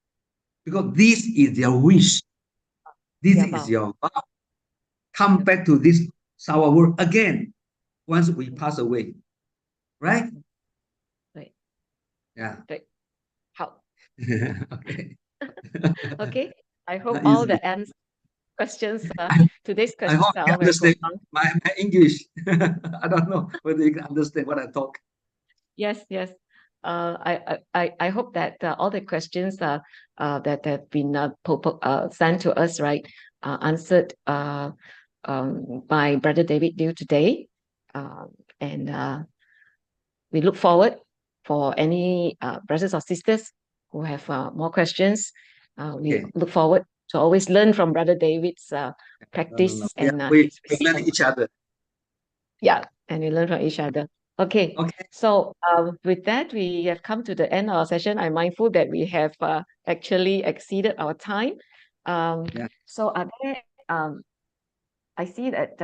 Because this is their wish. This is your vow. Come back to this sour world again once we pass away. Right? Right. Yeah. Right. How? Okay. Okay. I hope Not all easy. the questions, today's I questions hope are you all very understand profound. my English. I don't know whether you can understand what I talk. Yes, yes. I hope that all the questions that have been sent to us, right, answered by Brother David Liu today. And we look forward for any brothers or sisters who have more questions. We look forward to always learn from Brother David's practice and we learn each other. Yeah, and we learn from each other. Okay. So with that, we have come to the end of our session. I'm mindful that we have actually exceeded our time. So are there, I see that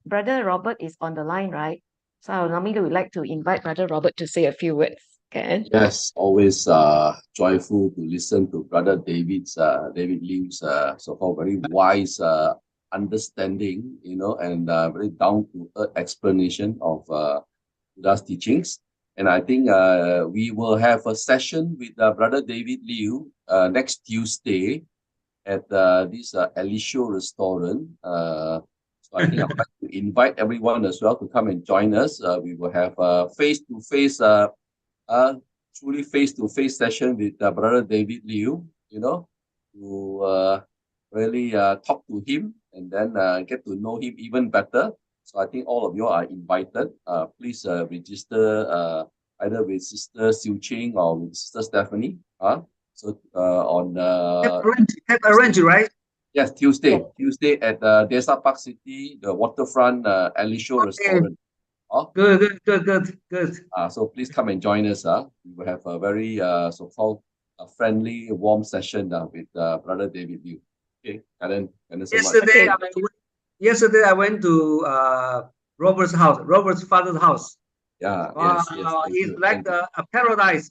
Brother Robert is on the line, right? So normally we like to invite Brother Robert to say a few words. Okay. Yes, always joyful to listen to Brother David Liu's so-called very wise understanding, and very down-to-earth explanation of Buddha's teachings. And I think we will have a session with Brother David Liu next Tuesday at this Elisho restaurant. So I think I'd like to invite everyone as well to come and join us. We will have a face-to-face truly face-to-face session with Brother David Liu, to really talk to him and then get to know him even better. So I think all of you are invited. Please register either with Sister Su Ching or with Sister Stephanie. So on have arranged, right? Yes, Tuesday at Desa Park City, the waterfront Elisho restaurant. Good. So please come and join us. We will have a very so-called friendly, warm session with Brother David Liu. Okay, and so yesterday I went to Robert's house, Robert's father's house. Yeah, wow, yes. It's like a paradise.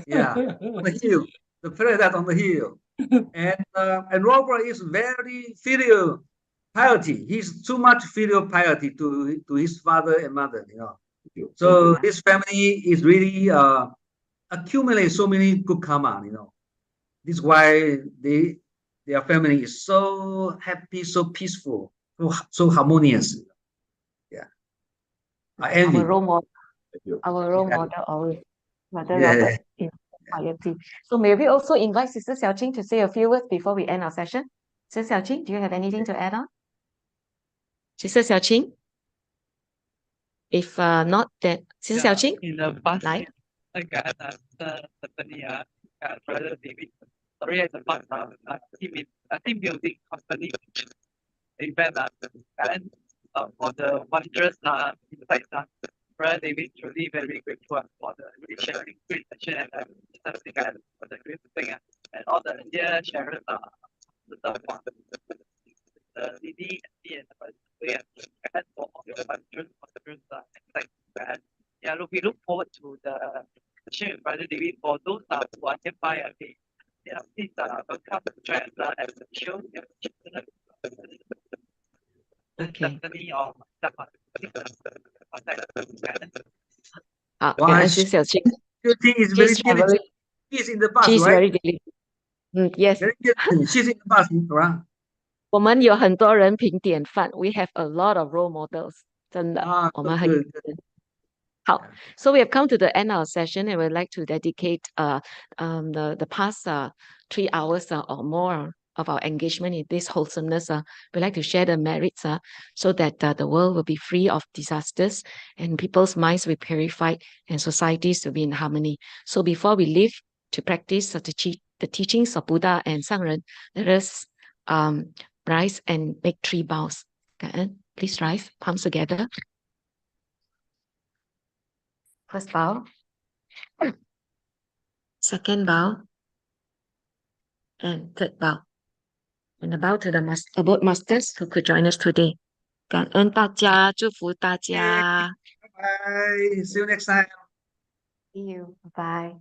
Yeah, on the hill, the paradise on the hill. And Robert is very filial piety. He's too much filial piety to his father and mother, So this family is really accumulate so many good karma, This is why their family is so happy, so peaceful, so harmonious. Yeah. I envy. Our role model always, Brother Robert in piety. So may we also invite Sister Xiao Ching to say a few words before we end our session? Sister Xiao Ching, do you have anything to add on? Sister Xiao Ching? If not, then Sister Xiao Ching, in the past, like I got certainly Brother David. Sorry, as a part team building company event and for the wondrous insights. Brother David truly very grateful for the really sharing great session and something for the great thing and all the dear sharers the lady and and for all the wondrous insights and yeah, we look forward to the session with Brother David for those who are nearby. Okay, yeah, please welcome to join us at the show. okay. Definitely or Why Sister Xiao Ching, Su Ching is very she's diligent. traveling. She's in the bus, She's right? very diligent. Yes. Very diligent. She's in the bus, right? 我们有很多人评典范 We have a lot of role models. 真的，我们很 good. 好。So we have come to the end of our session, and we'd like to dedicate the past 3 hours or more of our engagement in this wholesomeness. We'd like to share the merits so that the world will be free of disasters and people's minds will be purified and societies will be in harmony. So before we leave to practice the teachings of Buddha and Sangren, let us rise and make 3 bows. Please rise, palms together. First bow. Second bow. And third bow. And a bow to the abode masters who could join us today. 感恩大家，祝福大家。 Bye. See you next time. See you. Bye.